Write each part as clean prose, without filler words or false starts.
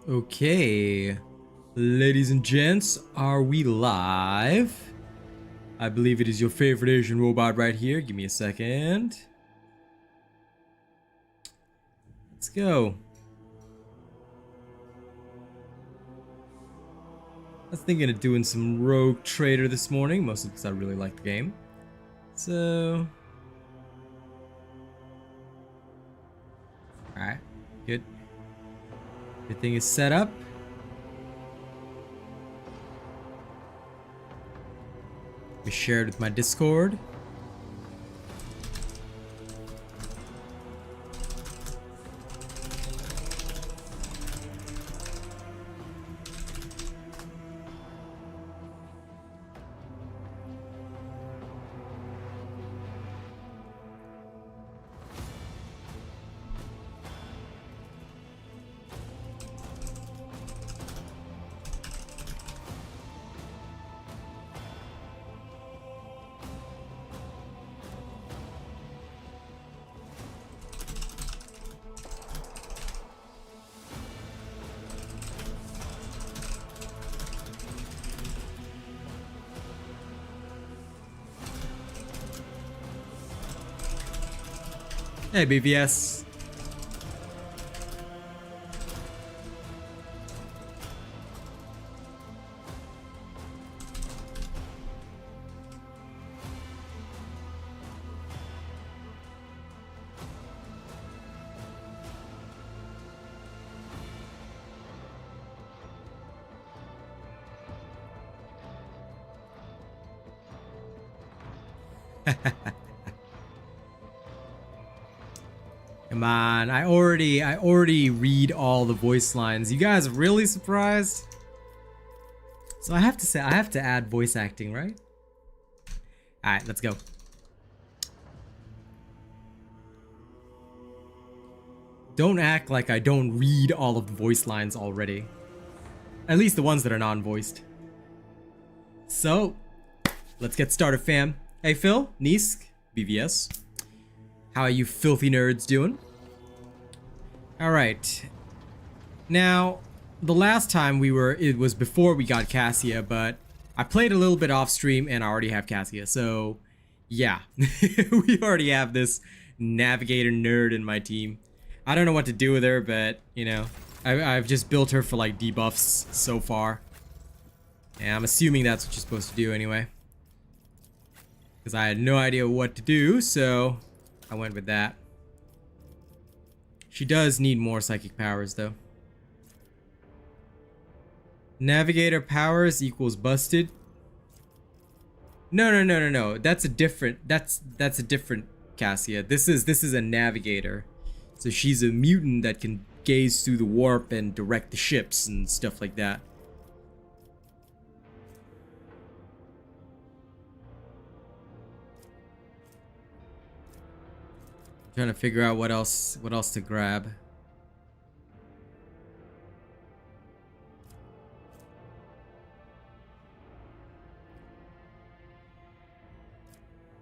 Okay, ladies and gents, are we live? I believe it is your favorite Asian robot right here. Give me a second. Let's go. I was thinking of doing some Rogue Trader this morning, mostly because I really like the game. So... Alright, good. Everything is set up. We shared with my Discord. Hey, BVS. Come on, I already read all the voice lines. You guys are really surprised? So I have to say, I have to add voice acting, right? Alright, let's go. Don't act like I don't read all of the voice lines already. At least the ones that are non-voiced. So, let's get started, fam. Hey Phil, Nisk, BVS. How are you filthy nerds doing? Alright. Now, the last time it was before we got Cassia, but I played a little bit off stream and I already have Cassia, so yeah. We already have this navigator nerd in my team. I don't know what to do with her, but, you know, I've just built her for like debuffs so far. And I'm assuming that's what you're supposed to do anyway. Because I had no idea what to do, so I went with that. She does need more psychic powers though. Navigator powers equals busted. No. That's a different Cassia. This is a navigator. So she's a mutant that can gaze through the warp and direct the ships and stuff like that. Trying to figure out what else to grab.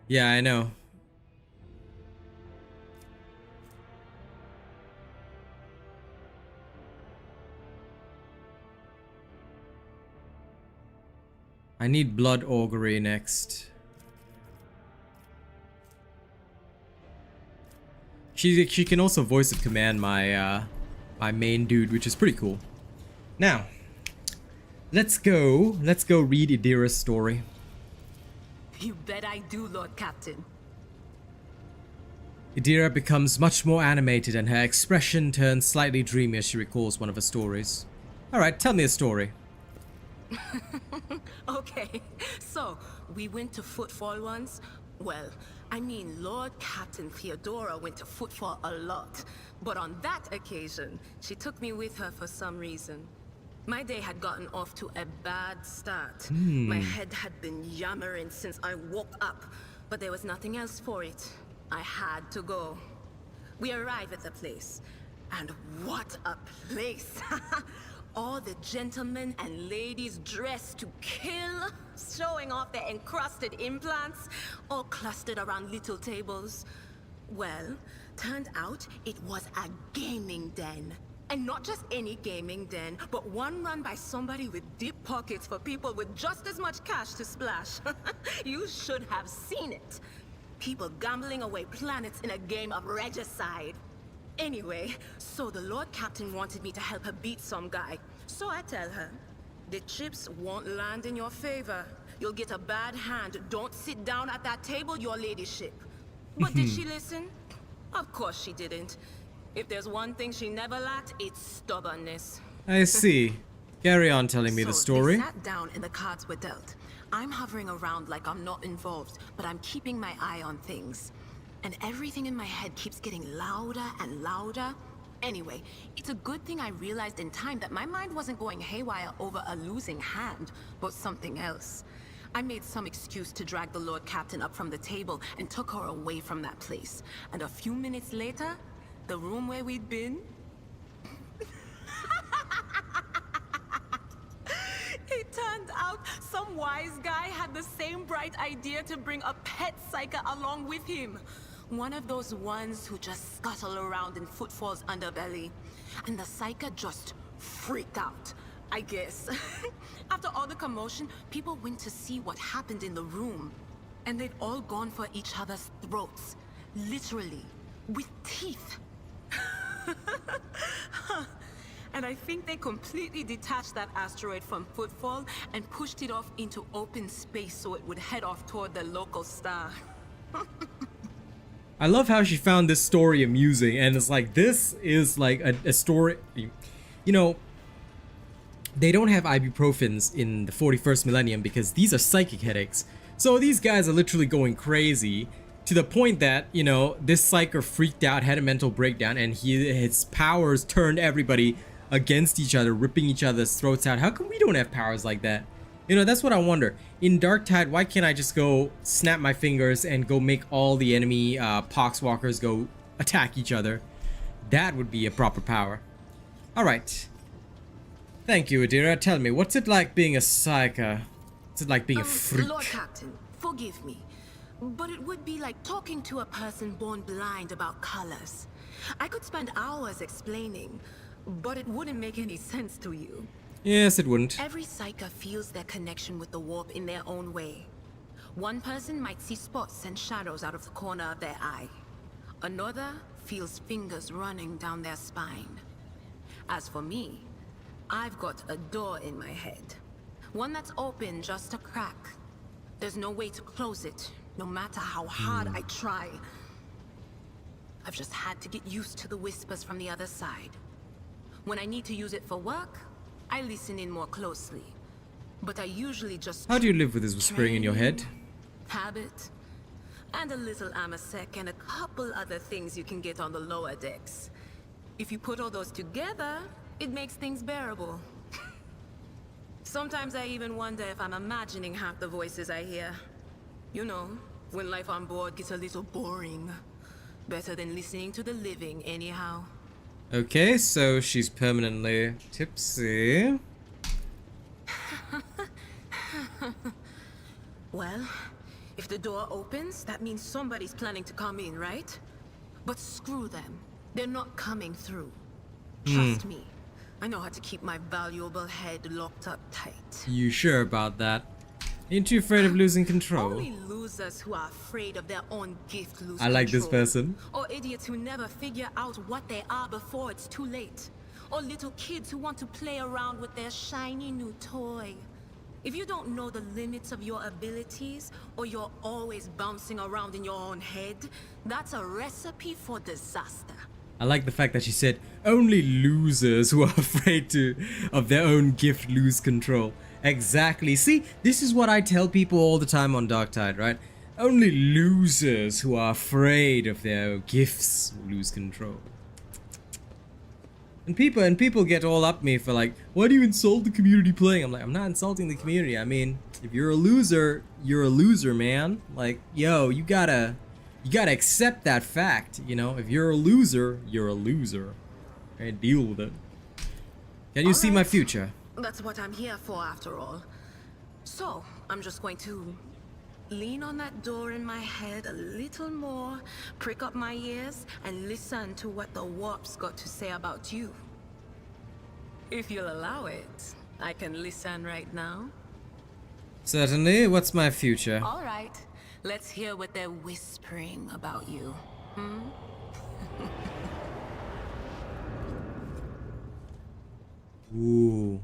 Yeah, I know. I need blood augury next. She can also voice of command my my main dude, which is pretty cool. Now, let's go read Idira's story. You bet I do, Lord Captain. Idira becomes much more animated and her expression turns slightly dreamy as she recalls one of her stories. Alright, tell me a story. Okay, so we went to Footfall once. Well, I mean, Lord Captain Theodora went to Footfall a lot, but on that occasion, she took me with her for some reason. My day had gotten off to a bad start. My head had been yammering since I woke up, but there was nothing else for it. I had to go. We arrived at the place, and what a place! All the gentlemen and ladies dressed to kill, showing off their encrusted implants, all clustered around little tables. Well, turned out it was a gaming den. And not just any gaming den, but one run by somebody with deep pockets for people with just as much cash to splash. You should have seen it. People gambling away planets in a game of regicide. Anyway, so the Lord Captain wanted me to help her beat some guy. So I tell her, the chips won't land in your favor. You'll get a bad hand. Don't sit down at that table, your ladyship. But did she listen? Of course she didn't. If there's one thing she never lacked, it's stubbornness. I see. Carry on telling me the story. They sat down and the cards were dealt. I'm hovering around like I'm not involved, but I'm keeping my eye on things. And everything in my head keeps getting louder and louder. Anyway, it's a good thing I realized in time that my mind wasn't going haywire over a losing hand, but something else. I made some excuse to drag the Lord Captain up from the table and took her away from that place. And a few minutes later, the room where we'd been... It turned out some wise guy had the same bright idea to bring a pet psyker along with him. One of those ones who just scuttle around in Footfall's underbelly. And the psyker just freaked out, I guess. After all the commotion, people went to see what happened in the room. And they'd all gone for each other's throats. Literally. With teeth. And I think they completely detached that asteroid from Footfall and pushed it off into open space so it would head off toward the local star. I love how she found this story amusing, and it's like, this is like a story, you know, they don't have ibuprofens in the 41st millennium because these are psychic headaches. So these guys are literally going crazy to the point that, you know, this psyker freaked out, had a mental breakdown, and his powers turned everybody against each other, ripping each other's throats out. How come we don't have powers like that? You know, that's what I wonder. In Darktide, why can't I just go snap my fingers and go make all the enemy poxwalkers go attack each other? That would be a proper power. Alright. Thank you, Idira. Tell me, what's it like being a psyker? What's it like being a freak? Lord Captain, forgive me. But it would be like talking to a person born blind about colors. I could spend hours explaining, but it wouldn't make any sense to you. Yes, it wouldn't. Every psyker feels their connection with the warp in their own way. One person might see spots and shadows out of the corner of their eye. Another feels fingers running down their spine. As for me, I've got a door in my head. One that's open just a crack. There's no way to close it, no matter how hard I try. I've just had to get used to the whispers from the other side. When I need to use it for work, I listen in more closely. But I usually just... How do you live with this whispering in your head? Habit, and a little amasec and a couple other things you can get on the lower decks. If you put all those together, it makes things bearable. Sometimes I even wonder if I'm imagining half the voices I hear. You know, when life on board gets a little boring. Better than listening to the living, anyhow. Okay, so she's permanently tipsy. Well, if the door opens, that means somebody's planning to come in, right? But screw them. They're not coming through. Trust me. I know how to keep my valuable head locked up tight. You sure about that? Ain't you afraid of losing control? Only losers who are afraid of their own gift lose I like this control. person. Or idiots who never figure out what they are before it's too late. Or little kids who want to play around with their shiny new toy. If you don't know the limits of your abilities, or you're always bouncing around in your own head, that's a recipe for disaster. I like the fact that she said only losers who are afraid of their own gift lose control. Exactly. See, this is what I tell people all the time on Darktide, right? Only losers who are afraid of their gifts lose control. And people get all up me for like, why do you insult the community playing? I'm like, I'm not insulting the community. I mean, if you're a loser, you're a loser, man. Like, yo, you gotta accept that fact, you know? If you're a loser, you're a loser. And deal with it. Can you see my future? That's what I'm here for, after all. So, I'm just going to lean on that door in my head a little more, prick up my ears, and listen to what the warp's got to say about you. If you'll allow it, I can listen right now. Certainly. What's my future? All right, let's hear what they're whispering about you. Ooh.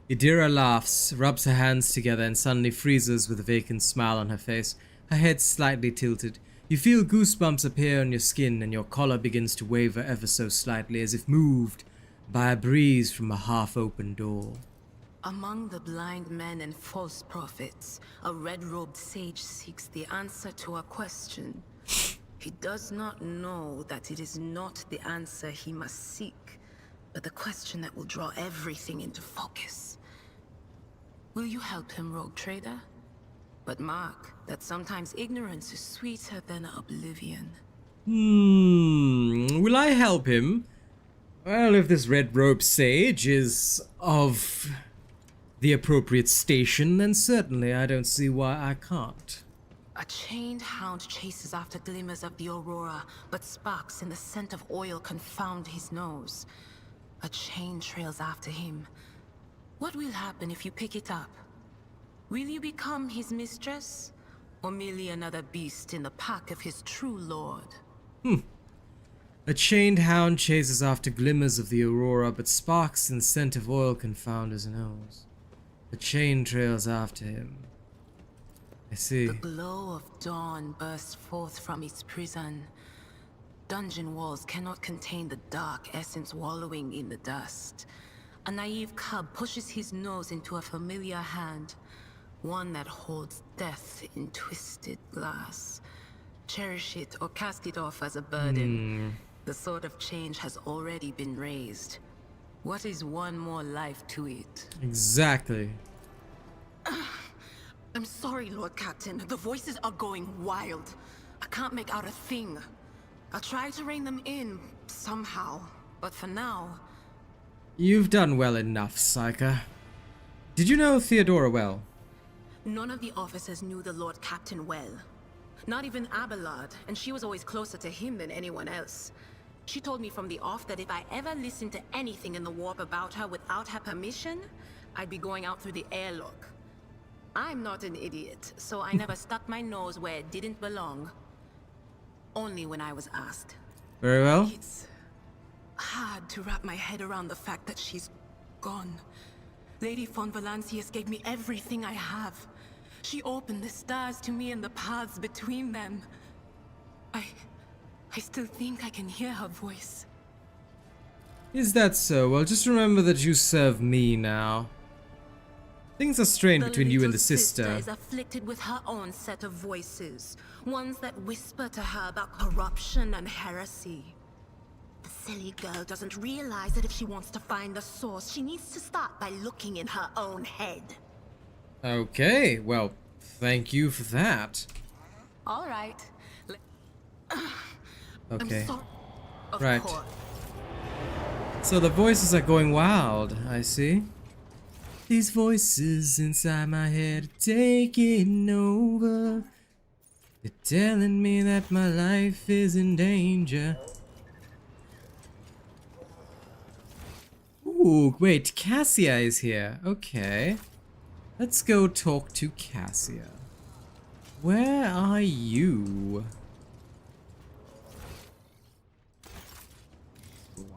Idira laughs, rubs her hands together, and suddenly freezes with a vacant smile on her face, her head slightly tilted. You feel goosebumps appear on your skin, and your collar begins to waver ever so slightly, as if moved by a breeze from a half-open door. Among the blind men and false prophets, a red-robed sage seeks the answer to a question. He does not know that it is not the answer he must seek, but the question that will draw everything into focus. Will you help him, rogue trader? But mark that sometimes ignorance is sweeter than oblivion. Will I help him? Well, if this red-robed sage is of the appropriate station, then certainly I don't see why I can't. A chained hound chases after glimmers of the aurora, but sparks in the scent of oil confound his nose. A chain trails after him. What will happen if you pick it up? Will you become his mistress, or merely another beast in the pack of his true lord? A chained hound chases after glimmers of the aurora, but sparks and scent of oil confound his nose. The chain trails after him. I see. The glow of dawn bursts forth from its prison. Dungeon walls cannot contain the dark essence wallowing in the dust. A naive cub pushes his nose into a familiar hand, one that holds death in twisted glass. Cherish it or cast it off as a burden. The sword of change has already been raised. What is one more life to it? Exactly. I'm sorry, Lord Captain. The voices are going wild. I can't make out a thing. I'll try to rein them in, somehow. But for now... You've done well enough, Psyker. Did you know Theodora well? None of the officers knew the Lord Captain well. Not even Abelard, and she was always closer to him than anyone else. She told me from the off that if I ever listened to anything in the warp about her without her permission, I'd be going out through the airlock. I'm not an idiot, so I never stuck my nose where it didn't belong. Only when I was asked. Very well. It's hard to wrap my head around the fact that she's gone. Lady von Valancius gave me everything I have. She opened the stars to me and the paths between them. I still think I can hear her voice. Is that so? Well, just remember that you serve me now. Things are strained between you and the sister. Is afflicted with her own set of voices. Ones that whisper to her about corruption and heresy. The silly girl doesn't realize that if she wants to find the source, she needs to start by looking in her own head. Okay, well, thank you for that. All right. Okay. I'm sorry. Of Right. course. So the voices are going wild, I see. These voices inside my head are taking over. They're telling me that my life is in danger. Ooh, wait, Cassia is here. Okay. Let's go talk to Cassia. Where are you?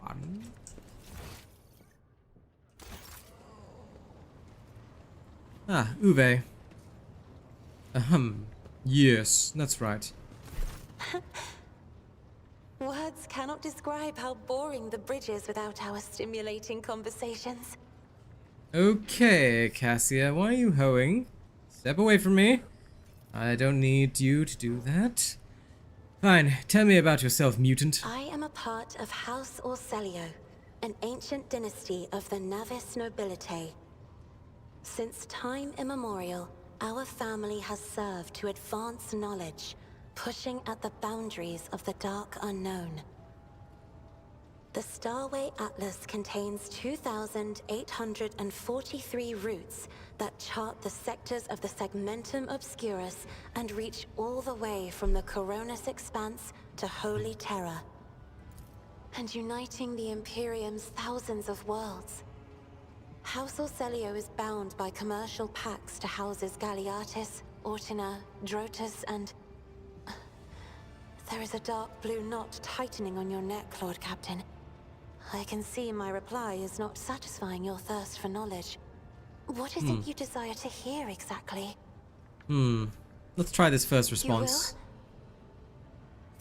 One. Ah, Uwe. Yes, that's right. Words cannot describe how boring the bridge is without our stimulating conversations. Okay, Cassia, why are you hoeing? Step away from me. I don't need you to do that. Fine, tell me about yourself, mutant. I am a part of House Orselio, an ancient dynasty of the Navis nobility. Since time immemorial, our family has served to advance knowledge, pushing at the boundaries of the dark unknown. The Starway Atlas contains 2,843 routes that chart the sectors of the Segmentum Obscurus and reach all the way from the Coronis Expanse to Holy Terra. And uniting the Imperium's thousands of worlds. House Orselio is bound by commercial pacts to houses Galeatis, Ortina, Drotus, and... There is a dark blue knot tightening on your neck, Lord Captain. I can see my reply is not satisfying your thirst for knowledge. What is it you desire to hear exactly? Let's try this first You response. will?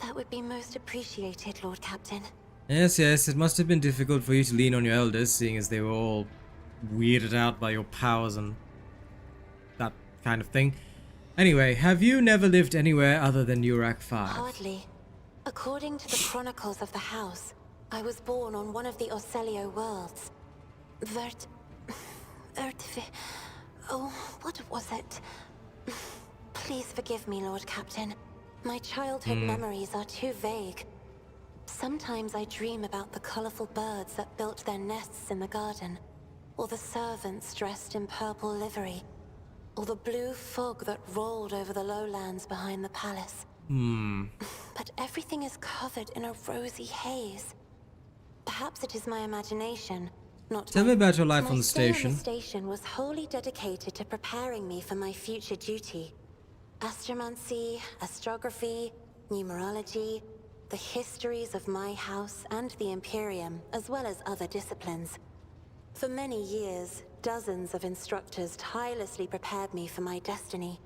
That would be most appreciated, Lord Captain. Yes, it must have been difficult for you to lean on your elders, seeing as they were all weirded out by your powers and that kind of thing. Anyway, have you never lived anywhere other than Urak 5? Hardly. According to the chronicles of the house, I was born on one of the Orselio worlds. Oh, what was it? Please forgive me, Lord Captain. My childhood memories are too vague. Sometimes I dream about the colorful birds that built their nests in the garden, or the servants dressed in purple livery, or the blue fog that rolled over the lowlands behind the palace. But everything is covered in a rosy haze. Perhaps it is my imagination, not Tell me about your life my on the stay station. on the station was wholly dedicated to preparing me for my future duty. Astromancy, astrography, numerology, the histories of my house and the Imperium, as well as other disciplines. For many years, dozens of instructors tirelessly prepared me for my destiny.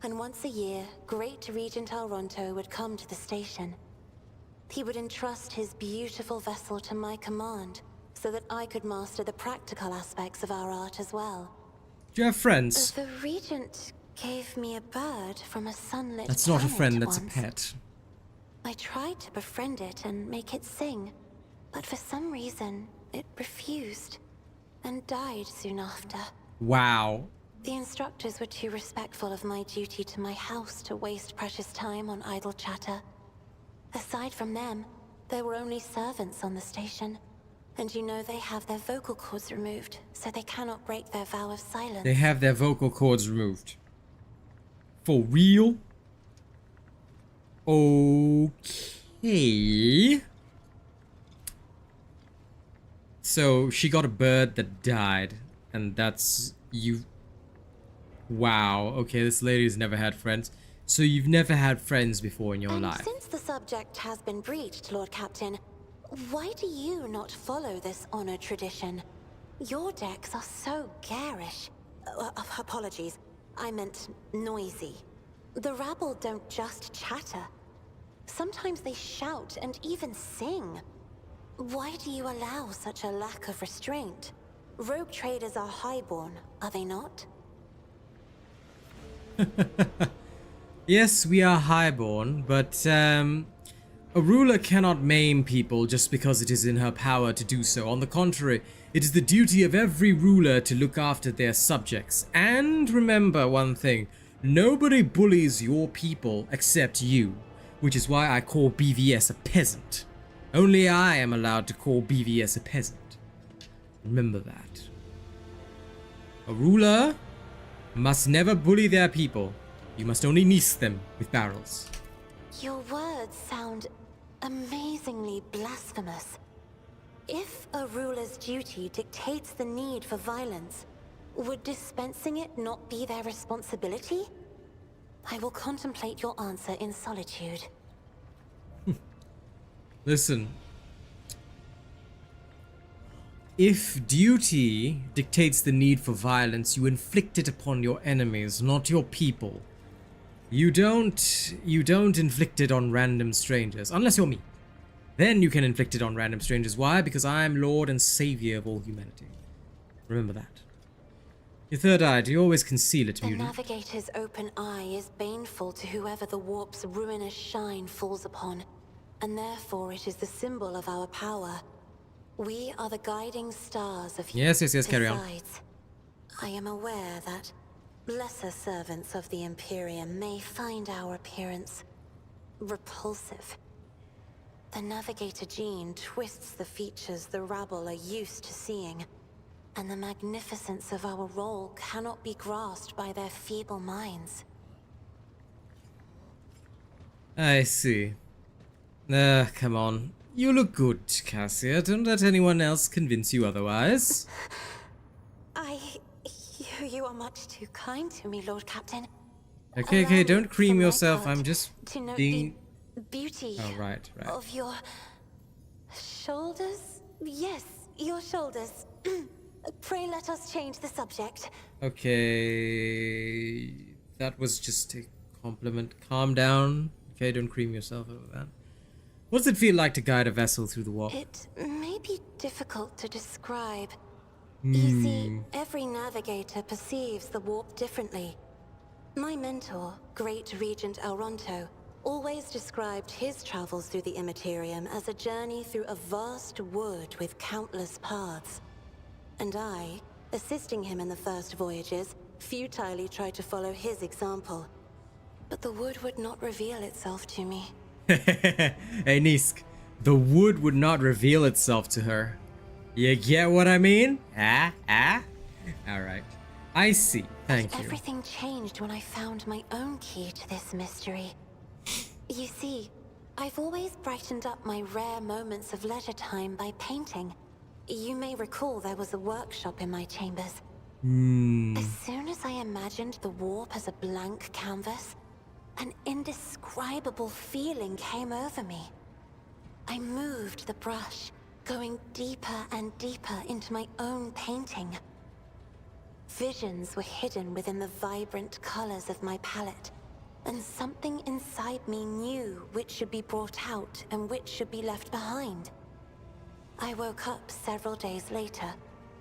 And once a year, Great Regent Alronto would come to the station. He would entrust his beautiful vessel to my command, so that I could master the practical aspects of our art as well. Do you have friends? The Regent gave me a bird from a sunlit That's not a planet friend, that's a once. pet. I tried to befriend it and make it sing, but for some reason, it refused, and died soon after. Wow. The instructors were too respectful of my duty to my house to waste precious time on idle chatter. Aside from them, there were only servants on the station. And you know they have their vocal cords removed, so they cannot break their vow of silence. They have their vocal cords removed. For real? Okay. So she got a bird that died, and that's you. Wow. Okay, this lady's never had friends. So you've never had friends before in your And life. since the subject has been breached, Lord Captain, why do you not follow this honored tradition? Your decks are so garish. Apologies, I meant noisy. The rabble don't just chatter. Sometimes they shout and even sing. Why do you allow such a lack of restraint? Rogue traders are highborn, are they not? Yes, we are highborn, but a ruler cannot maim people just because it is in her power to do so. On the contrary, it is the duty of every ruler to look after their subjects. And remember one thing, nobody bullies your people except you, which is why I call BVS a peasant. Only I am allowed to call BVS a peasant. Remember that. A ruler must never bully their people. You must only niece them with barrels. Your words sound amazingly blasphemous. If a ruler's duty dictates the need for violence, would dispensing it not be their responsibility? I will contemplate your answer in solitude. Listen. If duty dictates the need for violence, you inflict it upon your enemies, not your people. You don't inflict it on random strangers, unless you're me. Then you can inflict it on random strangers. Why? Because I'm Lord and Savior of all humanity. Remember that. Your third eye, do you always conceal it, The mutant? navigator's open eye is baneful to whoever the warp's ruinous shine falls upon, and therefore it is the symbol of our power. We are the guiding stars of Yes, carry on. Besides, I am aware that lesser servants of the Imperium may find our appearance repulsive. The navigator gene twists the features the rabble are used to seeing, and the magnificence of our role cannot be grasped by their feeble minds. I see. Come on. You look good, Cassia. Don't let anyone else convince you otherwise. you are much too kind to me, Lord Captain. Okay, Allow me, don't for cream my yourself. part, I'm just to note being... the beauty Oh, right. of your shoulders. Yes, your shoulders. Pray let us change the subject. Okay, that was just a compliment. Calm down. Okay, don't cream yourself over that. What does it feel like to guide a vessel through the warp? It may be difficult to describe. You see, every navigator perceives the warp differently. My mentor, Great Regent Elronto, always described his travels through the Immaterium as a journey through a vast wood with countless paths. And I, assisting him in the first voyages, futilely tried to follow his example. But the wood would not reveal itself to me. Hey Nisk, the wood would not reveal itself to her. You get what I mean? Alright. I see. Thank you. Everything changed when I found my own key to this mystery. You see, I've always brightened up my rare moments of leisure time by painting. You may recall there was a workshop in my chambers. As soon as I imagined the warp as a blank canvas, an indescribable feeling came over me. I moved the brush, going deeper and deeper into my own painting. Visions were hidden within the vibrant colors of my palette, and something inside me knew which should be brought out and which should be left behind. I woke up several days later,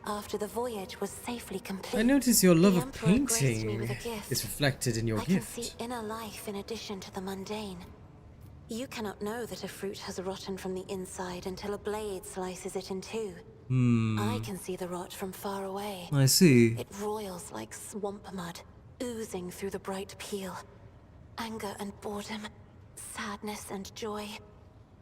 after the voyage was safely complete. I notice your love The of Emperor graced me painting with a gift. is reflected in your I gift. can see inner life in addition to the mundane. You cannot know that a fruit has rotten from the inside until a blade slices it in two. I can see the rot from far away. I see. It roils like swamp mud, oozing through the bright peel. Anger and boredom, sadness and joy.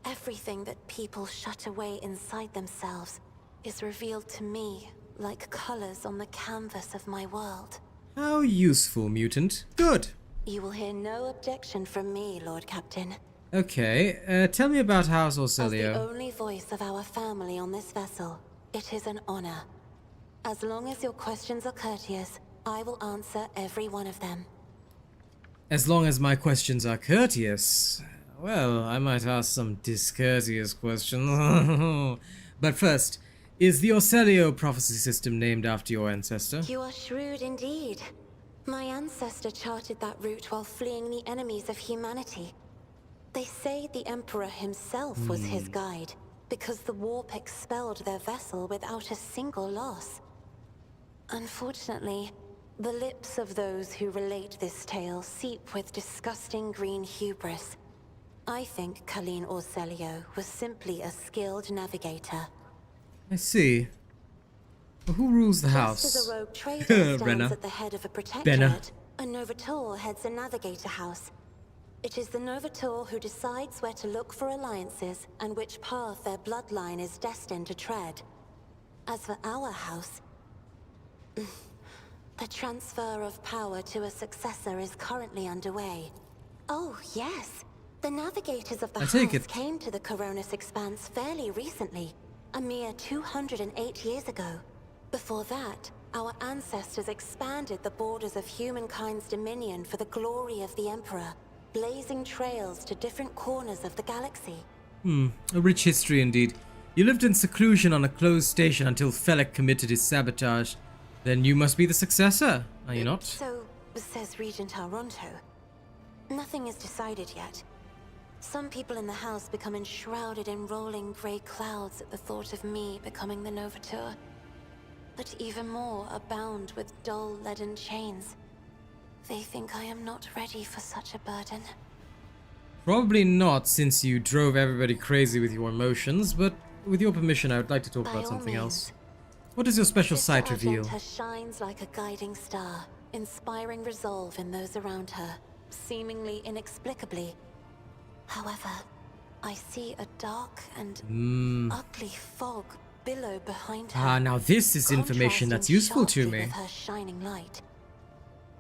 Everything that people shut away inside themselves is revealed to me like colors on the canvas of my world. How useful, mutant. Good. You will hear no objection from me, Lord Captain. Okay, tell me about House As the Orcelio. only voice of our family on this vessel, it is an honor. As long as your questions are courteous, I will answer every one of them. As long as my questions are courteous. Well, I might ask some discourteous questions. But first, is the Orcelio prophecy system named after your ancestor? You are shrewd indeed. My ancestor charted that route while fleeing the enemies of humanity. They say the Emperor himself was his guide, because the warp expelled their vessel without a single loss. Unfortunately, the lips of those who relate this tale seep with disgusting green hubris. I think Colleen Orcelio was simply a skilled navigator. I see. Well, who rules the Just house? as a rogue trader stands Brenna. at the head of a Benna. protectorate, a Novator heads a navigator house. It is the Novator who decides where to look for alliances and which path their bloodline is destined to tread. As for our house, the transfer of power to a successor is currently underway. Oh, yes. The navigators of the I take house it. came to the Coronis Expanse fairly recently, a mere 208 years ago. Before that, our ancestors expanded the borders of humankind's dominion for the glory of the Emperor, blazing trails to different corners of the galaxy. A rich history indeed. You lived in seclusion on a closed station until Felek committed his sabotage. Then you must be the successor, are you not? So, says Regent Elronto. Nothing is decided yet. Some people in the house become enshrouded in rolling grey clouds at the thought of me becoming the Novator. But even more are bound with dull leaden chains. They think I am not ready for such a burden. Probably not, since you drove everybody crazy with your emotions, but with your permission, I would like to talk By about all something means. else. What does your special Sister sight reveal? Argenta shines like a guiding star, inspiring resolve in those around her, seemingly inexplicably. However, I see a dark and ugly fog billow behind her. Ah, now this is information that's contrasting useful to sharply me. with her shining light.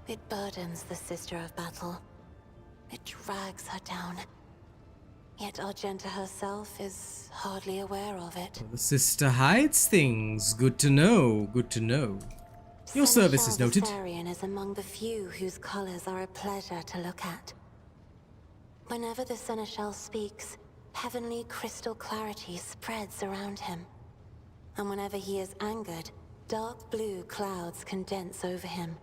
It burdens the Sister of Battle. It drags her down. Yet Argenta herself is hardly aware of it. The sister hides things. Good to know. Good to know. Your service is Seneschal noted. Viserion is among the few whose colors are a pleasure to look at. Whenever the Seneschal speaks, heavenly crystal clarity spreads around him. And whenever he is angered, dark blue clouds condense over him.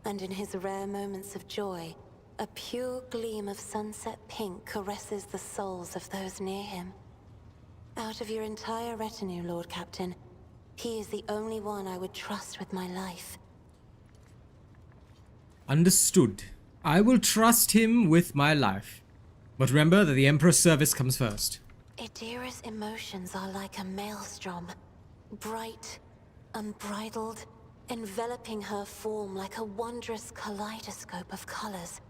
And in his rare moments of joy, a pure gleam of sunset pink caresses the souls of those near him. Out of your entire retinue, Lord Captain, he is the only one I would trust with my life. Understood. I will trust him with my life. But remember that the Emperor's service comes first. Idira's emotions are like a maelstrom. Bright, unbridled, enveloping her form like a wondrous kaleidoscope of colors.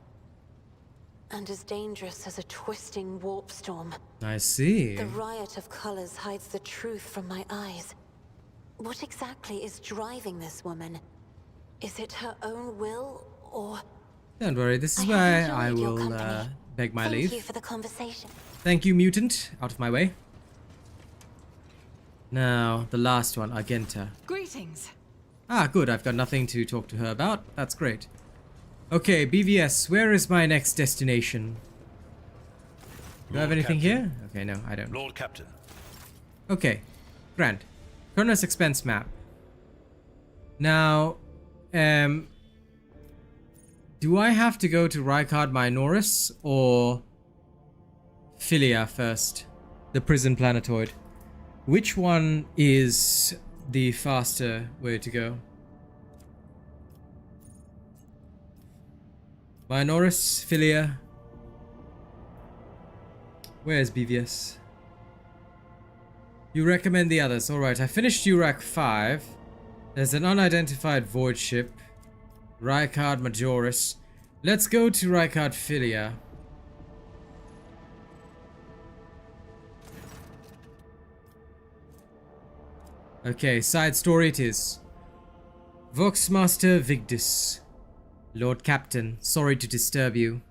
And as dangerous as a twisting warp storm. I see. The riot of colors hides the truth from my eyes. What exactly is driving this woman? Is it her own will, or... Don't worry, this is I where have I enjoyed your will company. beg my leave. Thank you for the conversation. Thank you, mutant. Out of my way. Now, the last one, Argenta. Greetings. Ah, good. I've got nothing to talk to her about. That's great. Okay, BVS, where is my next destination? Do I have anything here? Okay, no, I don't. Lord Captain. Okay, grand. Kronos expense map. Now, do I have to go to Rikard Minoris or Filia first? The prison planetoid. Which one is the faster way to go? Minoris, Filia. Where's BVS? You recommend the others. Alright, I finished Urak 5. There's an unidentified void ship. Rikard Majoris. Let's go to Rikard Filia. Okay, side story it is. Voxmaster Vigdis. Lord Captain, sorry to disturb you.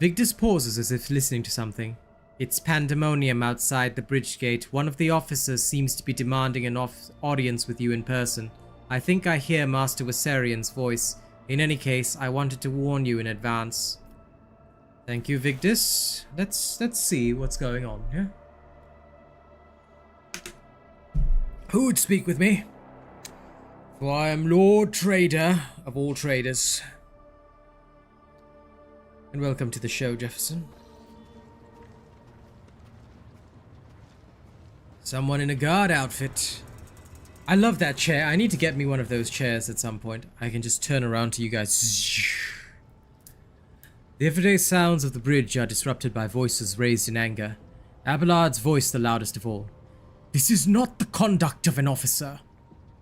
Vigdis pauses as if listening to something. It's pandemonium outside the bridge gate. One of the officers seems to be demanding an audience with you in person. I think I hear Master Viserion's voice. In any case, I wanted to warn you in advance. Thank you, Vigdis. Let's see what's going on here. Who would speak with me? For I am Lord Trader of all traders. And welcome to the show, Jefferson. Someone in a guard outfit. I love that chair. I need to get me one of those chairs at some point. I can just turn around to you guys. The everyday sounds of the bridge are disrupted by voices raised in anger. Abelard's voice the loudest of all. This is not the conduct of an officer.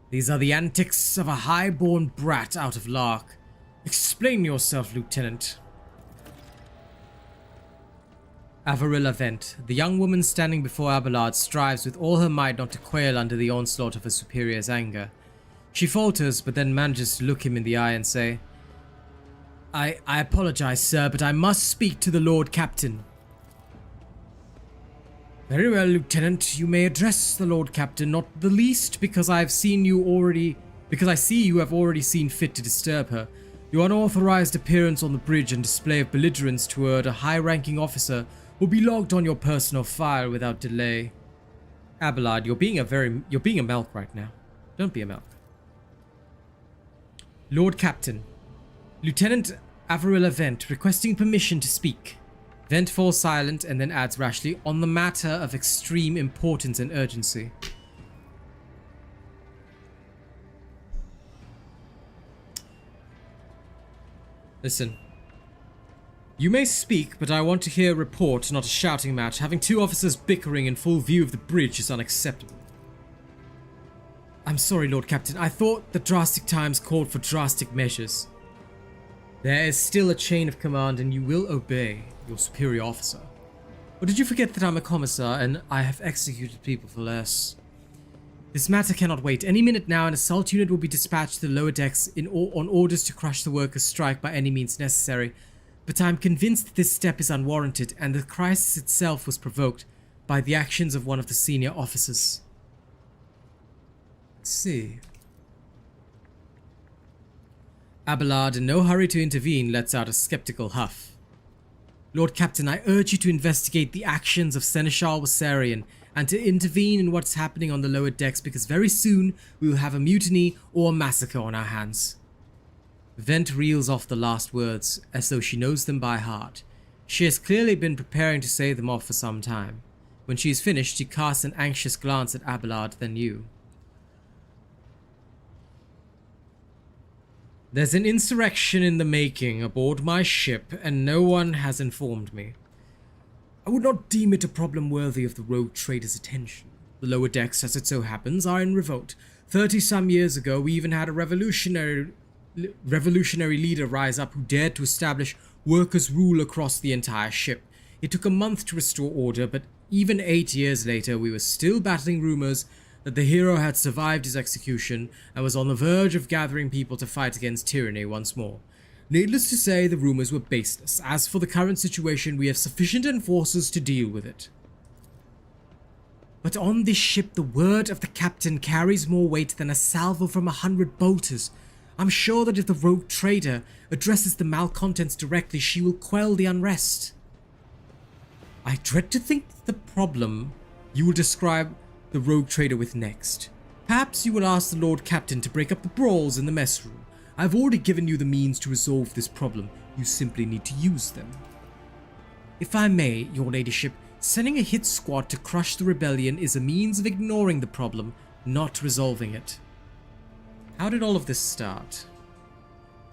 These are the antics of a high-born brat out of Lark. Explain yourself, Lieutenant. Avarilla Vent, the young woman standing before Abelard, strives with all her might not to quail under the onslaught of her superior's anger. She falters, but then manages to look him in the eye and say, I apologize, sir, but I must speak to the Lord Captain. Very well, Lieutenant. You may address the Lord Captain, not the least because I see you have already seen fit to disturb her. Your unauthorized appearance on the bridge and display of belligerence toward a high-ranking officer will be logged on your personal file without delay. Abelard, you're being a Melk right now. Don't be a Melk. Lord Captain, Lieutenant Avarilla Vent requesting permission to speak. Vent falls silent and then adds rashly, on the matter of extreme importance and urgency. Listen. You may speak, but I want to hear a report, not a shouting match. Having two officers bickering in full view of the bridge is unacceptable. I'm sorry, Lord Captain. I thought the drastic times called for drastic measures. There is still a chain of command and you will obey your superior officer. Or did you forget that I'm a commissar and I have executed people for less? This matter cannot wait. Any minute now an assault unit will be dispatched to the lower decks on orders to crush the workers' strike by any means necessary. But I'm convinced that this step is unwarranted and the crisis itself was provoked by the actions of one of the senior officers. Let's see. Abelard, in no hurry to intervene, lets out a skeptical huff. Lord Captain, I urge you to investigate the actions of Seneschal Wasarian and to intervene in what's happening on the lower decks, because very soon we will have a mutiny or a massacre on our hands. Vent reels off the last words as though she knows them by heart. She has clearly been preparing to say them off for some time. When she is finished, she casts an anxious glance at Abelard, then you. There's an insurrection in the making aboard my ship, and no one has informed me. I would not deem it a problem worthy of the rogue trader's attention. The lower decks, as it so happens, are in revolt. 30-some years ago, we even had a revolutionary leader rise up who dared to establish workers' rule across the entire ship. It took a month to restore order, but even 8 years later, we were still battling rumors that the hero had survived his execution and was on the verge of gathering people to fight against tyranny once more. Needless to say, the rumors were baseless. As for the current situation, we have sufficient enforcers to deal with it. But on this ship, the word of the captain carries more weight than a salvo from 100 bolters. I'm sure that if the rogue trader addresses the malcontents directly, she will quell the unrest. I dread to think the problem you will describe the rogue trader with next. Perhaps you will ask the Lord Captain to break up the brawls in the mess room. I've already given you the means to resolve this problem. You simply need to use them. If I may, your ladyship, sending a hit squad to crush the rebellion is a means of ignoring the problem, not resolving it. How did all of this start?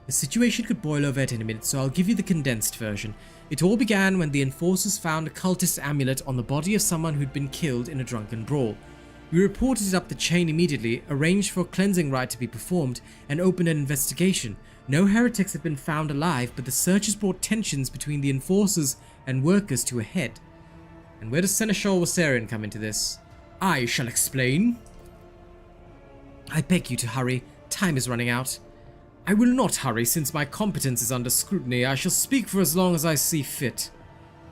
The situation could boil over at any minute, so I'll give you the condensed version. It all began when the enforcers found a cultist amulet on the body of someone who'd been killed in a drunken brawl. We reported it up the chain immediately, arranged for a cleansing rite to be performed, and opened an investigation. No heretics had been found alive, but the searches brought tensions between the enforcers and workers to a head. And where does Seneschal Wasarian come into this? I shall explain. I beg you to hurry. Time is running out. I will not hurry, since my competence is under scrutiny. I shall speak for as long as I see fit.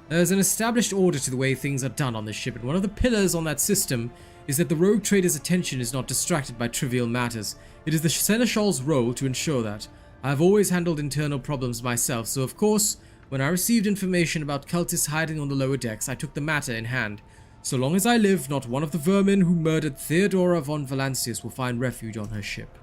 There is an established order to the way things are done on this ship, and one of the pillars on that system is that the rogue trader's attention is not distracted by trivial matters. It is the Seneschal's role to ensure that. I have always handled internal problems myself, so of course, when I received information about cultists hiding on the lower decks, I took the matter in hand. So long as I live, not one of the vermin who murdered Theodora von Valancius will find refuge on her ship.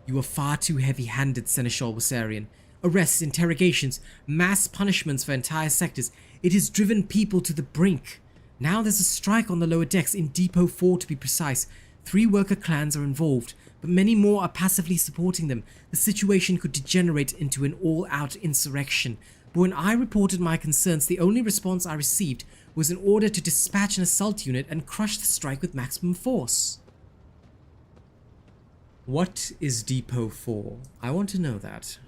You are far too heavy-handed, Seneschal Wasarian. Arrests, interrogations, mass punishments for entire sectors. It has driven people to the brink. Now there's a strike on the lower decks, in Depot 4 to be precise. 3 worker clans are involved, but many more are passively supporting them. The situation could degenerate into an all-out insurrection. But when I reported my concerns, the only response I received was an order to dispatch an assault unit and crush the strike with maximum force. What is Depot 4? I want to know that.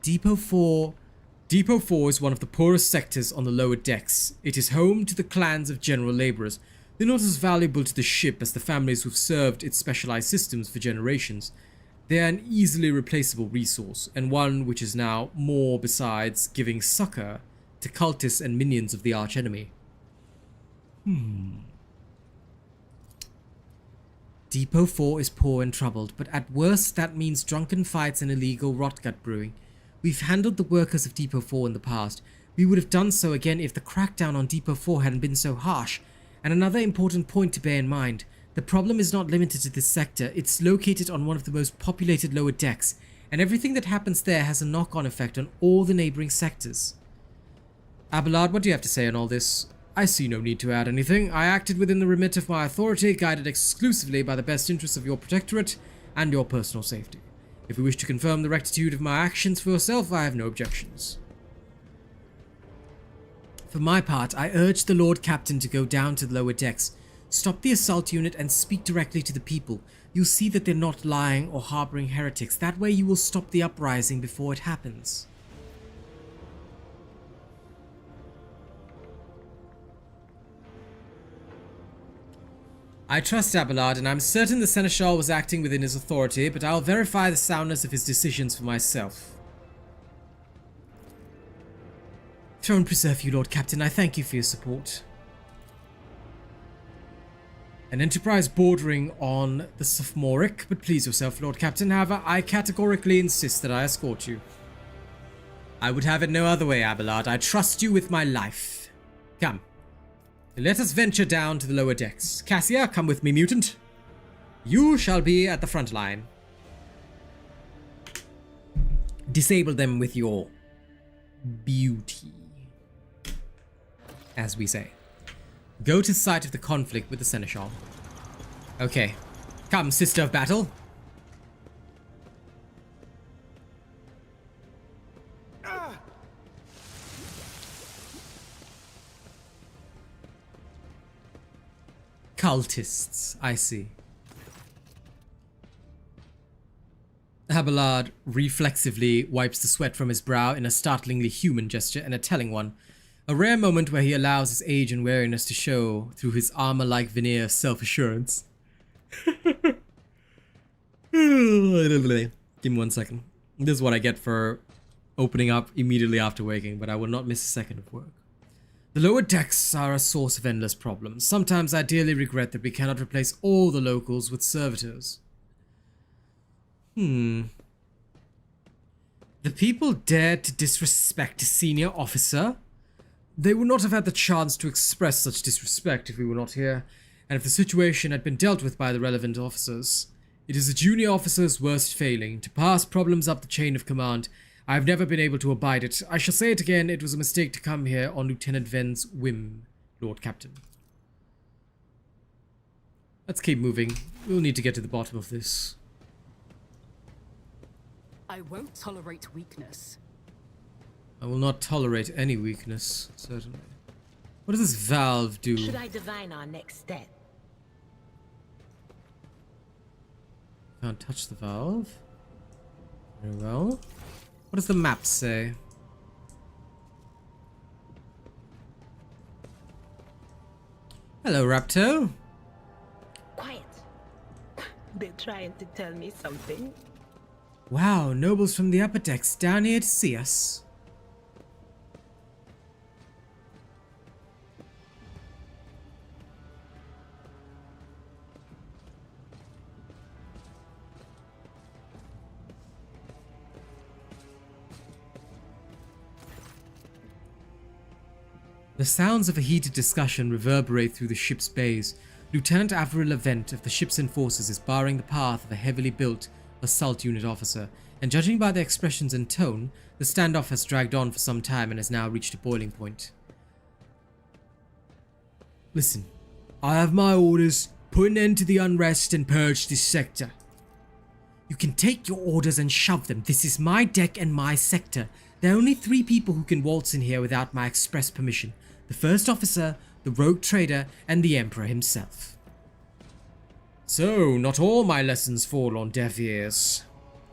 Depot 4 is one of the poorest sectors on the lower decks. It is home to the clans of general laborers. They're not as valuable to the ship as the families who've served its specialized systems for generations. They're an easily replaceable resource, and one which is now more besides giving succor to cultists and minions of the archenemy. Depot 4 is poor and troubled, but at worst that means drunken fights and illegal rotgut brewing. We've handled the workers of Depot 4 in the past. We would have done so again if the crackdown on Depot 4 hadn't been so harsh. And another important point to bear in mind, the problem is not limited to this sector. It's located on one of the most populated lower decks, and everything that happens there has a knock-on effect on all the neighboring sectors. Abelard, what do you have to say on all this? I see no need to add anything. I acted within the remit of my authority, guided exclusively by the best interests of your protectorate and your personal safety. If you wish to confirm the rectitude of my actions for yourself, I have no objections. For my part, I urge the Lord Captain to go down to the lower decks, stop the assault unit and speak directly to the people. You'll see that they're not lying or harboring heretics. That way you will stop the uprising before it happens. I trust Abelard, and I'm certain the Seneschal was acting within his authority, but I'll verify the soundness of his decisions for myself. Throne preserve you, Lord Captain. I thank you for your support. An enterprise bordering on the sophomoric, but please yourself, Lord Captain. However, I categorically insist that I escort you. I would have it no other way, Abelard. I trust you with my life. Come. Let us venture down to the lower decks. Cassia, come with me, mutant. You shall be at the front line. Disable them with your beauty, as we say. Go to the site of the conflict with the Seneschal. Okay. Come, sister of battle. Cultists, I see. Abelard reflexively wipes the sweat from his brow in a startlingly human gesture and a telling one. A rare moment where he allows his age and wariness to show through his armor-like veneer of self-assurance. Give me 1 second. This is what I get for opening up immediately after waking, but I will not miss a second of work. The lower decks are a source of endless problems. Sometimes I dearly regret that we cannot replace all the locals with servitors. The people dared to disrespect a senior officer? They would not have had the chance to express such disrespect if we were not here, and if the situation had been dealt with by the relevant officers. It is a junior officer's worst failing, to pass problems up the chain of command. I have never been able to abide it. I shall say it again, it was a mistake to come here on Lieutenant Ven's whim, Lord Captain. Let's keep moving. We'll need to get to the bottom of this. I won't tolerate weakness. I will not tolerate any weakness, certainly. What does this valve do? Should I divine our next step? Can't touch the valve. Very well. What does the map say? Hello, Rapto. Quiet. They're trying to tell me something. Wow, nobles from the upper decks down here to see us. The sounds of a heated discussion reverberate through the ship's bays. Lieutenant Avril Levent of the ship's enforcers is barring the path of a heavily built assault unit officer, and judging by their expressions and tone, the standoff has dragged on for some time and has now reached a boiling point. Listen, I have my orders. Put an end to the unrest and purge this sector. You can take your orders and shove them. This is my deck and my sector. There are only 3 people who can waltz in here without my express permission. The first officer, the rogue trader, and the Emperor himself. So, not all my lessons fall on deaf ears,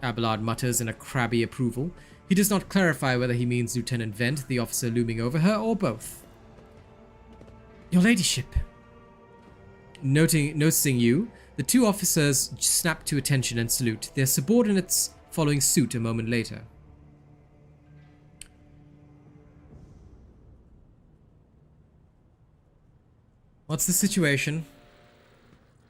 Abelard mutters in a crabby approval. He does not clarify whether he means Lieutenant Vent, the officer looming over her, or both. Your ladyship. Noticing you, the 2 officers snap to attention and salute, their subordinates following suit a moment later. What's the situation?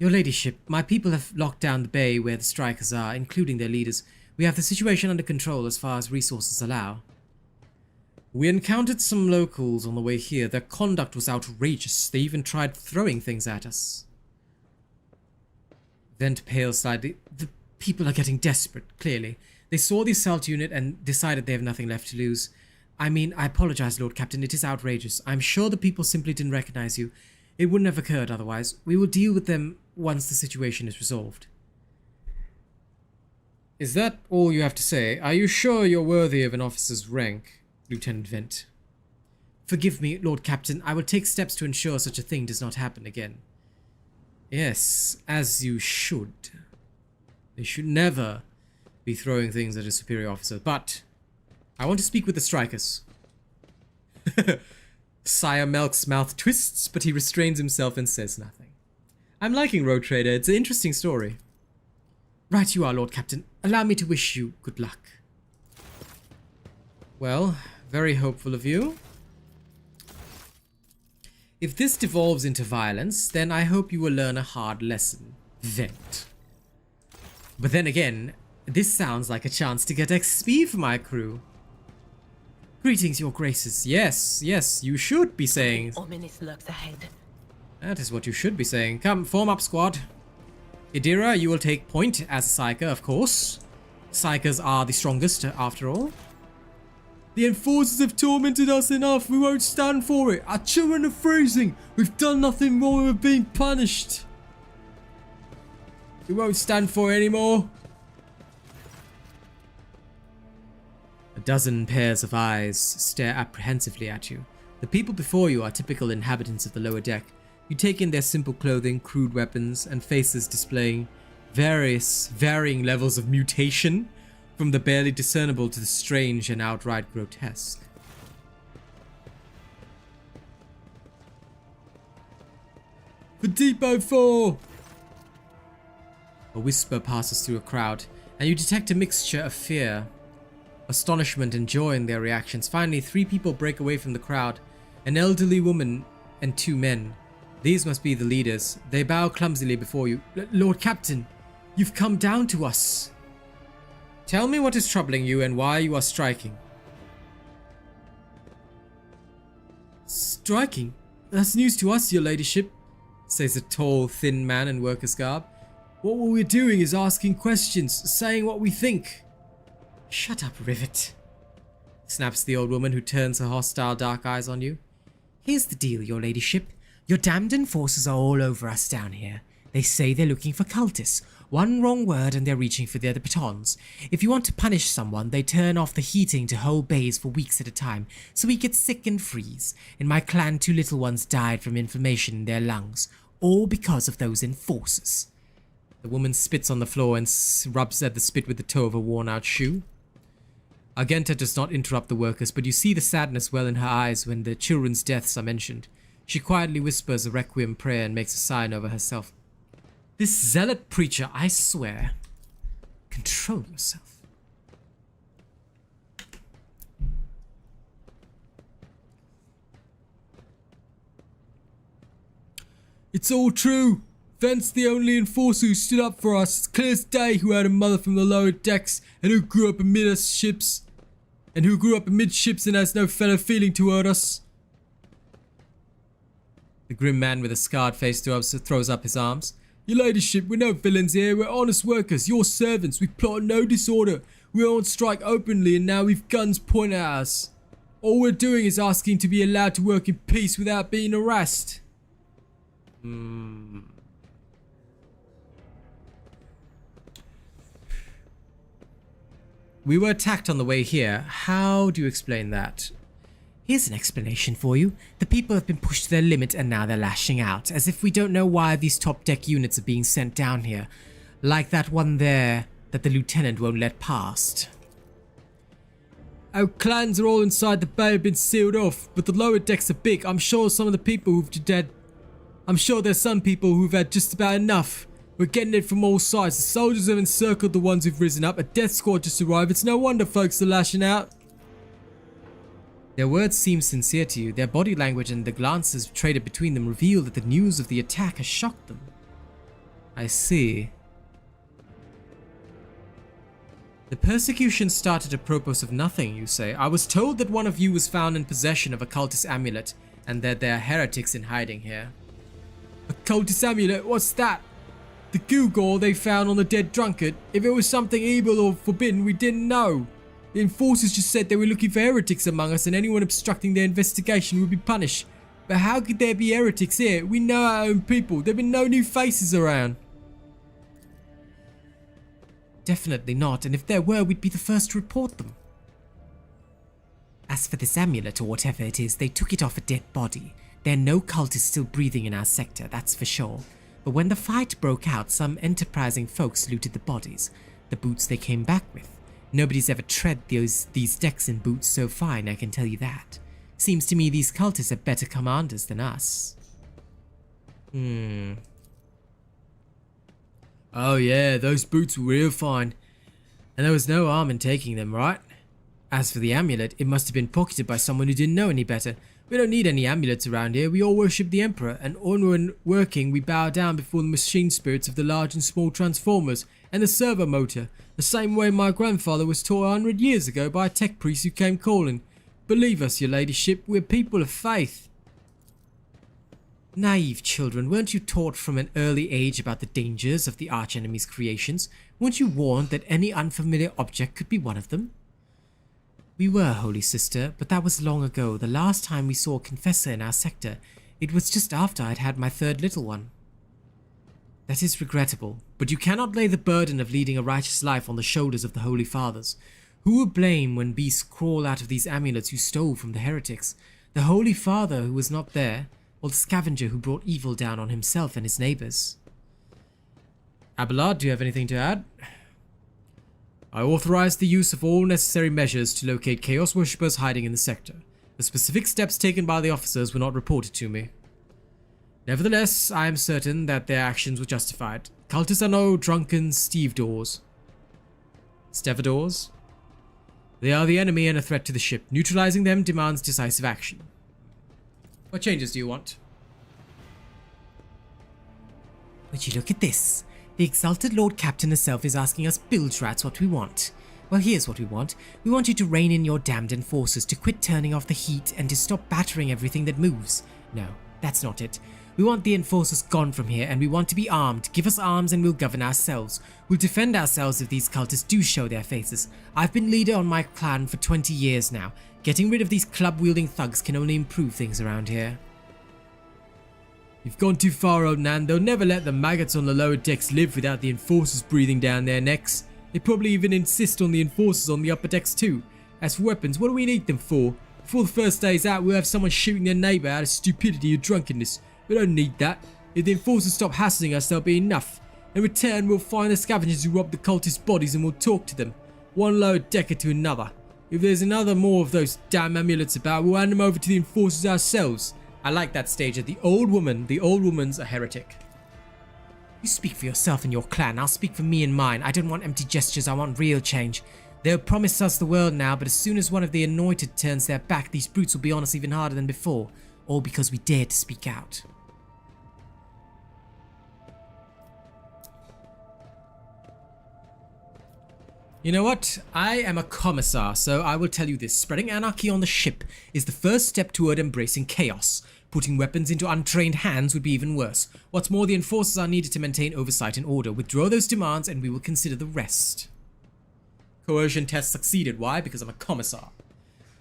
Your ladyship, my people have locked down the bay where the strikers are, including their leaders. We have the situation under control as far as resources allow. We encountered some locals on the way here. Their conduct was outrageous. They even tried throwing things at us. Vent paled slightly. The people are getting desperate, clearly. They saw the assault unit and decided they have nothing left to lose. I mean, I apologize, Lord Captain. It is outrageous. I'm sure the people simply didn't recognize you. It wouldn't have occurred otherwise. We will deal with them once the situation is resolved. Is that all you have to say? Are you sure you're worthy of an officer's rank, Lieutenant Vent? Forgive me, Lord Captain. I will take steps to ensure such a thing does not happen again. Yes, as you should. They should never be throwing things at a superior officer. But I want to speak with the strikers. Sire Melk's mouth twists, but he restrains himself and says nothing. I'm liking Rogue Trader. It's an interesting story. Right you are, Lord Captain. Allow me to wish you good luck. Well, very hopeful of you. If this devolves into violence, then I hope you will learn a hard lesson. Vent. But then again, this sounds like a chance to get XP for my crew. Greetings, your graces. Yes, yes, you should be saying. Ominous lurks ahead. That is what you should be saying. Come, form up, squad. Idira, you will take point as a psyker, of course. Psykers are the strongest, after all. The enforcers have tormented us enough. We won't stand for it. Our children are freezing. We've done nothing wrong. We're being punished. We won't stand for it anymore. A dozen pairs of eyes stare apprehensively at you. The people before you are typical inhabitants of the lower deck. You take in their simple clothing, crude weapons, and faces displaying varying levels of mutation, from the barely discernible to the strange and outright grotesque. For Depot 4! A whisper passes through a crowd, and you detect a mixture of fear, astonishment, and joy in their reactions. Finally, 3 people break away from the crowd, an elderly woman and 2 men. These must be the leaders. They bow clumsily before you. Lord Captain, you've come down to us. Tell me what is troubling you and why you are striking. Striking? That's news to us, your ladyship, says a tall, thin man in worker's garb. What we're doing is asking questions, saying what we think. Shut up, Rivet, snaps the old woman, who turns her hostile dark eyes on you. Here's the deal, your ladyship. Your damned enforcers are all over us down here. They say they're looking for cultists. One wrong word and they're reaching for the other batons. If you want to punish someone, they turn off the heating to whole bays for weeks at a time, so we get sick and freeze. In my clan, 2 little ones died from inflammation in their lungs, all because of those enforcers. The woman spits on the floor and rubs at the spit with the toe of a worn-out shoe. Argenta does not interrupt the workers, but you see the sadness well in her eyes when the children's deaths are mentioned. She quietly whispers a requiem prayer and makes a sign over herself. This zealot preacher, I swear. Control yourself. It's all true. Vent's the only enforcer who stood up for us. It's clear as day who had a mother from the lower decks and who grew up amidships and has no fellow feeling toward us. The grim man with a scarred face throws up his arms. Your ladyship, we're no villains here. We're honest workers, your servants. We plot no disorder. We're on strike openly and now we've guns pointed at us. All we're doing is asking to be allowed to work in peace without being harassed. We were attacked on the way here. How do you explain that? Here's an explanation for you. The people have been pushed to their limit and now they're lashing out, as if we don't know why these top deck units are being sent down here. Like that one there that the lieutenant won't let past. Our clans are all inside the bay have been sealed off, but the lower decks are big. I'm sure there's some people who've had just about enough. We're getting it from all sides. The soldiers have encircled the ones who've risen up. A death squad just arrived. It's no wonder folks are lashing out. Their words seem sincere to you. Their body language and the glances traded between them reveal that the news of the attack has shocked them. I see. The persecution started apropos of nothing, you say. I was told that one of you was found in possession of a cultist amulet and that there are heretics in hiding here. A cultist amulet? What's that? The gewgaw they found on the dead drunkard? If it was something evil or forbidden, we didn't know. The enforcers just said they were looking for heretics among us and anyone obstructing their investigation would be punished. But how could there be heretics here? We know our own people. There have been no new faces around. Definitely not, and if there were, we'd be the first to report them. As for this amulet or whatever it is, they took it off a dead body. There are no cultists still breathing in our sector, that's for sure. But when the fight broke out, some enterprising folks looted the bodies, the boots they came back with. Nobody's ever tread these decks in boots so fine, I can tell you that. Seems to me these cultists are better commanders than us. Oh yeah, those boots were real fine. And there was no harm in taking them, right? As for the amulet, it must have been pocketed by someone who didn't know any better. We don't need any amulets around here. We all worship the Emperor, and when working, we bow down before the machine spirits of the large and small transformers and the servo motor, the same way my grandfather was taught 100 years ago by a tech priest who came calling. Believe us, your ladyship, we're people of faith. Naive children, weren't you taught from an early age about the dangers of the archenemy's creations? Weren't you warned that any unfamiliar object could be one of them? We were, Holy Sister, but that was long ago. The last time we saw a confessor in our sector, it was just after I'd had my third little one. That is regrettable, but you cannot lay the burden of leading a righteous life on the shoulders of the Holy Fathers. Who will blame when beasts crawl out of these amulets you stole from the heretics? The Holy Father who was not there, or the scavenger who brought evil down on himself and his neighbors? Abelard, do you have anything to add? I authorize the use of all necessary measures to locate Chaos Worshippers hiding in the sector. The specific steps taken by the officers were not reported to me. Nevertheless, I am certain that their actions were justified. Cultists are no drunken stevedores. Stevedores? They are the enemy and a threat to the ship. Neutralizing them demands decisive action. What changes do you want? Would you look at this? The exalted Lord Captain herself is asking us bilge rats what we want. Well, here's what we want. We want you to rein in your damned enforcers, to quit turning off the heat, and to stop battering everything that moves. No, that's not it. We want the enforcers gone from here, and we want to be armed. Give us arms and we'll govern ourselves. We'll defend ourselves if these cultists do show their faces. I've been leader on my clan for 20 years now. Getting rid of these club-wielding thugs can only improve things around here. You've gone too far, old Nan. They'll never let the maggots on the lower decks live without the enforcers breathing down their necks. They probably even insist on the enforcers on the upper decks too. As for weapons, what do we need them for? Before the first day's out, we'll have someone shooting their neighbour out of stupidity or drunkenness. We don't need that. If the enforcers stop hassling us, there'll be enough. In return, we'll find the scavengers who robbed the cultists' bodies and we'll talk to them. One lower decker to another. If there's another more of those damn amulets about, we'll hand them over to the enforcers ourselves. I like that stage of the old woman's a heretic. You speak for yourself and your clan. I'll speak for me and mine. I don't want empty gestures. I want real change. They'll promise us the world now, but as soon as one of the anointed turns their back, these brutes will be on us even harder than before. All because we dared to speak out. You know what? I am a commissar, so I will tell you this. Spreading anarchy on the ship is the first step toward embracing chaos. Putting weapons into untrained hands would be even worse. What's more, the enforcers are needed to maintain oversight and order. Withdraw those demands and we will consider the rest. Coercion test succeeded. Why? Because I'm a commissar.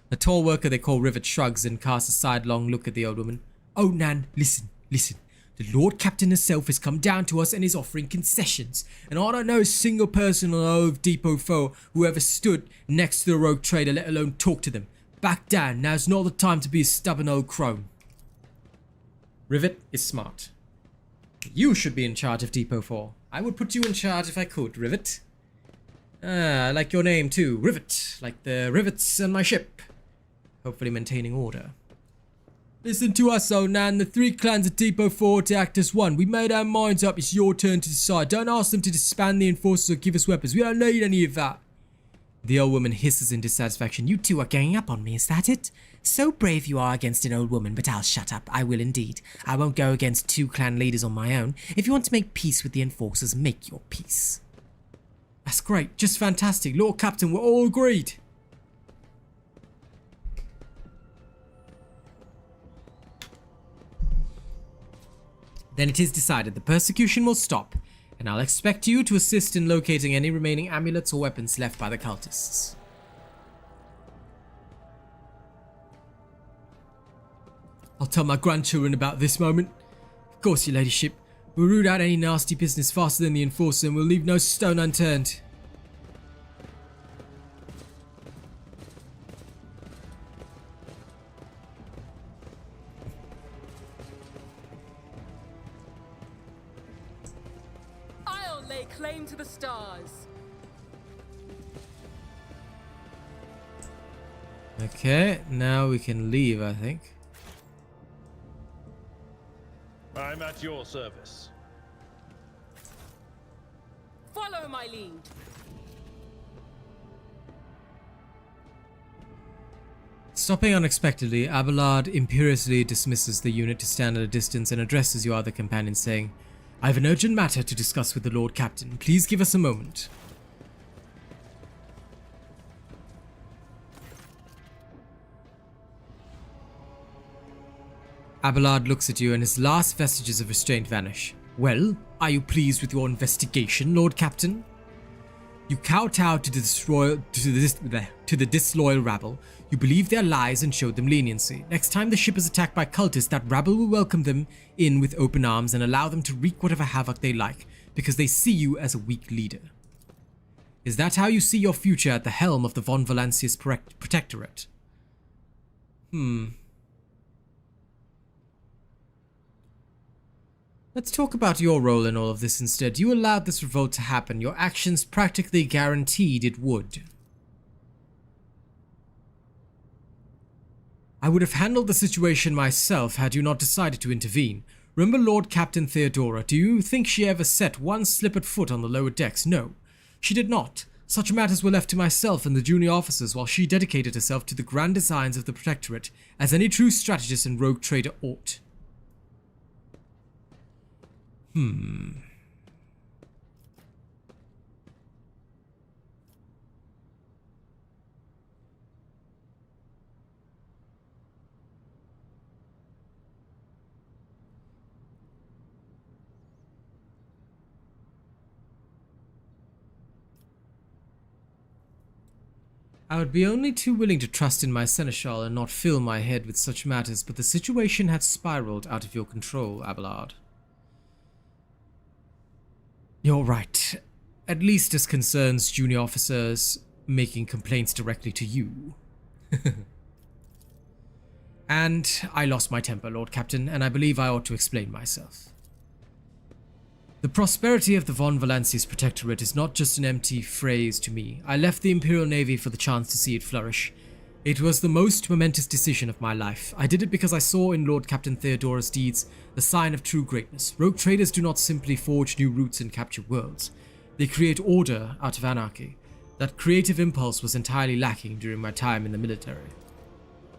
The tall worker they call Rivet shrugs and casts a sidelong look at the old woman. Oh, Nan, listen. The Lord Captain herself has come down to us and is offering concessions. And I don't know a single person on the whole of Depot 4 who ever stood next to the rogue trader, let alone talk to them. Back down. Now's not the time to be a stubborn old crone. Rivet is smart. You should be in charge of Depot 4. I would put you in charge if I could, Rivet. I like your name too, Rivet. Like the rivets on my ship. Hopefully maintaining order. Listen to us, old Nan. The three clans of Depot 4 to act as one. We made our minds up. It's your turn to decide. Don't ask them to disband the enforcers or give us weapons. We don't need any of that. The old woman hisses in dissatisfaction. You two are ganging up on me, is that it? So brave you are against an old woman, but I'll shut up. I will indeed. I won't go against two clan leaders on my own. If you want to make peace with the enforcers, make your peace. That's great. Just fantastic. Lord Captain, we're all agreed. Then it is decided the persecution will stop, and I'll expect you to assist in locating any remaining amulets or weapons left by the cultists. I'll tell my grandchildren about this moment. Of course, your ladyship. We'll root out any nasty business faster than the enforcer and we'll leave no stone unturned. Lay claim to the stars. Okay, now we can leave, I think. I'm at your service. Follow my lead. Stopping unexpectedly, Abelard imperiously dismisses the unit to stand at a distance and addresses your other companions, saying, "I have an urgent matter to discuss with the Lord Captain. Please give us a moment." Abelard looks at you and his last vestiges of restraint vanish. "Well, are you pleased with your investigation, Lord Captain?" You kowtow to the disloyal rabble. You believe their lies and showed them leniency. Next time the ship is attacked by cultists, that rabble will welcome them in with open arms and allow them to wreak whatever havoc they like, because they see you as a weak leader. Is that how you see your future at the helm of the Von Valancius Protectorate? Let's talk about your role in all of this instead. You allowed this revolt to happen. Your actions practically guaranteed it would. I would have handled the situation myself had you not decided to intervene. Remember Lord Captain Theodora? Do you think she ever set one slippered foot on the lower decks? No, she did not. Such matters were left to myself and the junior officers while she dedicated herself to the grand designs of the Protectorate, as any true strategist and rogue trader ought. I would be only too willing to trust in my seneschal and not fill my head with such matters, but the situation had spiraled out of your control, Abelard. You're right, at least as concerns junior officers making complaints directly to you. And I lost my temper, Lord Captain, and I believe I ought to explain myself. The prosperity of the Von Valancius Protectorate is not just an empty phrase to me. I left the Imperial Navy for the chance to see it flourish. It was the most momentous decision of my life. I did it because I saw in Lord Captain Theodora's deeds the sign of true greatness. Rogue traders do not simply forge new routes and capture worlds. They create order out of anarchy. That creative impulse was entirely lacking during my time in the military.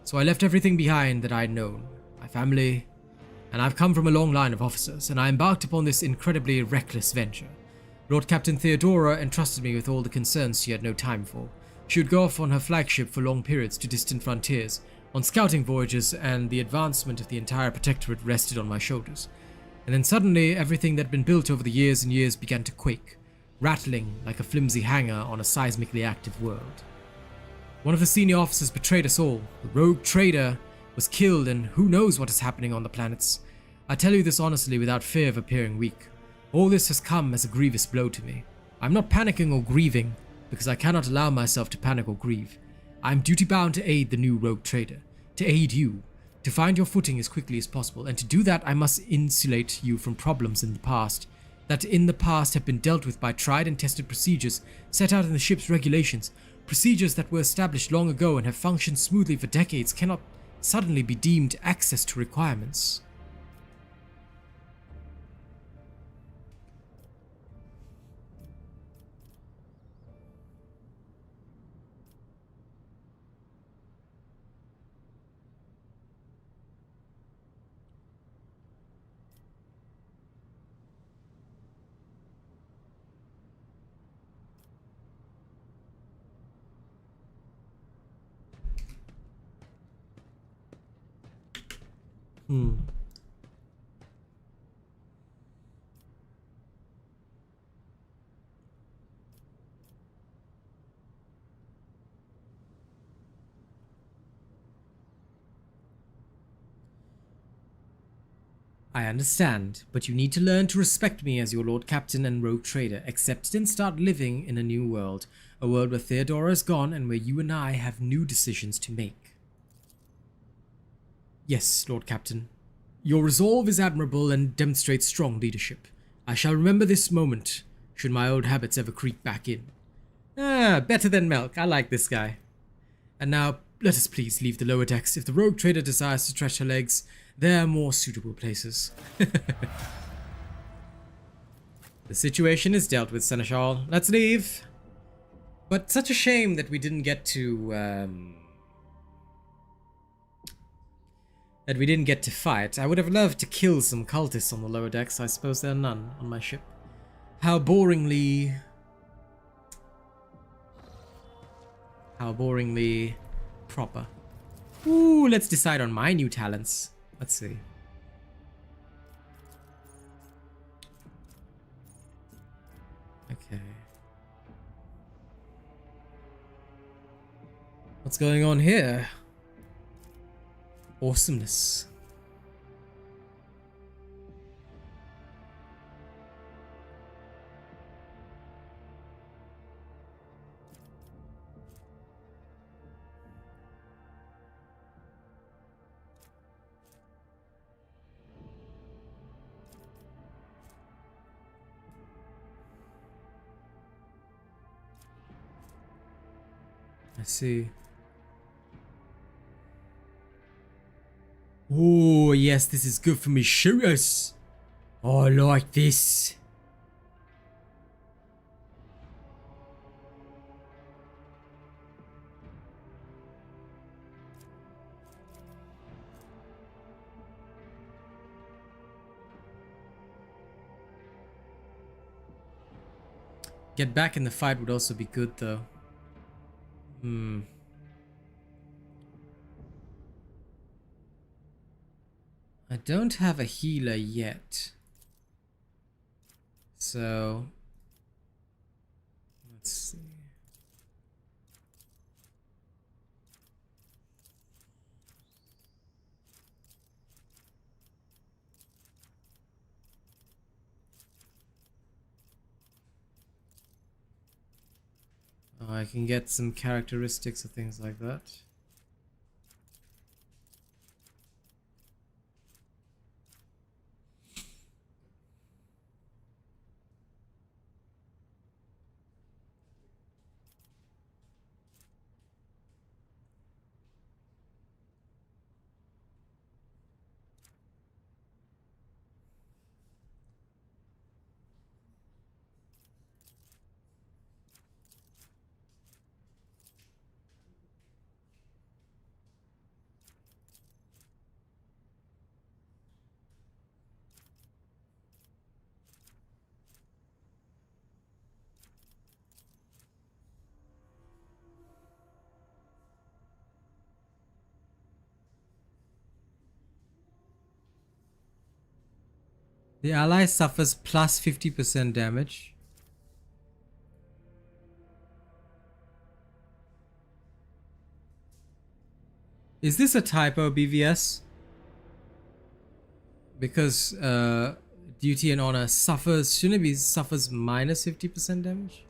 So I left everything behind that I had known, my family, and I've come from a long line of officers, and I embarked upon this incredibly reckless venture. Lord Captain Theodora entrusted me with all the concerns she had no time for. She would go off on her flagship for long periods to distant frontiers, on scouting voyages, and the advancement of the entire Protectorate rested on my shoulders. And then suddenly, everything that had been built over the years and years began to quake, rattling like a flimsy hanger on a seismically active world. One of the senior officers betrayed us all. The rogue trader was killed, and who knows what is happening on the planets. I tell you this honestly without fear of appearing weak. All this has come as a grievous blow to me. I'm not panicking or grieving, because I cannot allow myself to panic or grieve. I am duty-bound to aid the new rogue trader, to aid you, to find your footing as quickly as possible, and to do that I must insulate you from problems in the past, that in the past have been dealt with by tried and tested procedures set out in the ship's regulations. Procedures that were established long ago and have functioned smoothly for decades cannot suddenly be deemed access to requirements. I understand, but you need to learn to respect me as your Lord Captain and Rogue Trader. Accept it and start living in a new world. A world where Theodora is gone and where you and I have new decisions to make. Yes, Lord Captain. Your resolve is admirable and demonstrates strong leadership. I shall remember this moment, should my old habits ever creep back in. Ah, better than milk. I like this guy. And now, let us please leave the lower decks. If the Rogue Trader desires to stretch her legs, there are more suitable places. The situation is dealt with, Seneschal. Let's leave. But such a shame that we didn't get to that we didn't get to fight. I would have loved to kill some cultists on the lower decks. I suppose there are none on my ship. How boringly proper. Ooh, let's decide on my new talents. Let's see. Okay. What's going on here? Awesomeness. I see. Oh, yes, this is good for me shooters. Oh, I like this. Get back in the fight would also be good, though. I don't have a healer yet. So let's see. Oh, I can get some characteristics or things like that. The ally suffers plus 50% damage. Is this a typo, BVS? Because duty and honor suffers, shouldn't it be suffers minus 50% damage?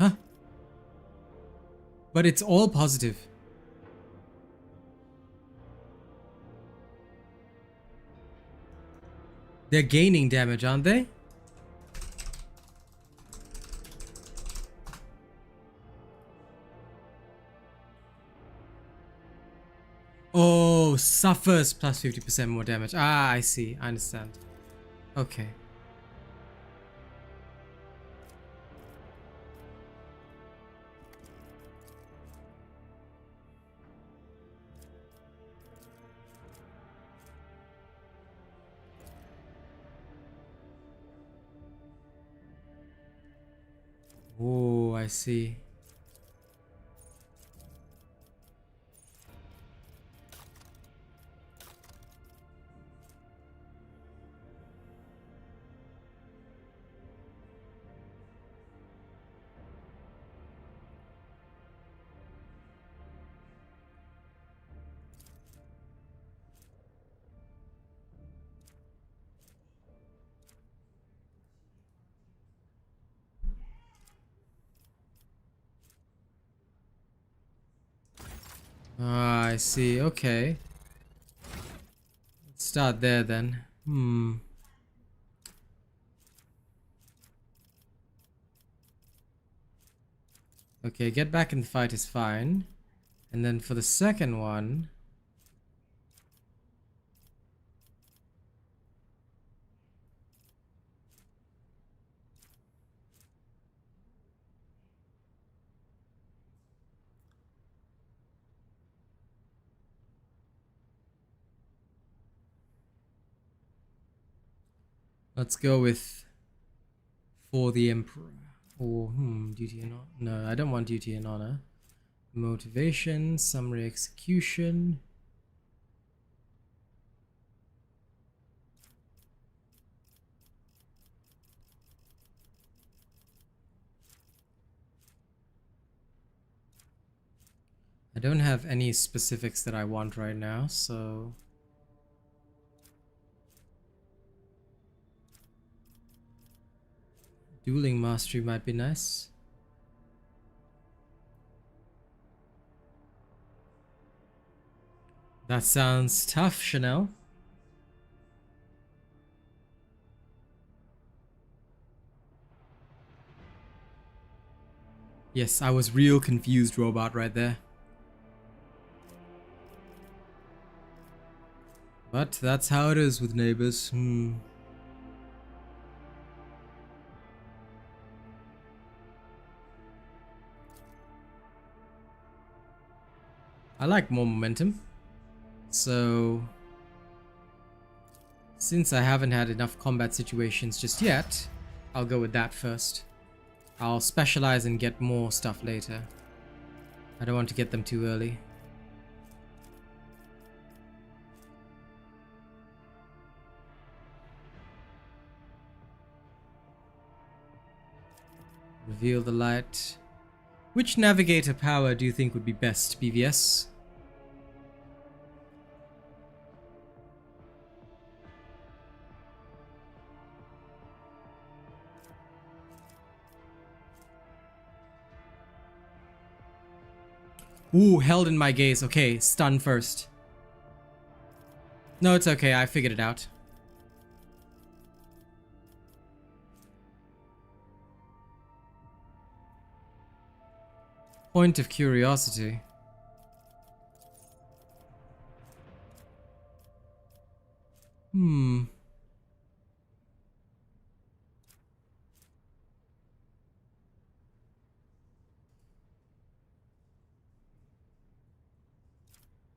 Huh? But it's all positive. They're gaining damage, aren't they? Oh, suffers plus 50% more damage. Ah, I see. I understand. Okay. Oh, I see. Ah, I see. Okay. Let's start there then. Okay, get back in the fight is fine. And then for the second one... Let's go with for the Emperor. Or, duty and honor. No, I don't want duty and honor. Motivation, summary execution. I don't have any specifics that I want right now, so... Dueling mastery might be nice. That sounds tough, Chanel. Yes, I was real confused, robot, right there. But that's how it is with neighbors. I like more momentum. So, since I haven't had enough combat situations just yet, I'll go with that first. I'll specialize and get more stuff later. I don't want to get them too early. Reveal the light. Which navigator power do you think would be best, BVS? Ooh, held in my gaze. Okay, stun first. No, it's okay. I figured it out. Point of curiosity.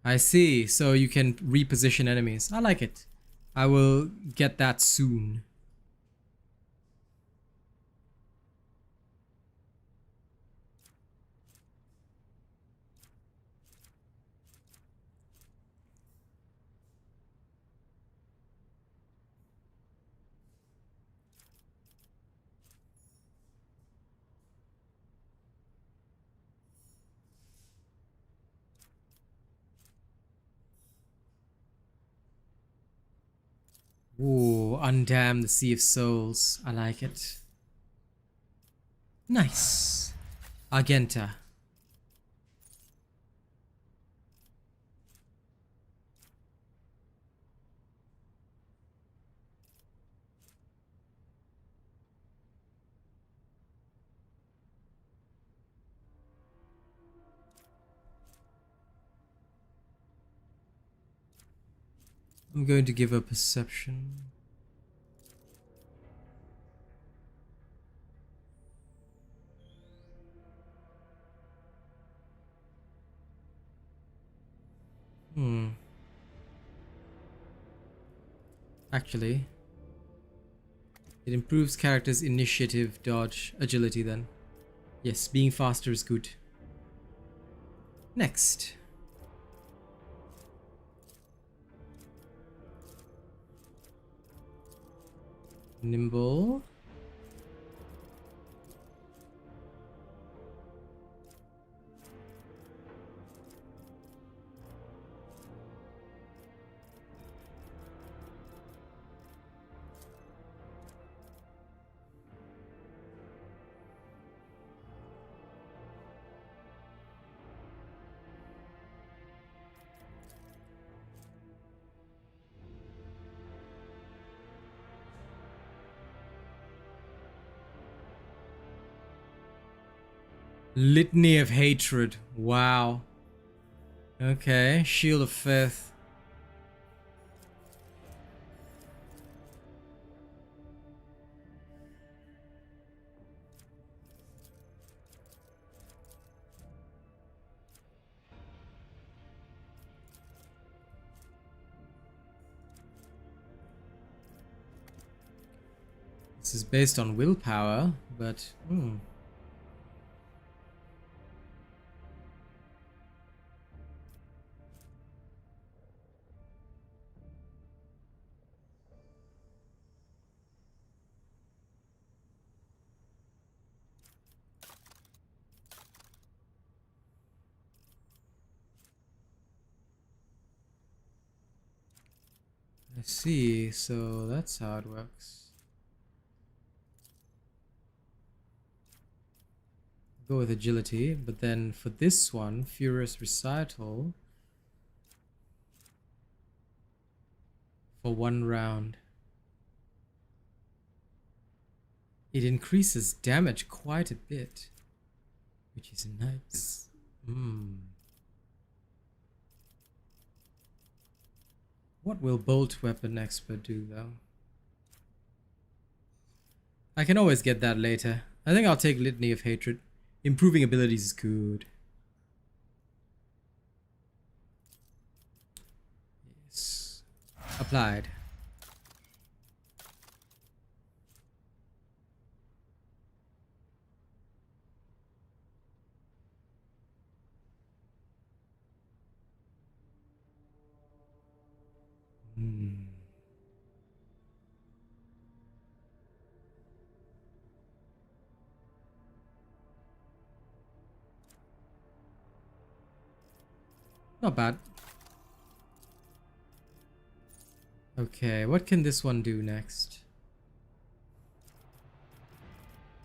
I see. So you can reposition enemies. I like it. I will get that soon. Ooh, undam the Sea of Souls. I like it. Nice. Argenta. I'm going to give a perception. Actually, it improves characters' initiative, dodge, agility then. Yes, being faster is good. Next. Nimble. Litany of Hatred. Wow. Okay. Shield of Faith. This is based on willpower, but I see. So that's how it works. Go with agility, but then for this one, Furious Recital, for 1 round, it increases damage quite a bit, which is nice. What will Bolt Weapon Expert do though? I can always get that later. I think I'll take Litany of Hatred. Improving abilities is good. Yes. Applied. Not bad. Okay, what can this one do next?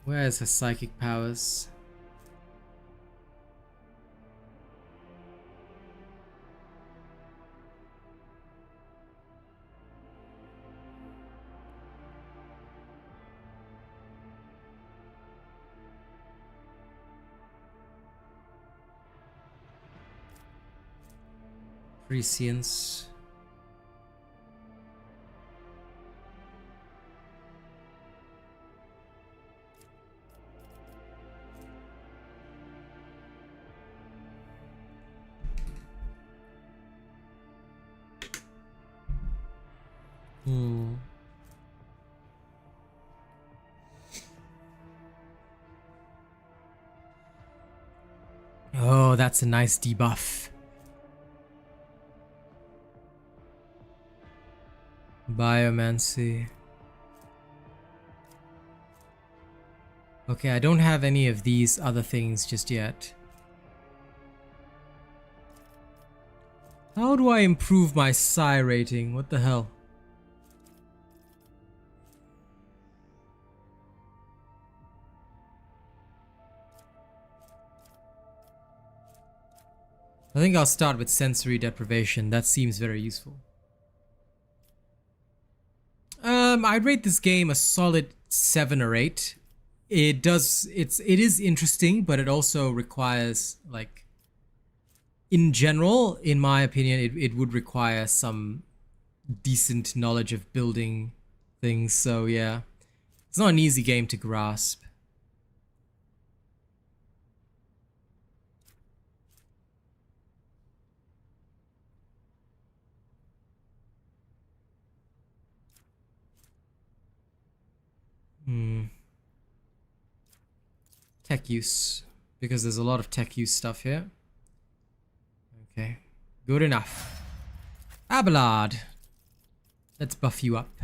Where is her psychic powers? Prescience. Oh, that's a nice debuff. Biomancy. Okay, I don't have any of these other things just yet. How do I improve my psi rating? What the hell? I think I'll start with sensory deprivation. That seems very useful. I'd rate this game a solid 7 or 8. It is interesting, but it also requires, like, in general, in my opinion, it would require some decent knowledge of building things. So yeah, it's not an easy game to grasp. Tech use, because there's a lot of tech use stuff here. Okay, good enough. Abelard, let's buff you up.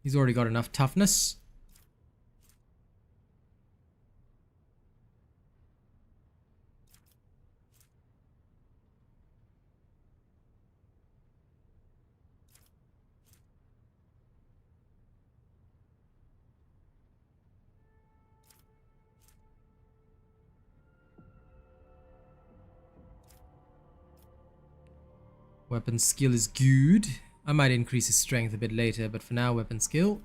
He's already got enough toughness. Weapon skill is good. I might increase his strength a bit later, but for now, weapon skill.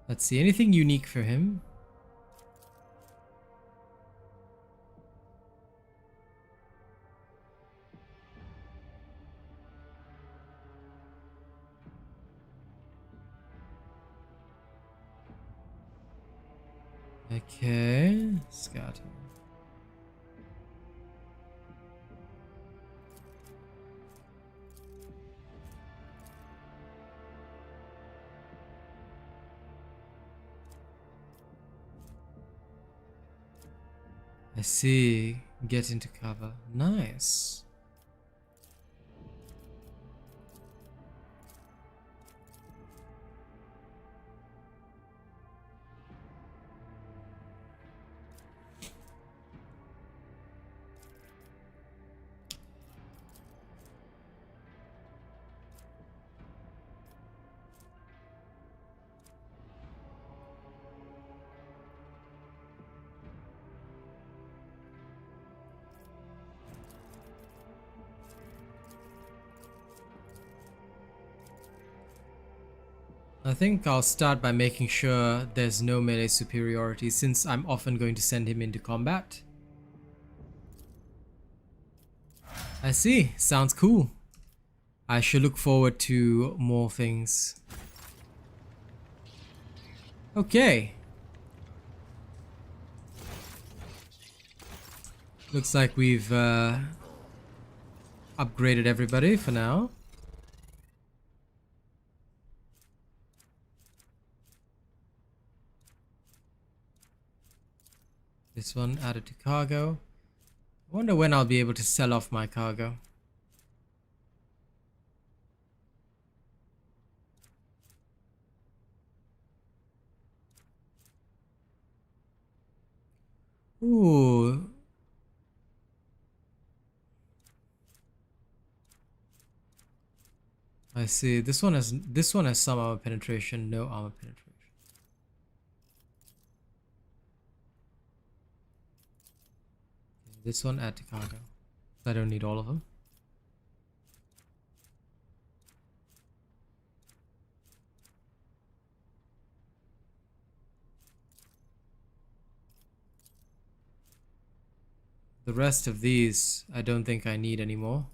Let's see, anything unique for him? Okay, scatter. I see. Get into cover. Nice. I think I'll start by making sure there's no melee superiority since I'm often going to send him into combat. I see. Sounds cool. I shall look forward to more things. Okay. Looks like we've upgraded everybody for now. This one added to cargo. I wonder when I'll be able to sell off my cargo. Ooh. I see. This one has some armor penetration, no armor penetration. This one add to cargo. I don't need all of them. The rest of these I don't think I need anymore.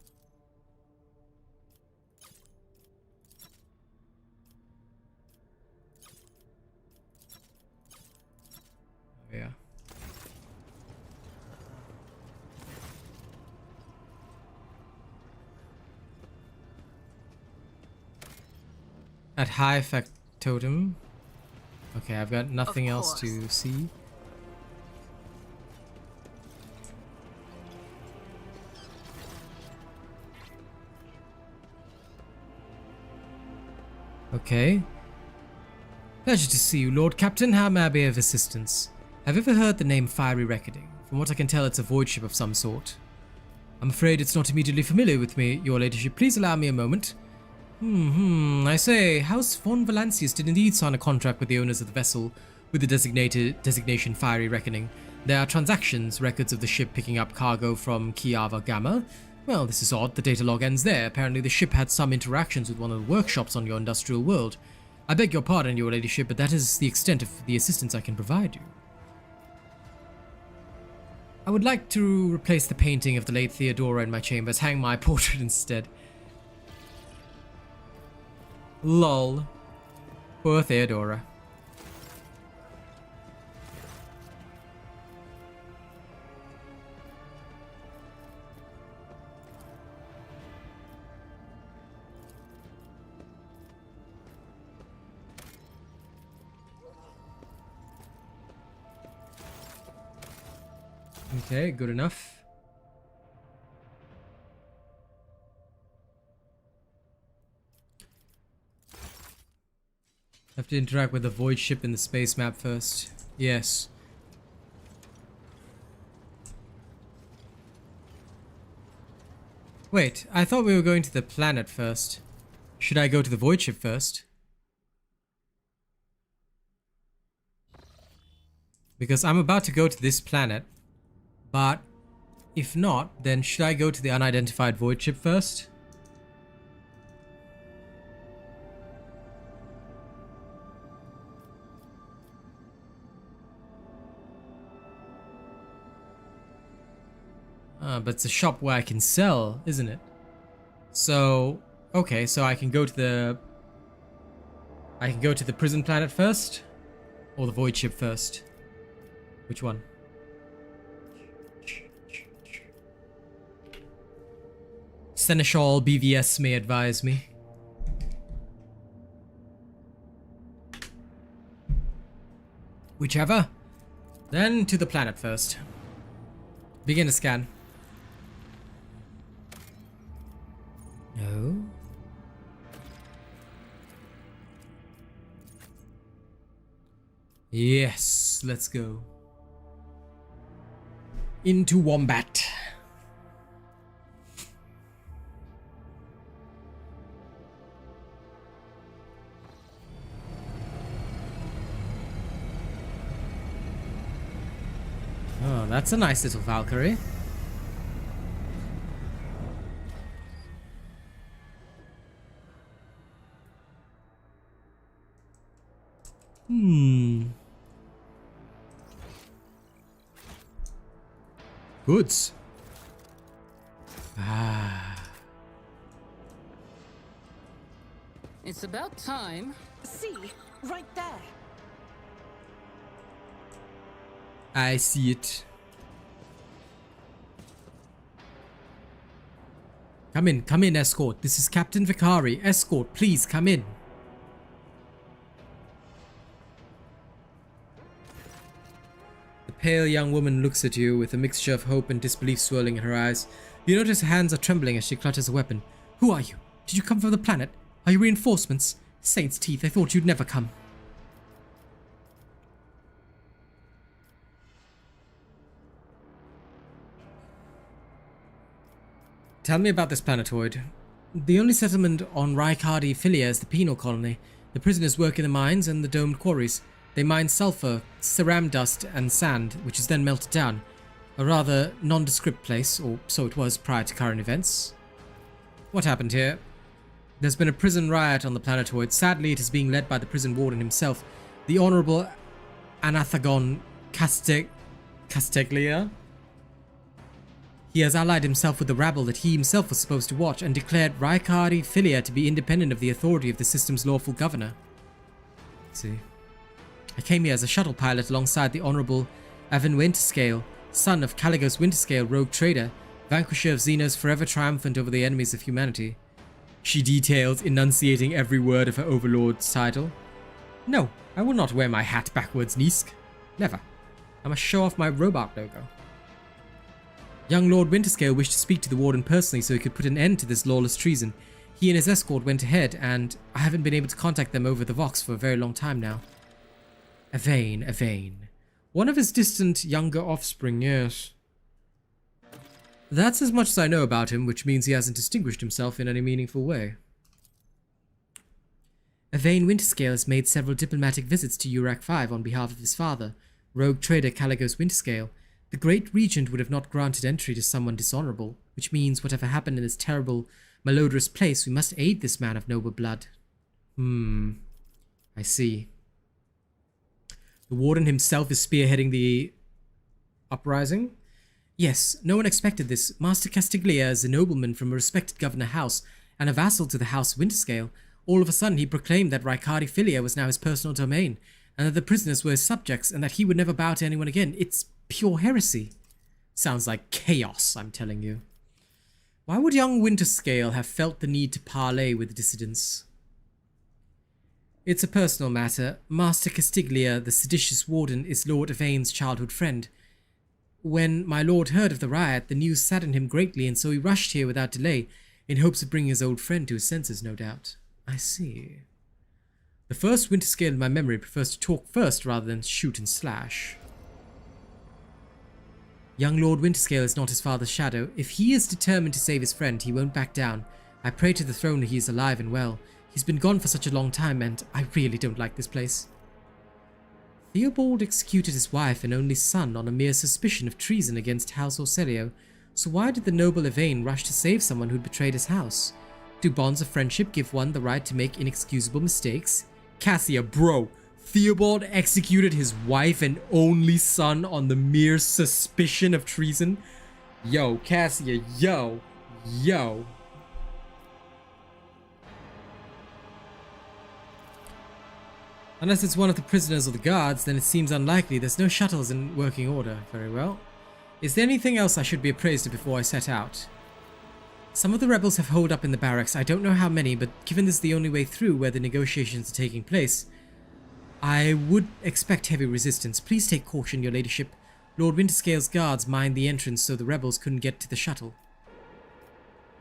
Yeah. At high effect totem. Okay, I've got nothing else to see. Okay. Pleasure to see you, Lord Captain. How may I be of assistance? Have you ever heard the name Fiery Reckoning? From what I can tell, it's a void ship of some sort. I'm afraid it's not immediately familiar with me, your ladyship. Please allow me a moment. I say, House von Valancius did indeed sign a contract with the owners of the vessel with the designation Fiery Reckoning. There are transactions, records of the ship picking up cargo from Kiava Gamma. Well, this is odd, the data log ends there. Apparently the ship had some interactions with one of the workshops on your industrial world. I beg your pardon, your ladyship, but that is the extent of the assistance I can provide you. I would like to replace the painting of the late Theodora in my chambers, hang my portrait instead. Lol. Poor Theodora. Okay, good enough. Have to interact with the void ship in the space map first. Yes. Wait, I thought we were going to the planet first. Should I go to the void ship first? Because I'm about to go to this planet. But if not, then should I go to the unidentified void ship first? But it's a shop where I can sell, isn't it? So, okay, so I can go to the prison planet first? Or the void ship first? Which one? Seneschal BVS may advise me. Whichever. Then to the planet first. Begin to scan. No. Yes, let's go. Into Wombat. Oh, that's a nice little Valkyrie. Goods. It's about time. See, right there. I see it. Come in, escort. This is Captain Vicari. Escort, please come in. The pale young woman looks at you with a mixture of hope and disbelief swirling in her eyes. You notice her hands are trembling as she clutches a weapon. Who are you? Did you come from the planet? Are you reinforcements? Saint's teeth, I thought you'd never come. Tell me about this planetoid. The only settlement on Rikard Filia is the penal colony. The prisoners work in the mines and the domed quarries. They mine sulfur, ceram dust and sand, which is then melted down. A rather nondescript place, or so it was prior to current events. What happened here? There's been a prison riot on the planetoid. Sadly, it is being led by the prison warden himself, the Honorable Anathagon Casteglia. He has allied himself with the rabble that he himself was supposed to watch and declared Rikard Filia to be independent of the authority of the system's lawful governor. Let's see. I came here as a shuttle pilot alongside the Honorable Evan Winterscale, son of Caligos Winterscale, rogue trader, vanquisher of Xenos forever triumphant over the enemies of humanity. She details, enunciating every word of her overlord's title. No, I will not wear my hat backwards, Nisk. Never. I must show off my robot logo. Young Lord Winterscale wished to speak to the warden personally so he could put an end to this lawless treason. He and his escort went ahead, and I haven't been able to contact them over the Vox for a very long time now. Evane. One of his distant younger offspring, yes. That's as much as I know about him, which means he hasn't distinguished himself in any meaningful way. Evane Winterscale has made several diplomatic visits to Urak 5 on behalf of his father, rogue trader Caligos Winterscale. The great regent would have not granted entry to someone dishonorable, which means whatever happened in this terrible, malodorous place, we must aid this man of noble blood. I see. The warden himself is spearheading the uprising? Yes, no one expected this. Master Castiglia is a nobleman from a respected governor house and a vassal to the House Winterscale. All of a sudden, he proclaimed that Rikard Filia was now his personal domain, and that the prisoners were his subjects, and that he would never bow to anyone again. It's pure heresy. Sounds like chaos, I'm telling you. Why would young Winterscale have felt the need to parley with dissidents? It's a personal matter. Master Castiglia, the seditious warden, is Lord Evane's childhood friend. When my lord heard of the riot, the news saddened him greatly, and so he rushed here without delay, in hopes of bringing his old friend to his senses, no doubt. I see. The first Winterscale in my memory prefers to talk first rather than shoot and slash. Young Lord Winterscale is not his father's shadow. If he is determined to save his friend, he won't back down. I pray to the throne that he is alive and well. He's been gone for such a long time, and I really don't like this place. Theobald executed his wife and only son on a mere suspicion of treason against House Orselio, so why did the noble Evane rush to save someone who'd betrayed his house? Do bonds of friendship give one the right to make inexcusable mistakes? Cassia, bro, Theobald executed his wife and only son on the mere suspicion of treason? Yo, Cassia, yo. Unless it's one of the prisoners or the guards, then it seems unlikely. There's no shuttles in working order. Very well. Is there anything else I should be appraised of before I set out? Some of the rebels have holed up in the barracks. I don't know how many, but given this is the only way through where the negotiations are taking place, I would expect heavy resistance. Please take caution, your ladyship. Lord Winterscale's guards mined the entrance so the rebels couldn't get to the shuttle.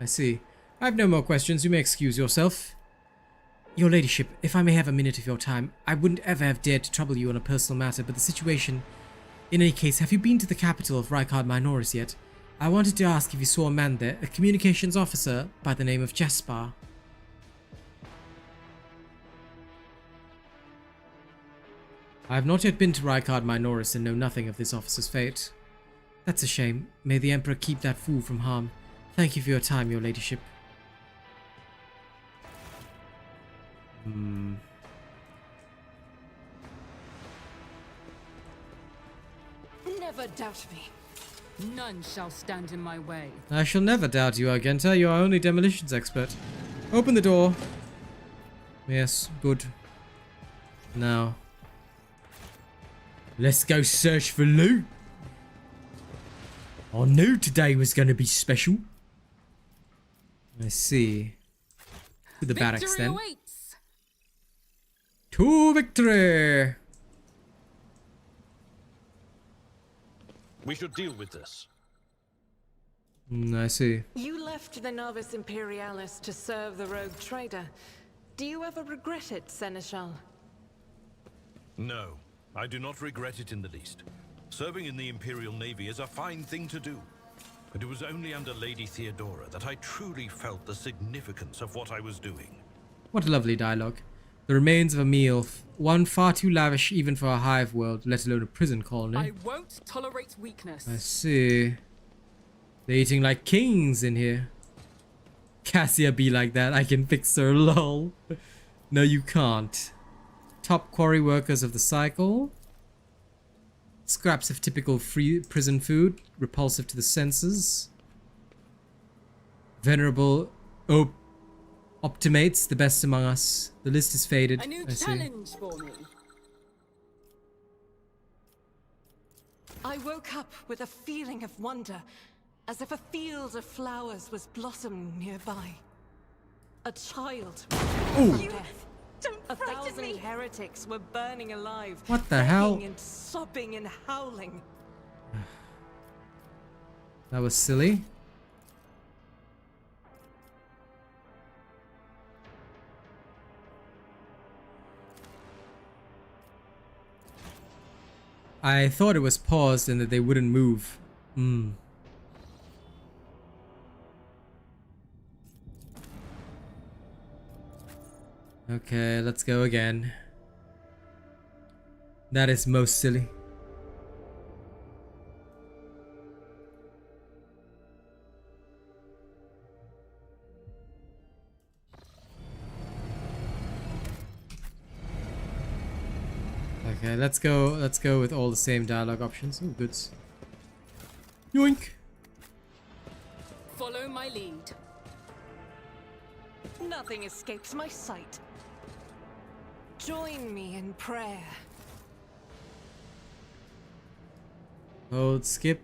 I see. I have no more questions. You may excuse yourself. Your ladyship, if I may have a minute of your time, I wouldn't ever have dared to trouble you on a personal matter, but the situation... In any case, have you been to the capital of Rikard Minoris yet? I wanted to ask if you saw a man there, a communications officer by the name of Jaspar. I have not yet been to Rikard Minoris and know nothing of this officer's fate. That's a shame. May the Emperor keep that fool from harm. Thank you for your time, your ladyship. Never doubt me. None shall stand in my way. I shall never doubt you, Argenta. You are only demolitions expert. Open the door. Yes, good. Now, let's go search for loot. I knew today was going to be special. I see. To the barracks then. Awaits. To victory! We should deal with this. I see. You left the Navis Imperialis to serve the rogue trader. Do you ever regret it, Seneschal? No, I do not regret it in the least. Serving in the Imperial Navy is a fine thing to do. But it was only under Lady Theodora that I truly felt the significance of what I was doing. What a lovely dialogue. The remains of a meal, one far too lavish even for a hive world, let alone a prison colony. I won't tolerate weakness. I see. They're eating like kings in here. Cassia be like that, I can fix her, lol. No, you can't. Top quarry workers of the cycle. Scraps of typical free prison food, repulsive to the senses. Venerable optimates, the best among us. The list is faded. A new I see. challenge for me. I woke up with a feeling of wonder, as if a field of flowers was blossoming nearby. A child. Ooh. Death. Don't frighten 1,000 me! heretics were burning alive. What the hell? begging and sobbing and howling. That was silly. I thought it was paused and that they wouldn't move. Okay, let's go again. That is most silly. Okay, let's go with all the same dialogue options. Oh, goods. Yoink! Follow my lead. Nothing escapes my sight. Join me in prayer. Hold skip.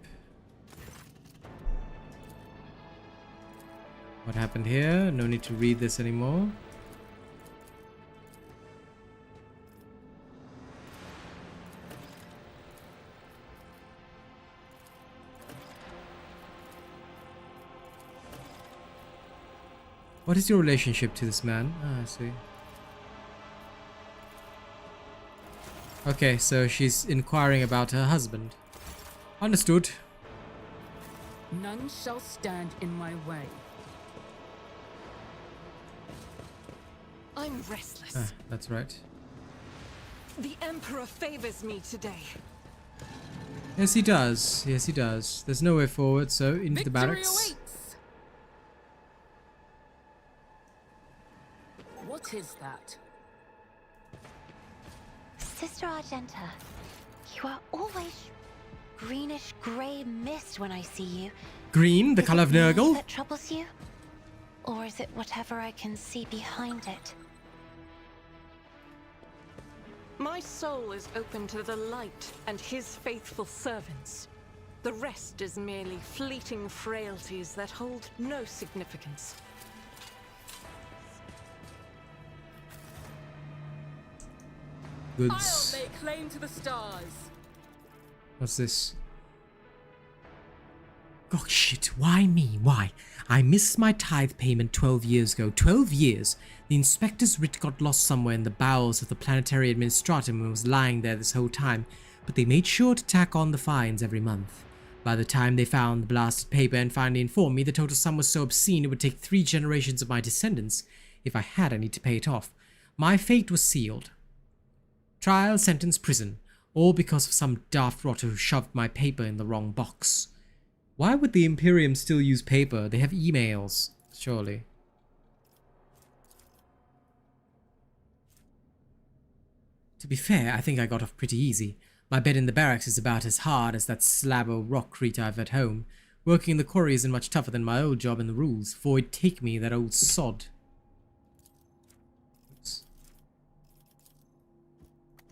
What happened here? No need to read this anymore. What is your relationship to this man? Ah, I see. Okay, so she's inquiring about her husband. Understood. None shall stand in my way. I'm restless. Ah, that's right. The Emperor favors me today. Yes, he does. Yes, he does. There's no way forward, so into the barracks. Awaits. What is that? Sister Argenta, you are always greenish grey mist when I see you. Green, the Is color it of me Nurgle? that troubles you? Or is it whatever I can see behind it? My soul is open to the light and his faithful servants. The rest is merely fleeting frailties that hold no significance. I'll Goods. lay claim to the stars. What's this? Oh shit, why me? Why? I missed my tithe payment 12 years ago. 12 years? The inspector's writ got lost somewhere in the bowels of the planetary administratum and was lying there this whole time, but they made sure to tack on the fines every month. By the time they found the blasted paper and finally informed me, the total sum was so obscene it would take 3 generations of my descendants, if I had any, to pay it off. My fate was sealed. Trial, sentence, prison. All because of some daft rotter who shoved my paper in the wrong box. Why would the Imperium still use paper? They have emails, surely. To be fair, I think I got off pretty easy. My bed in the barracks is about as hard as that slab of rockcrete I've at home. Working in the quarry isn't much tougher than my old job in the rules. Void take me, that old sod. Oops.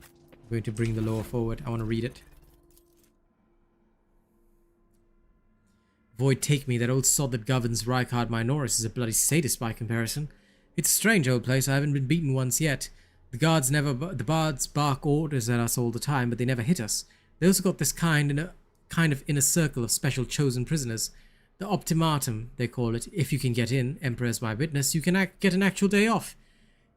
I'm going to bring the law forward. I want to read it. Void take me, that old sod that governs Rikard Minoris is a bloody sadist by comparison. It's a strange old place. I haven't been beaten once yet. The guards bark orders at us all the time, but they never hit us. They also got this kind of inner circle of special chosen prisoners. The optimatum, they call it. If you can get in, Emperor's my witness, you can get an actual day off.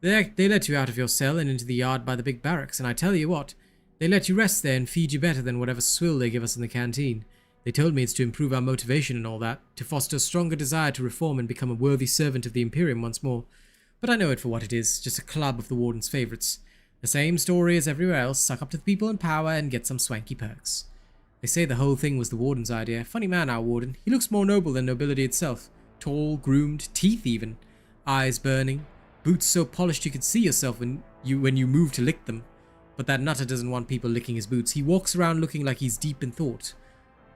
They let you out of your cell and into the yard by the big barracks, and I tell you what, they let you rest there and feed you better than whatever swill they give us in the canteen. They told me it's to improve our motivation and all that, to foster a stronger desire to reform and become a worthy servant of the Imperium once more. But I know it for what it is, just a club of the Warden's favourites. The same story as everywhere else, suck up to the people in power and get some swanky perks. They say the whole thing was the Warden's idea. Funny man, our Warden. He looks more noble than nobility itself. Tall, groomed, teeth even. Eyes burning. Boots so polished you could see yourself when you move to lick them. But that nutter doesn't want people licking his boots. He walks around looking like he's deep in thought.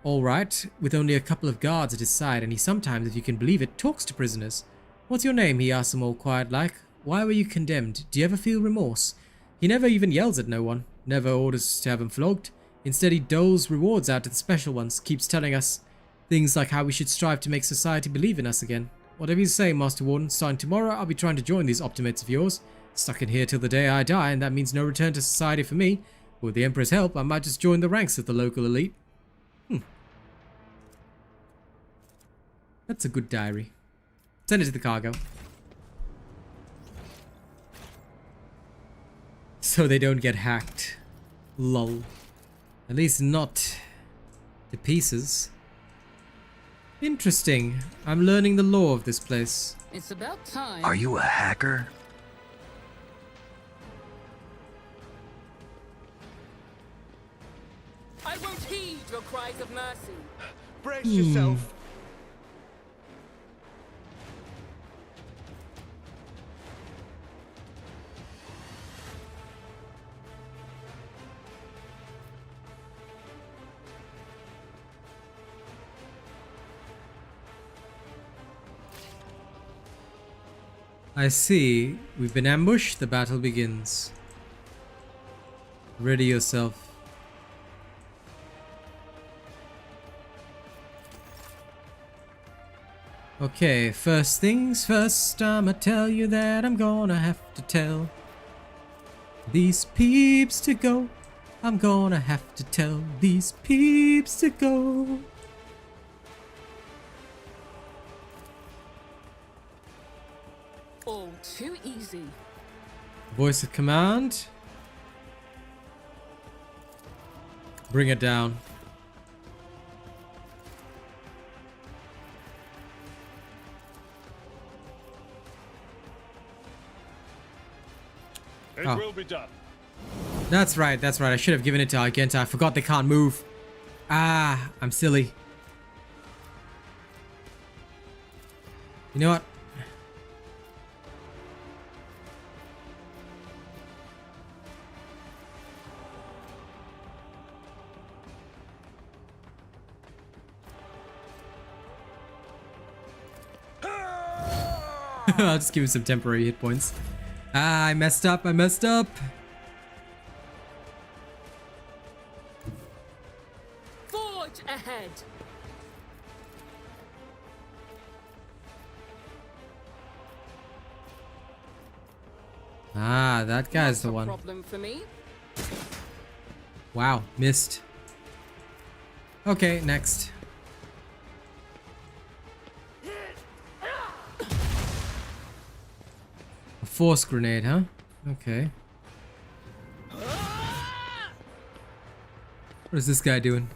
Alright, with only a couple of guards at his side, and he sometimes, if you can believe it, talks to prisoners. What's your name? He asks them all quiet like. Why were you condemned? Do you ever feel remorse? He never even yells at no one. Never orders to have him flogged. Instead he doles rewards out to the special ones. Keeps telling us things like how we should strive to make society believe in us again. Whatever you say, Master Warden. Starting tomorrow, I'll be trying to join these optimates of yours. Stuck in here till the day I die, and that means no return to society for me. With the Emperor's help, I might just join the ranks of the local elite. That's a good diary. Send it to the cargo. So they don't get hacked. Lol. At least not to pieces. Interesting. I'm learning the lore of this place. It's about time. Are you a hacker? I won't heed your cries of mercy. Brace yourself. I see. We've been ambushed. The battle begins. Ready yourself. Okay, first things first, I'ma tell you that I'm gonna have to tell these peeps to go. I'm gonna have to tell these peeps to go. All too easy. Voice of command. Bring it down. It will be done. That's right, that's right. I should have given it to Argenta. I forgot they can't move. Ah, I'm silly. You know what? I'll just give him some temporary hit points. Ah, I messed up. I messed up. Forge ahead. Ah, that guy's the Not a one. problem for me. Wow, missed. Okay, next. force grenade, huh? Okay. What is this guy doing?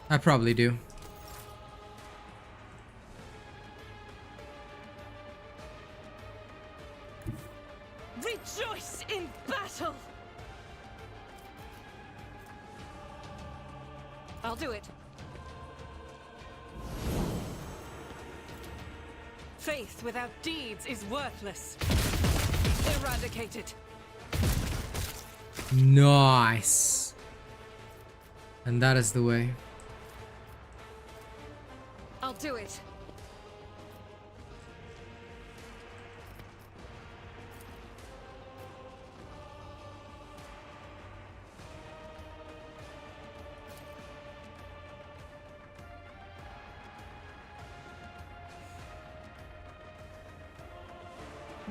I probably do. Rejoice in battle! I'll do it. Faith without deeds is worthless. Eradicate it. Nice. And that is the way. I'll do it.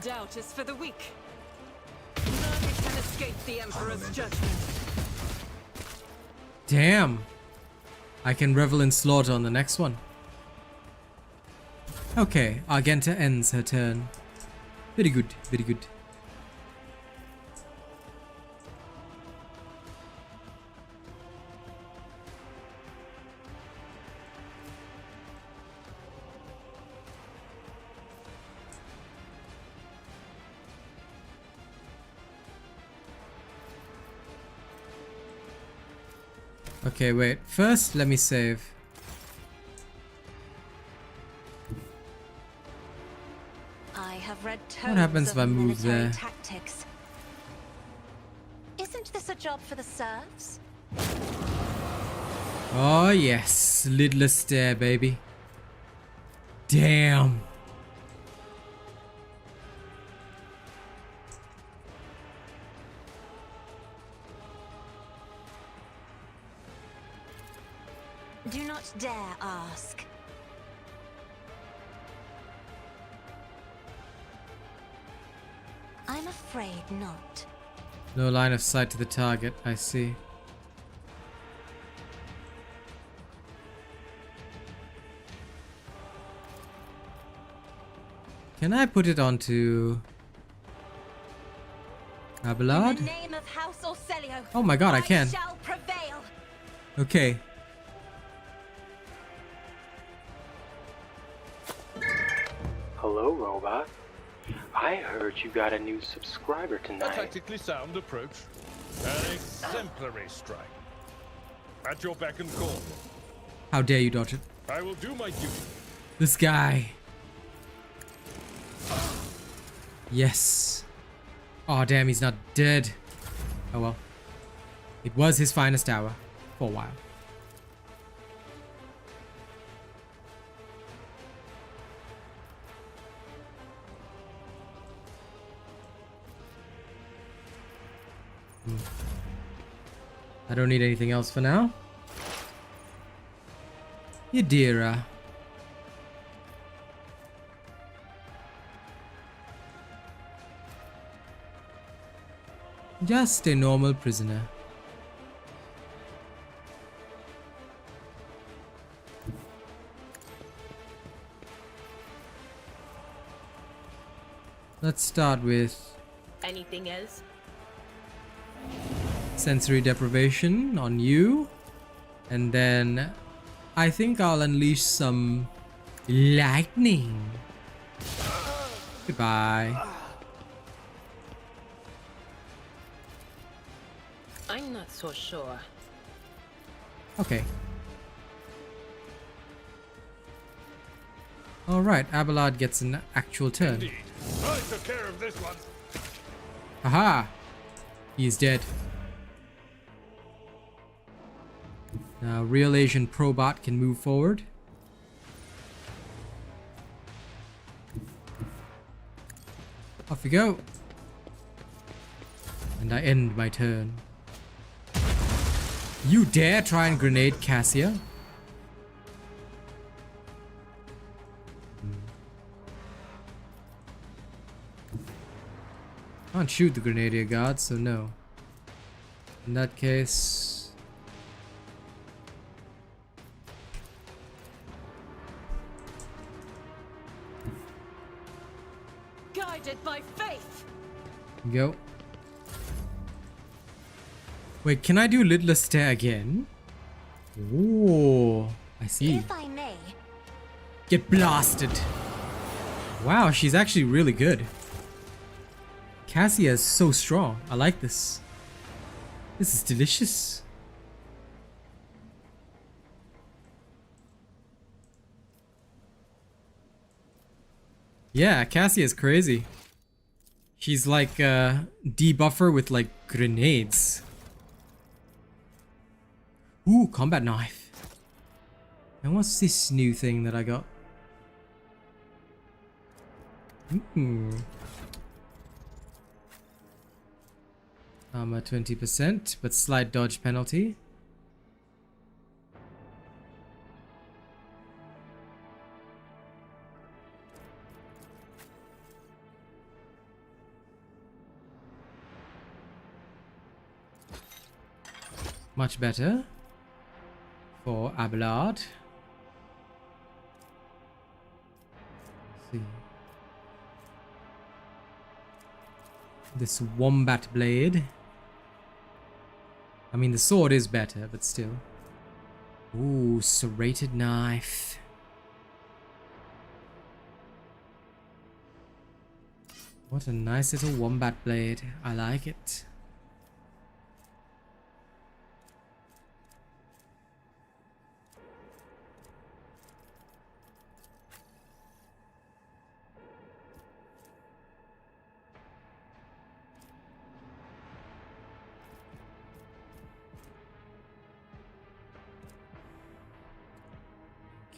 Doubt is for the weak. None can escape the Emperor's judgment. Damn. I can revel in slaughter on the next one. Okay, Argenta ends her turn. Very good, very good. Okay, wait. First, let me save. I have read What happens tomes if I of move military there? tactics. Isn't this a job for the serfs? Oh yes, lidless stare, baby. Damn. Do not dare ask. I'm afraid not. No line of sight to the target, I see. Can I put it onto Abelard? In the name of House Orselio, Oh my god, I can. shall prevail. Okay. Hello, robot. I heard you got a new subscriber A tonight. tactically sound approach. An exemplary strike. At your beck and call. How dare you dodge it? I will do my duty. This guy. Yes. Oh damn, he's not dead. Oh well. It was his finest hour. For a while. I don't need anything else for now. Idira. Just a normal prisoner. Let's start with Anything else? sensory deprivation on you, and then I think I'll unleash some lightning. Goodbye. I'm not so sure. Okay. Alright, Abelard gets an actual turn. Indeed. I took care of this one. Haha! He is dead. Now, Real Asian Probot can move forward. Off we go. And I end my turn. You dare try and grenade Cassia? Can't shoot the Grenadier Guard, so no. In that case... guided by faith. Go. Wait, can I do Lidless Stare again? Oh, I see. If I may. Get blasted. Wow, she's actually really good. Cassia is so strong. I like this. This is delicious. Yeah, Cassia is crazy. She's like a debuffer with like grenades. Ooh, combat knife. And what's this new thing that I got? Armor 20%, but slight dodge penalty. Much better for Abelard. Let's see. This wombat blade. I mean, the sword is better, but still. Ooh, serrated knife. What a nice little wombat blade. I like it.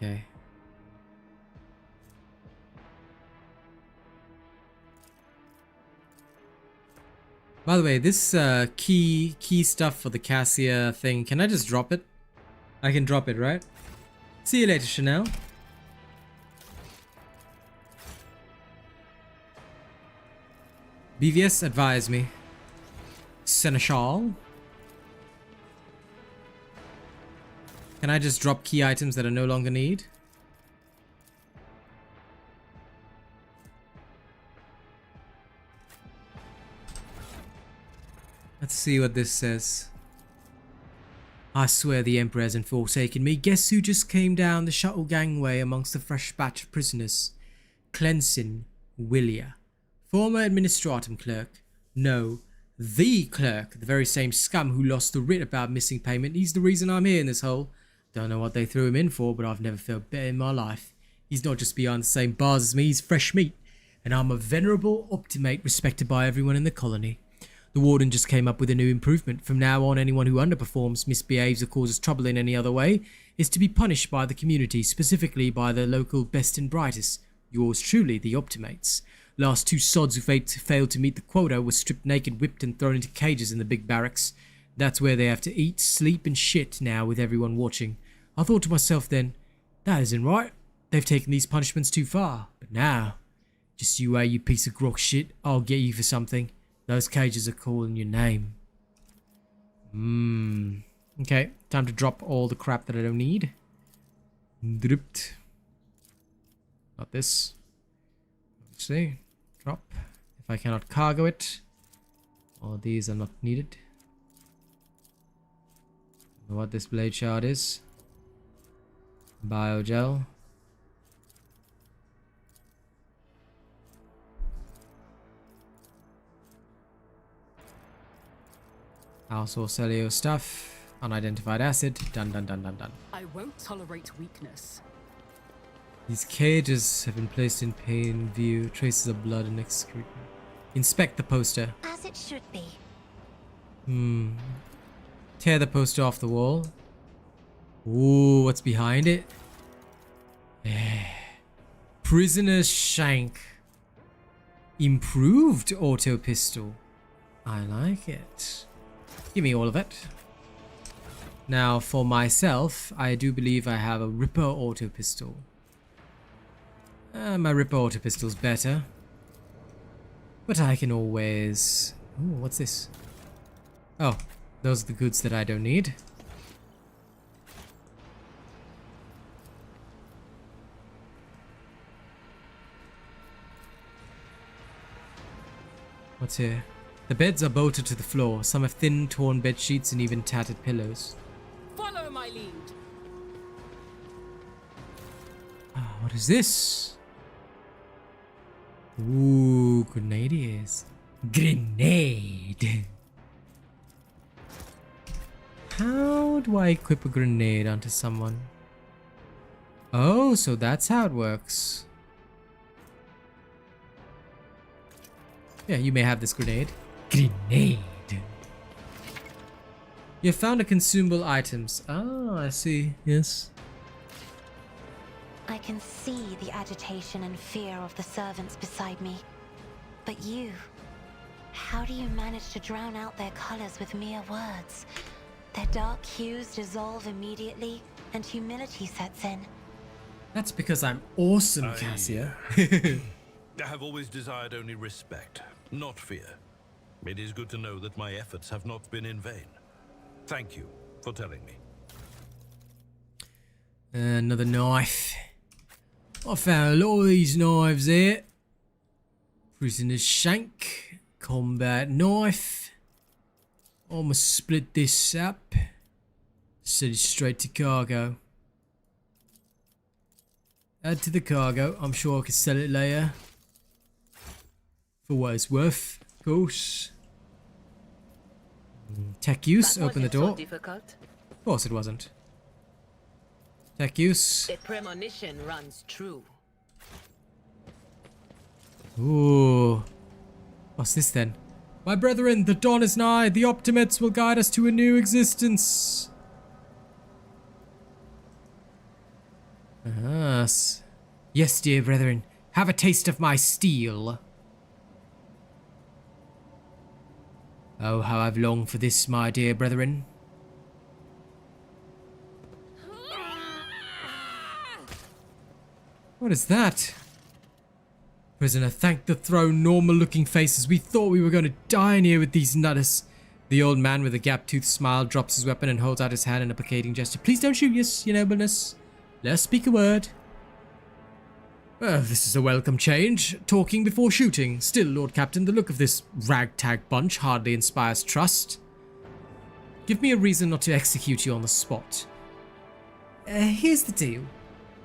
Okay. By the way, this key stuff for the Cassia thing, can I just drop it? I can drop it, right? See you later, Chanel. BVS, advise me. Seneschal. Can I just drop key items that I no longer need? Let's see what this says. I swear the Emperor hasn't forsaken me. Guess who just came down the shuttle gangway amongst the fresh batch of prisoners? Clenson Wilia. Former administratum clerk. No, the clerk. The very same scum who lost the writ about missing payment. He's the reason I'm here in this hole. Don't know what they threw him in for, but I've never felt better in my life. He's not just behind the same bars as me, he's fresh meat. And I'm a venerable optimate respected by everyone in the colony. The warden just came up with a new improvement. From now on, anyone who underperforms, misbehaves or causes trouble in any other way is to be punished by the community, specifically by the local best and brightest. Yours truly, the optimates. Last two sods who failed to meet the quota were stripped naked, whipped and thrown into cages in the big barracks. That's where they have to eat, sleep and shit now with everyone watching. I thought to myself then, that isn't right. They've taken these punishments too far. But now, just you you piece of grok shit, I'll get you for something. Those cages are calling your name. Okay, time to drop all the crap that I don't need. Dripped. Not this. Let's see. Drop. If I cannot cargo it. All these are not needed. Don't know what this blade shard is. Biogel. Also Celio stuff. Unidentified acid. Done. I won't tolerate weakness. These cages have been placed in plain view. Traces of blood and excrement. Inspect the poster. As it should be. Tear the poster off the wall. Ooh, what's behind it? Prisoner's shank. Improved auto pistol. I like it. Give me all of it. Now for myself, I do believe I have a Ripper auto pistol. My Ripper auto pistol's better. But I can always... Ooh, what's this? Oh, those are the goods that I don't need. What's here? The beds are bolted to the floor. Some have thin, torn bed sheets and even tattered pillows. Follow my lead. Ah, what is this? Ooh, grenadiers. Grenade. How do I equip a grenade onto someone? Oh, so that's how it works. Yeah, you may have this grenade. Grenade. You found a consumable items. Ah, I see. Yes. I can see the agitation and fear of the servants beside me. But you, how do you manage to drown out their colors with mere words? Their dark hues dissolve immediately, and humility sets in. That's because I'm awesome, Cassia. I have always desired only respect, not fear. It is good to know that my efforts have not been in vain. Thank you for telling me. Another knife. I found a lot of these knives here. Prisoner's shank. Combat knife. I'ma split this up. Send it straight to cargo. Add to the cargo. I'm sure I can sell it later. For what it's worth, of course. Tech use. Open the door. Of course it wasn't. Tech use. The premonition runs true. Ooh. What's this then? My brethren, the dawn is nigh. The Optimates will guide us to a new existence. Yes. Yes, dear brethren. Have a taste of my steel. Oh, how I've longed for this, my dear brethren. What is that? Prisoner, thank the throne, normal looking faces. We thought we were going to die in here with these nutters. The old man with a gap-toothed smile drops his weapon and holds out his hand in a placating gesture. Please don't shoot us, your nobleness. Let us speak a word. Well, this is a welcome change. Talking before shooting. Still, Lord Captain, the look of this ragtag bunch hardly inspires trust. Give me a reason not to execute you on the spot. Here's the deal.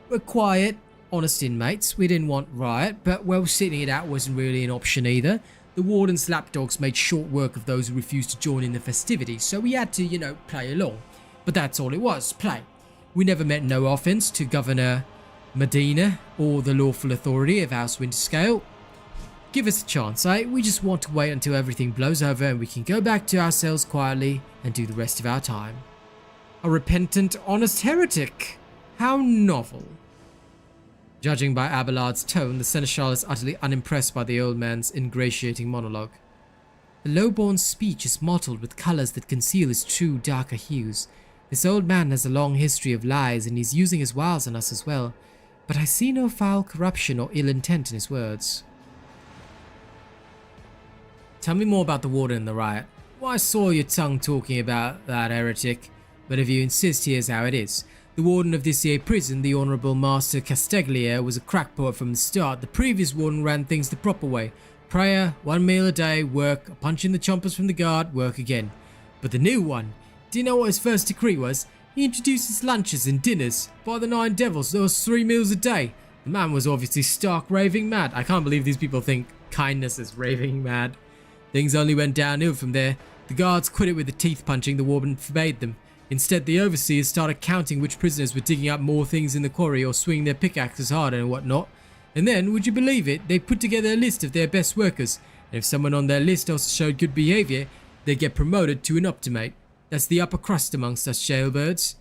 We're quiet, honest inmates. We didn't want riot, but well, sitting it out wasn't really an option either. The warden's lapdogs made short work of those who refused to join in the festivities, so we had to, you know, play along. But that's all it was, play. We never meant no offense to Governor Medina or the lawful authority of House Winterscale. Give us a chance, eh? We just want to wait until everything blows over and we can go back to our cells quietly and do the rest of our time. A repentant, honest heretic. How novel. Judging by Abelard's tone, the seneschal is utterly unimpressed by the old man's ingratiating monologue. The low-born speech is mottled with colours that conceal his true darker hues. This old man has a long history of lies and he's using his wiles on us as well. But I see no foul corruption or ill intent in his words. Tell me more about the warden and the riot. Well, I saw your tongue talking about that heretic, but if you insist, here's how it is. The warden of this here prison, the Honourable Master Casteglia, was a crackpot from the start. The previous warden ran things the proper way. Prayer, 1 meal a day, work, a punch in the chompers from the guard, work again. But the new one, do you know what his first decree was? He introduces lunches and dinners. By the 9 devils, there was 3 meals a day. The man was obviously stark raving mad. I can't believe these people think kindness is raving mad. Things only went downhill from there. The guards quit it with the teeth punching the warden forbade them. Instead, the overseers started counting which prisoners were digging up more things in the quarry or swinging their pickaxes harder and whatnot. And then, would you believe it, they put together a list of their best workers. And if someone on their list also showed good behaviour, they get promoted to an optimate. That's the upper crust amongst us jailbirds.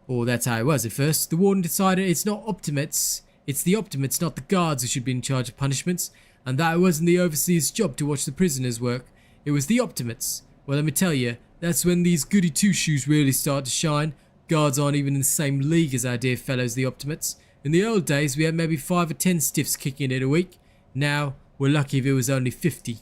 Or that's how it was at first. The warden decided it's not optimates, it's the optimates, not the guards, who should be in charge of punishments, and that it wasn't the overseer's job to watch the prisoners work. It was the optimates. Well, let me tell you, that's when these goody two-shoes really start to shine. Guards aren't even in the same league as our dear fellows, the optimates. In the old days, we had maybe 5 or 10 stiffs kicking it a week. Now, we're lucky if it was only 50.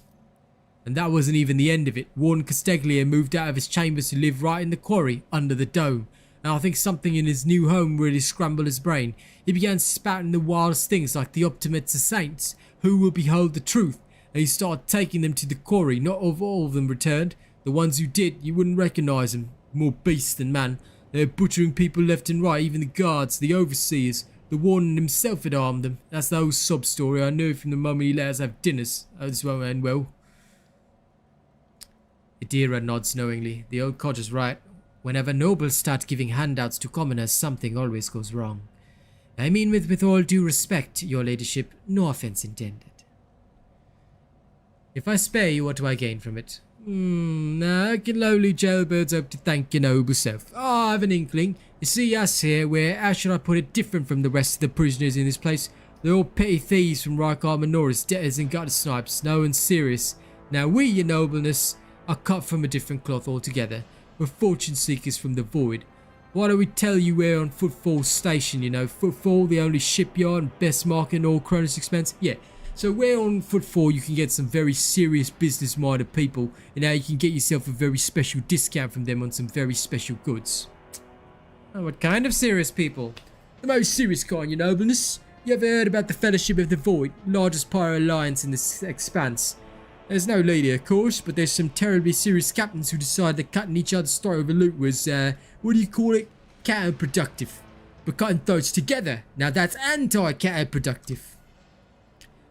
And that wasn't even the end of it. Warden Casteglia moved out of his chambers to live right in the quarry, under the dome. And I think something in his new home really scrambled his brain. He began spouting the wildest things like the Optimates are saints, who will behold the truth, and you start taking them to the quarry. Not all of them returned. The ones who did, you wouldn't recognize them. More beast than man. They're butchering people left and right, even the guards, the overseers. The warden himself had armed them. That's the whole sob story. I knew from the moment he let us have dinners. Oh, this won't end well. Idira nods knowingly. The old codger's right. Whenever nobles start giving handouts to commoners, something always goes wrong. I mean with all due respect, your ladyship, no offense intended. If I spare you, what do I gain from it? Nah, can lowly jailbirds hope to thank your noble self? Oh, I have an inkling. You see us here, we're, how should I put it, different from the rest of the prisoners in this place. They're all petty thieves from Rikard Minoris, debtors and gutter snipes, no one's serious. Now we, your nobleness, are cut from a different cloth altogether. We're fortune seekers from the void. Why don't we tell you we're on Footfall Station, you know, Footfall, the only shipyard and best market in all Cronus expense? Yeah. So where on Footfall you can get some very serious business-minded people, and now you can get yourself a very special discount from them on some very special goods. Oh, what kind of serious people? The most serious kind, your nobleness. You ever heard about the Fellowship of the Void, largest pirate alliance in this expanse? There's no leader, of course, but there's some terribly serious captains who decided that cutting each other's throat over loot was, what do you call it? Counterproductive. But cutting throats together, now that's anti-counterproductive.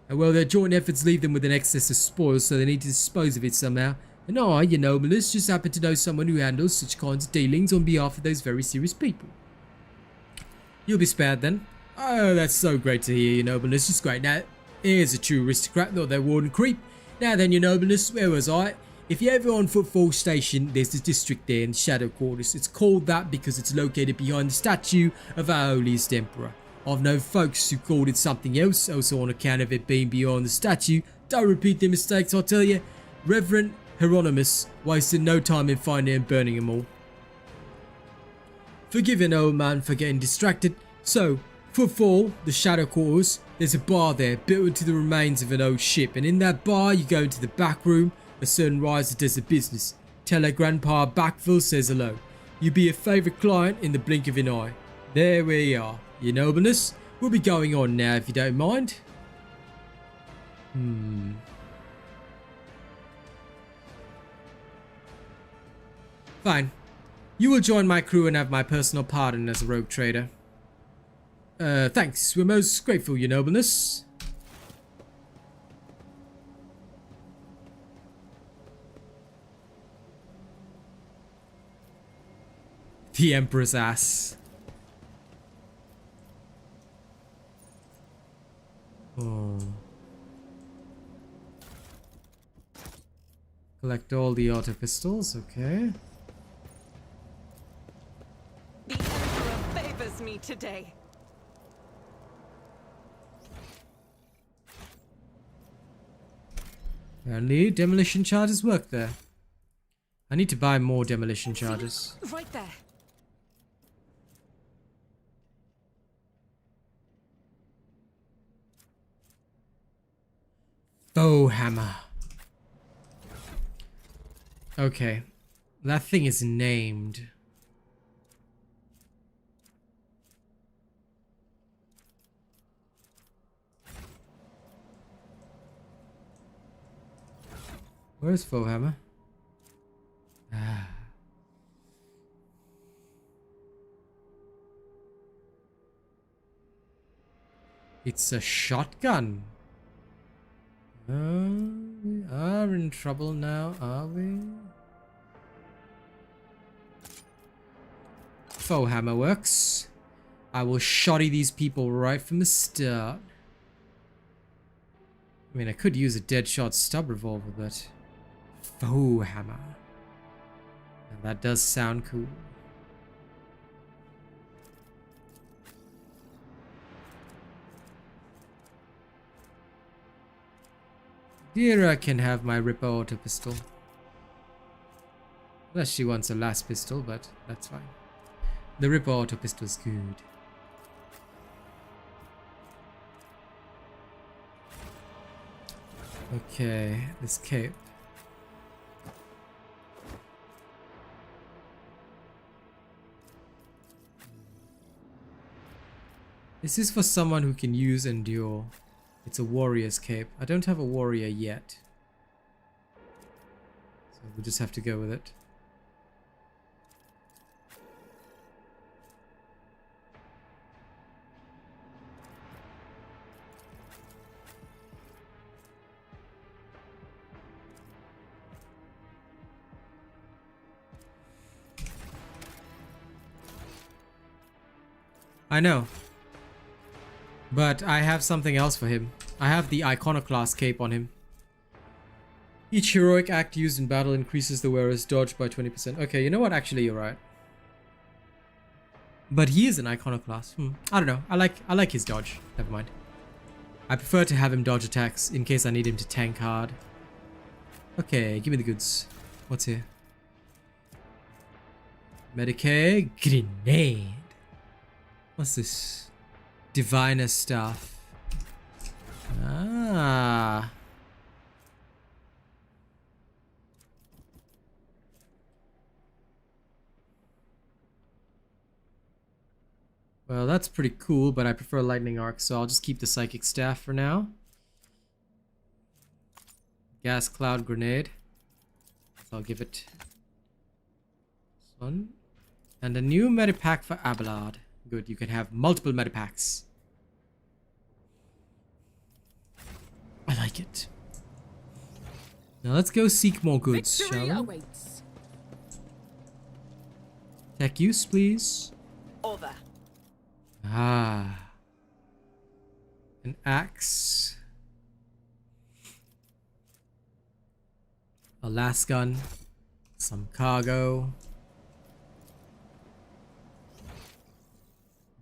And well, their joint efforts leave them with an excess of spoils, so they need to dispose of it somehow. And I, your nobleness, just happen to know someone who handles such kinds of dealings on behalf of those very serious people. You'll be spared then. Oh, that's so great to hear, your nobleness. It's great. Now, here's a true aristocrat, not their warden creep. Now then, your nobleness, where was I? If you're ever on Footfall Station, there's the district there in Shadow Quarters. It's called that because it's located behind the statue of our holiest emperor. I've known folks who called it something else, also on account of it being beyond the statue. Don't repeat their mistakes, I'll tell you. Reverend Hieronymus wasted no time in finding and burning them all. Forgive an old man for getting distracted. So, Footfall, the Shadow Quarters, there's a bar there built into the remains of an old ship, and in that bar you go into the back room. A certain riser does the business. Tell her Grandpa Backville says hello. You'll be a favourite client in the blink of an eye. There we are. Your nobleness, we'll be going on now if you don't mind. Fine. You will join my crew and have my personal pardon as a rogue trader. Thanks. We're most grateful, your nobleness. The Emperor's ass. Oh. Collect all the auto pistols, okay. The Emperor favors me today. Apparently, demolition charges work there. I need to buy more demolition charges. Right there. Bow hammer. Okay. That thing is named. Where's Bow hammer? Ah. It's a shotgun. We are in trouble now, are we? Foe hammer works. I will shoddy these people right from the start. I mean, I could use a dead-shot stub revolver, but... Foe hammer. And that does sound cool. Idira can have my Ripper auto pistol. Unless she wants a last pistol, but that's fine. The Ripper auto pistol is good. Okay, this cape. This is for someone who can use Endure. It's a warrior's cape. I don't have a warrior yet. So we'll just have to go with it. I know. But I have something else for him. I have the Iconoclast cape on him. Each heroic act used in battle increases the wearer's dodge by 20%. Okay, you know what? Actually, you're right. But he is an Iconoclast. I don't know. I like his dodge. Never mind. I prefer to have him dodge attacks in case I need him to tank hard. Okay, give me the goods. What's here? Medicae grenade. What's this? Diviner staff. Ah. Well, that's pretty cool, but I prefer lightning arc, so I'll just keep the psychic staff for now. Gas cloud grenade. So I'll give it this one. And a new medipack for Abelard. Good, you can have multiple medipacks. I like it. Now let's go seek more goods, Victory shall we? awaits. Tech use, please. Over. Ah. An axe. A last gun. Some cargo.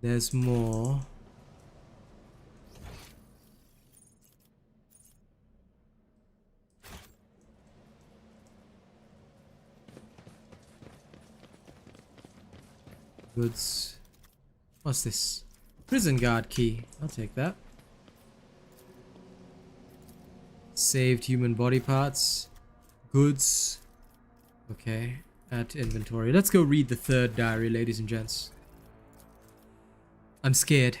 There's more. Goods. What's this? Prison guard key. I'll take that. Saved human body parts. Goods. Okay. Add to inventory. Let's go read the third diary, ladies and gents. I'm scared.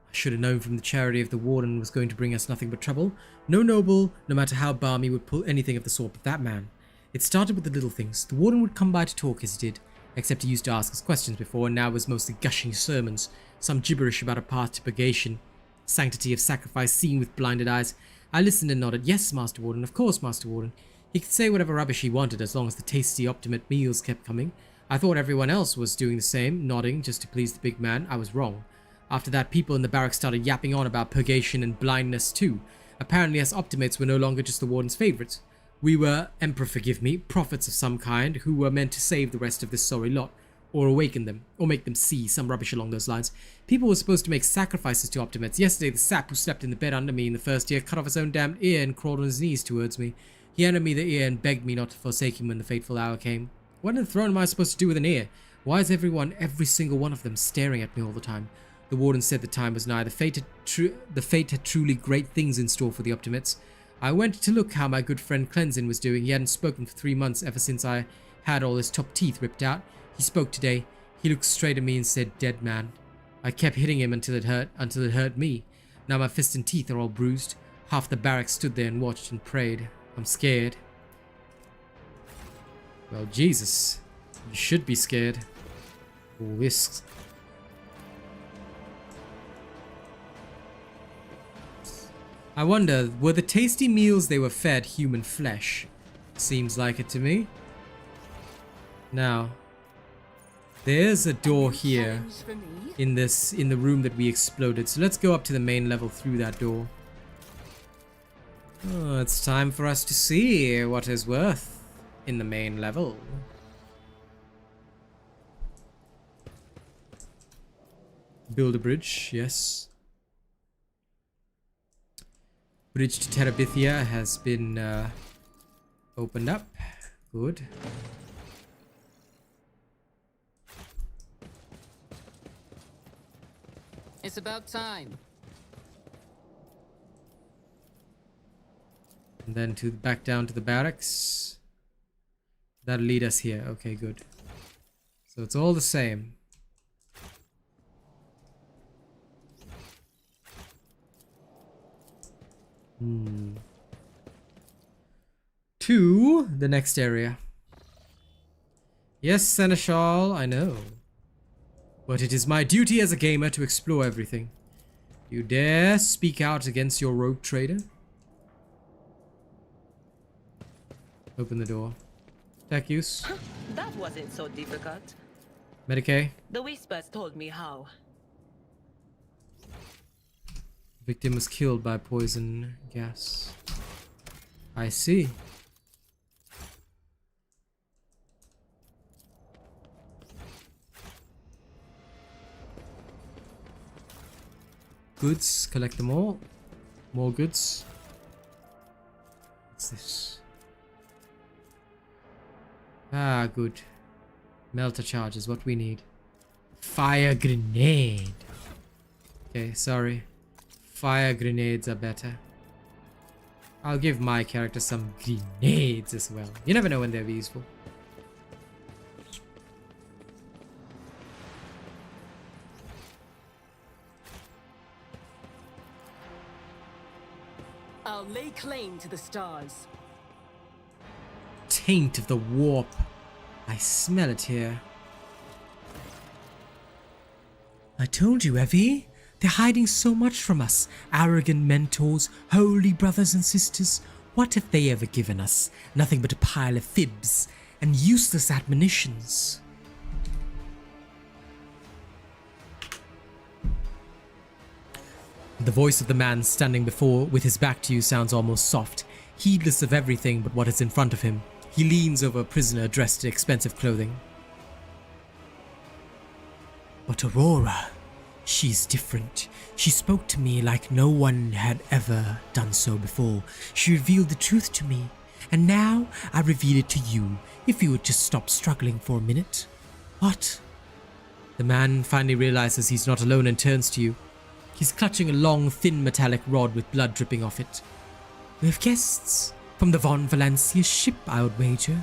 I should have known from the charity of the warden was going to bring us nothing but trouble. No noble, no matter how balmy, would pull anything of the sort, but that man. It started with the little things. The warden would come by to talk as he did, except he used to ask us questions before, and now was mostly gushing sermons. Some gibberish about a path to purgation. Sanctity of sacrifice seen with blinded eyes. I listened and nodded. Yes, Master Warden. Of course, Master Warden. He could say whatever rubbish he wanted as long as the tasty optimate meals kept coming. I thought everyone else was doing the same, nodding just to please the big man. I was wrong. After that, people in the barracks started yapping on about purgation and blindness too. Apparently us optimates were no longer just the warden's favourites. We were, Emperor forgive me, prophets of some kind who were meant to save the rest of this sorry lot, or awaken them, or make them see, some rubbish along those lines. People were supposed to make sacrifices to optimates. Yesterday, the sap who slept in the bed under me in the first year cut off his own damned ear and crawled on his knees towards me. He handed me the ear and begged me not to forsake him when the fateful hour came. What in the throne am I supposed to do with an ear? Why is every single one of them, staring at me all the time? The warden said the time was nigh. The fate had truly great things in store for the optimates. I went to look how my good friend Cleansing was doing. He hadn't spoken for 3 months ever since I had all his top teeth ripped out. He spoke today. He looked straight at me and said, "Dead man." I kept hitting him until it hurt me. Now my fists and teeth are all bruised. Half the barracks stood there and watched and prayed. I'm scared. Well, Jesus. You should be scared. Risks. I wonder, were the tasty meals they were fed human flesh? Seems like it to me. Now, there's a door here in the room that we exploded. So let's go up to the main level through that door. Oh, it's time for us to see what is worth in the main level. Build a bridge, yes. Bridge to Terabithia has been opened up. Good. It's about time. And then back down to the barracks. That'll lead us here. Okay, good. So it's all the same. To the next area. Yes, Seneschal, I know. But it is my duty as a gamer to explore everything. You dare speak out against your rogue trader? Open the door. Tech use. That wasn't so difficult. Medicaid. The whispers told me how. Victim was killed by poison gas. I see. Goods, collect them all. More goods. What's this? Ah, good. Melter charge is what we need. Fire grenade. Okay, sorry. Fire grenades are better. I'll give my character some grenades as well. You never know when they'll be useful. I'll lay claim to the stars. Taint of the warp. I smell it here. I told you, Evie. They're hiding so much from us. Arrogant mentors, holy brothers and sisters. What have they ever given us? Nothing but a pile of fibs and useless admonitions. The voice of the man standing before with his back to you sounds almost soft, heedless of everything but what is in front of him. He leans over a prisoner dressed in expensive clothing. But Aurora, she's different. She spoke to me like no one had ever done so before. She revealed the truth to me, and now I reveal it to you, if you would just stop struggling for a minute. What? The man finally realizes he's not alone and turns to you. He's clutching a long, thin metallic rod with blood dripping off it. We have guests. From the Von Valencia ship, I would wager.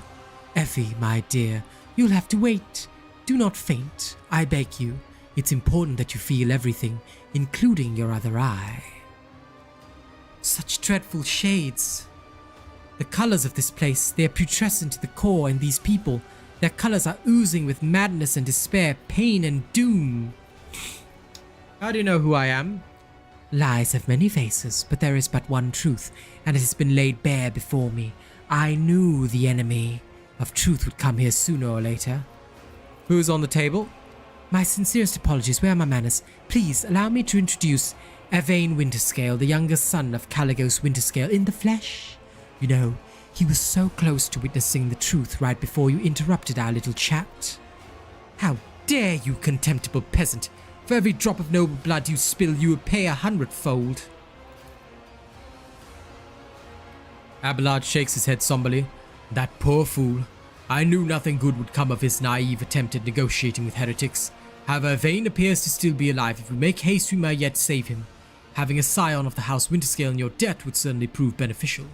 Effie, my dear, you'll have to wait. Do not faint, I beg you. It's important that you feel everything, including your other eye. Such dreadful shades. The colors of this place, they are putrescent to the core, and these people, their colors are oozing with madness and despair, pain and doom. How do you know who I am? Lies have many faces, but there is but one truth, and it has been laid bare before me. I knew the enemy of truth would come here sooner or later. Who's on the table? My sincerest apologies, where are my manners? Please allow me to introduce Evane Winterscale, the younger son of Caligos Winterscale in the flesh. You know, he was so close to witnessing the truth right before you interrupted our little chat. How dare you, contemptible peasant! For every drop of noble blood you spill, you will pay 100-fold. Abelard shakes his head somberly. That poor fool. I knew nothing good would come of his naive attempt at negotiating with heretics. However, Vane appears to still be alive. If we make haste, we may yet save him. Having a scion of the House Winterscale in your debt would certainly prove beneficial.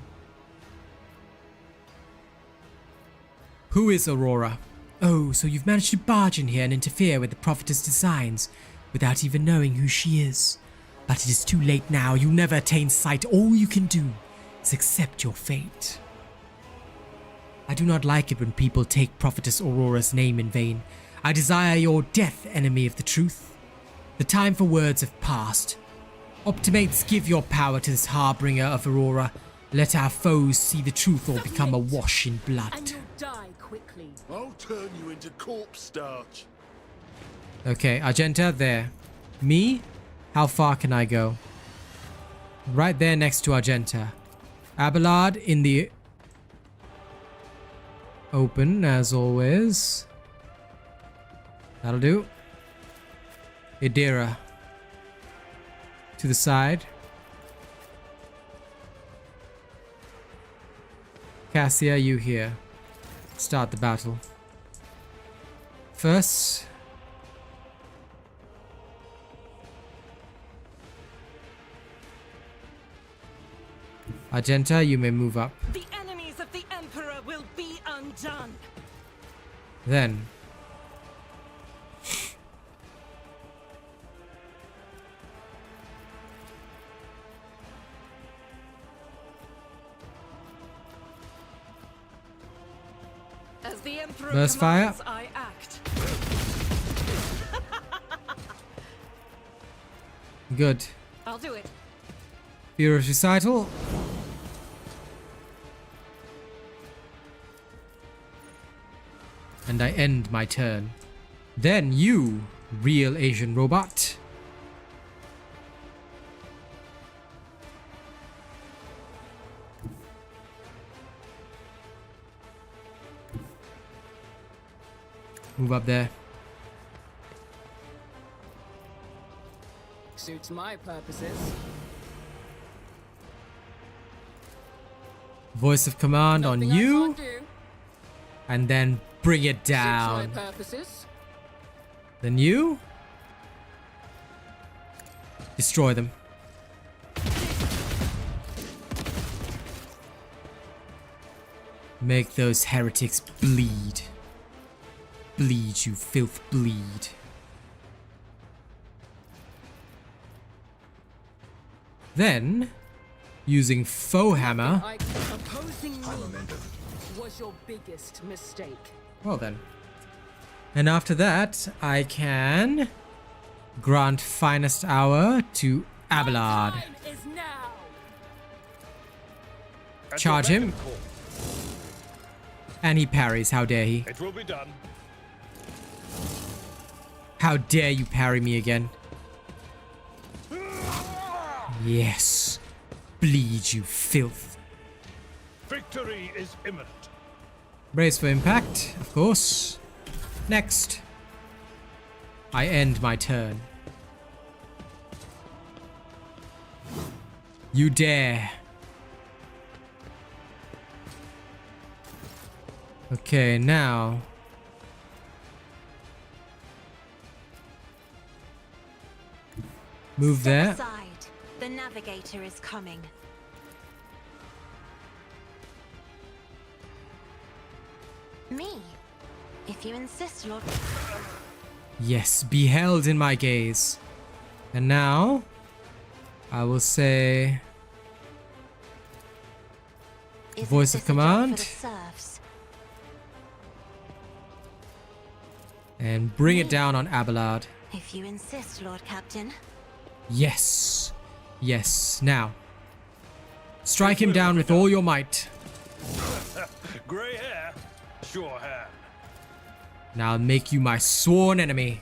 Who is Aurora? Oh, so you've managed to barge in here and interfere with the prophetess' designs, without even knowing who she is. But it is too late now. You'll never attain sight. All you can do is accept your fate. I do not like it when people take Prophetess Aurora's name in vain. I desire your death, enemy of the truth. The time for words have passed. Optimates, give your power to this harbinger of Aurora. Let our foes see the truth or become awash in blood. And you'll die quickly. I'll turn you into corpse starch. Okay, Argenta, there. Me? How far can I go? Right there next to Argenta. Abelard in the open, as always. That'll do. Idira. To the side. Cassia, you here. Start the battle. First... Argenta, you may move up. The enemies of the Emperor will be undone. Then... As the Emperor Burst fire. commands, I act. Good. I'll do it. Furious recital. And I end my turn. Then you, real Asian robot. Move up there. Suits my purposes. Voice of command on Nothing I you. can't do. And then bring it Suits my down. purposes. Then you. Destroy them. Make those heretics bleed. Bleed, you filth, bleed. Then, using faux hammer. Opposing me was your biggest mistake. Well then. And after that, I can grant finest hour to Abelard. Time is now. At Charge your him. beck and call. And he parries. How dare he? It will be done. How dare you parry me again? Yes. Bleed, you filth. Victory is imminent. Brace for impact, of course. Next. I end my turn. You dare. Okay, now. Move there. Step aside. The navigator is coming. Me? If you insist, Lord. Yes, beheld in my gaze. And now, I will say, Isn't voice of this a job command. for the serfs? And bring it down on Abelard. If you insist, Lord Captain. Yes. Yes. Now, strike him down with all your might. Grey hair, sure hand. Now I'll make you my sworn enemy.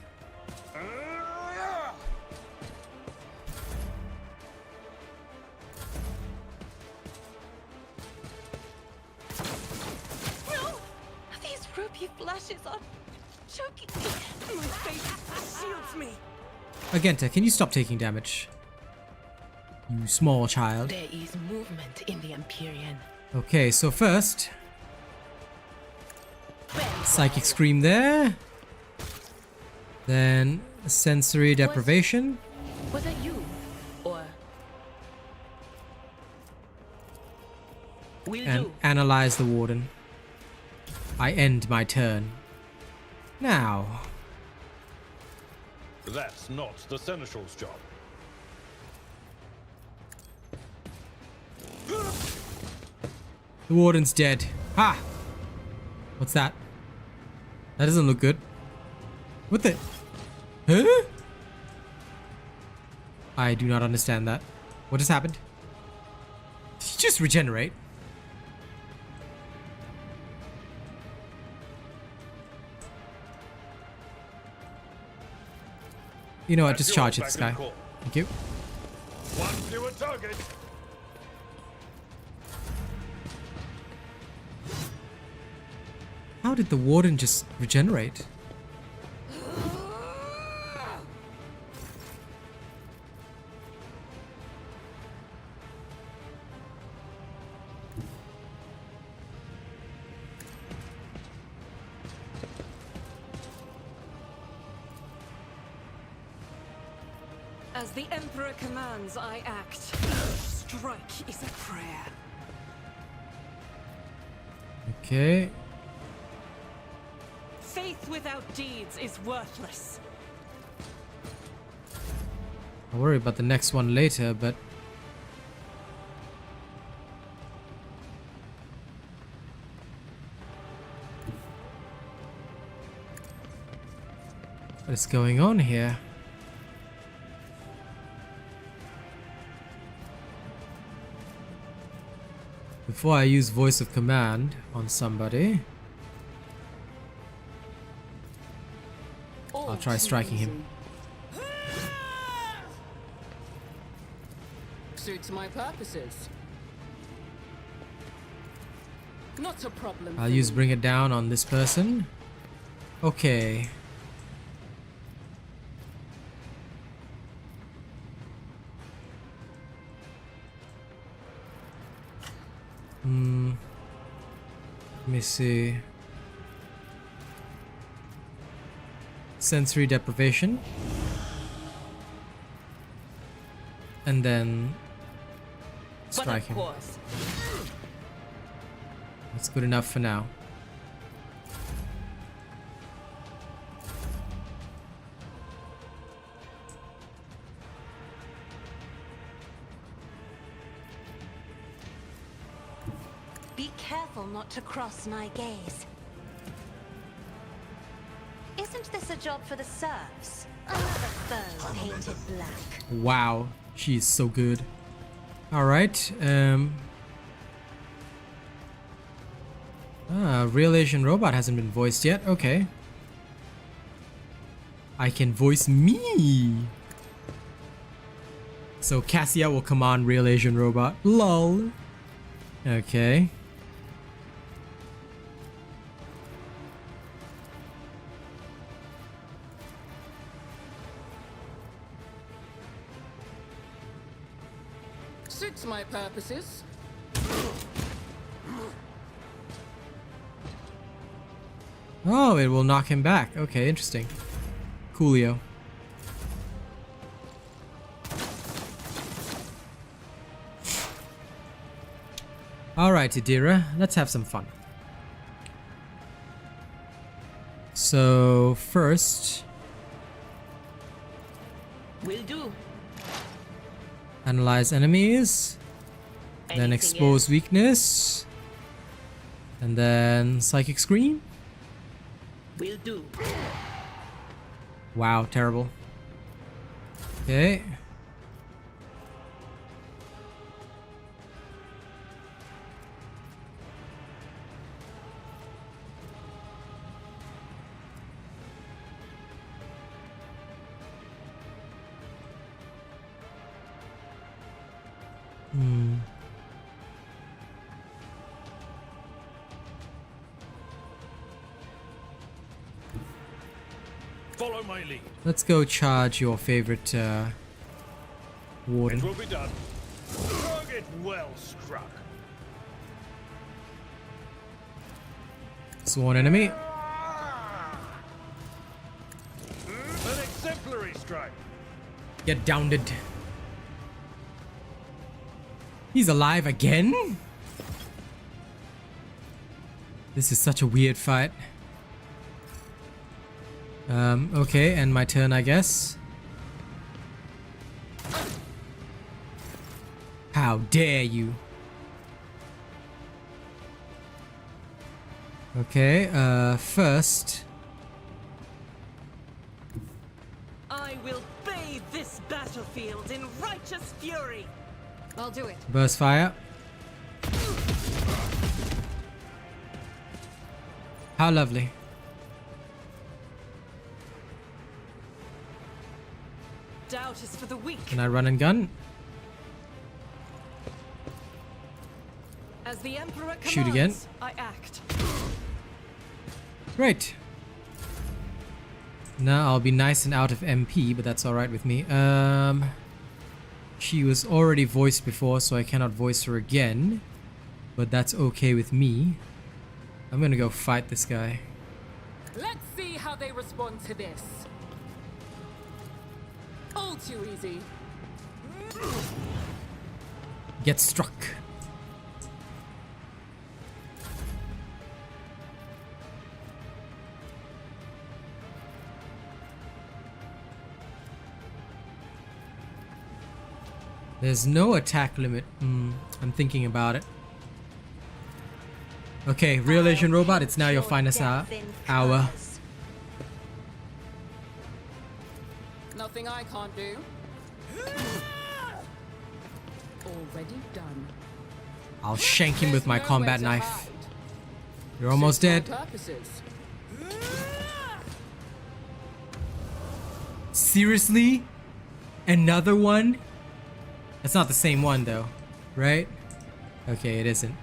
No! These ruby flashes are choking me. My face shields me. Agenta, can you stop taking damage? You small child. There is movement in the Empyrean. Okay, so first, Psychic Scream there. Then Sensory Deprivation. Was that you? Or... Will And do. Analyze the Warden. I end my turn. Now, That's not the Seneschal's job. the Warden's dead. Ha! What's that? That doesn't look good. What the? Huh? I do not understand that. What just happened? Did he just regenerate? You know what? Just charge at this guy. Thank you. One fewer target. How did the Warden just regenerate? As the Emperor commands, I act. Strike is a prayer. Okay. Faith without deeds is worthless. I'll worry about the next one later, but... is going on here? Before I use voice of command on somebody, I'll try striking him. Suits my purposes. Not a problem. I'll use bring it down on this person. Okay. Let me see. Sensory deprivation. And then strike him. That's good enough for now. Be careful not to cross my gaze. Isn't this a job for the serfs? Another foe painted black. Wow, she's so good. All right. RealAsianRobot hasn't been voiced yet. Okay. I can voice me. So Cassia will command RealAsianRobot. Lol. Okay. Suits my purposes. Oh, it will knock him back. Okay, interesting. Coolio. Alright, Idira, let's have some fun. So, first, Will do. analyze enemies, then Anything expose else? weakness, and then psychic scream. Will do. Wow, terrible. Okay. Follow my lead. Let's go charge your favorite warden. It will be done. Target well struck. Sworn enemy. An exemplary strike. Get downed. He's alive again? This is such a weird fight. Okay, and my turn, I guess. How dare you? Okay, first. I will bathe this battlefield in righteous fury. I'll do it. Burst fire. How lovely. Doubt is for the weak. Can I run and gun? As the Emperor commands, Shoot again. I act. Great. Now I'll be nice and out of MP, but that's alright with me. She was already voiced before, so I cannot voice her again. But that's okay with me. I'm gonna go fight this guy. Let's see how they respond to this. All too easy. Get struck. There's no attack limit. I'm thinking about it. Okay, RealAsianRobot, it's now your finest hour. Nothing I can't do. Already done. I'll shank him with my There's combat nowhere to knife. hide. You're almost Suits dead. my purposes. Seriously? Another one? That's not the same one though, right? Okay, it isn't.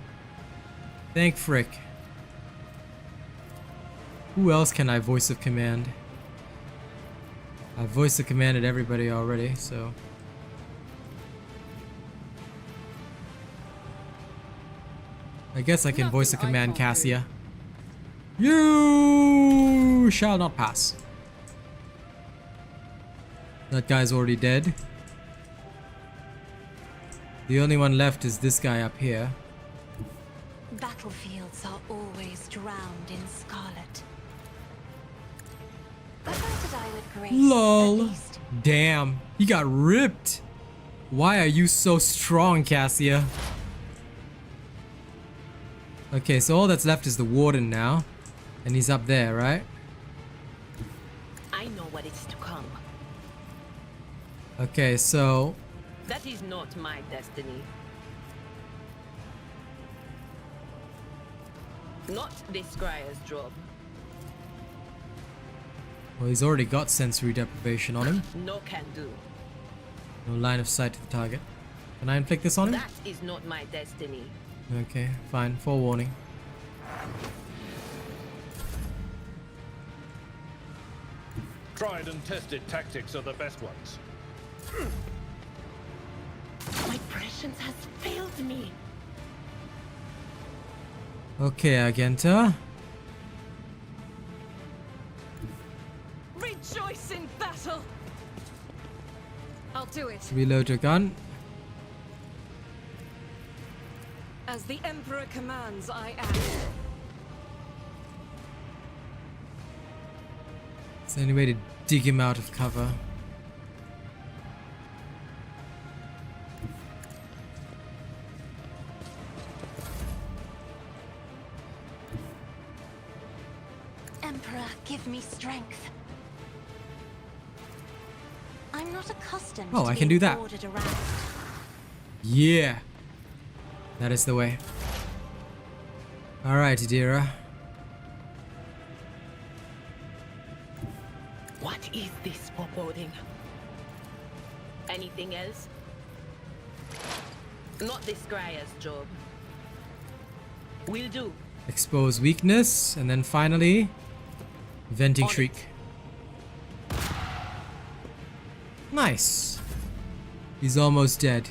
Thank frick. Who else can I voice of command? I voice of commanded everybody already, so. I guess I can voice of Nothing I command can't do. Cassia. You shall not pass. That guy's already dead. The only one left is this guy up here. Battlefields are always drowned in scarlet. But I die with grace, LOL. at least. Damn, he got ripped. Why are you so strong, Cassia? Okay, so all that's left is the warden now. And he's up there, right? I know what is to come. Okay, so That is not my destiny. Not this Scryer's job. well, he's already got sensory deprivation on him. No can do. No line of sight to the target. Can I inflict this on him? That is not my destiny. Okay, fine. Forewarning. Tried and tested tactics are the best ones. My prescience has failed me. Okay, Agenta. Rejoice in battle! I'll do it. Reload your gun. As the Emperor commands, I act. Is there any way to dig him out of cover? Emperor, give me strength. I'm not accustomed Oh, to I can being do that. ordered around. Yeah. That is the way. Alright, Idira. What is this foreboding? Anything else? Not this Scryer's job. Will do. Expose weakness, and then finally, venting On it. shriek. Nice. He's almost dead.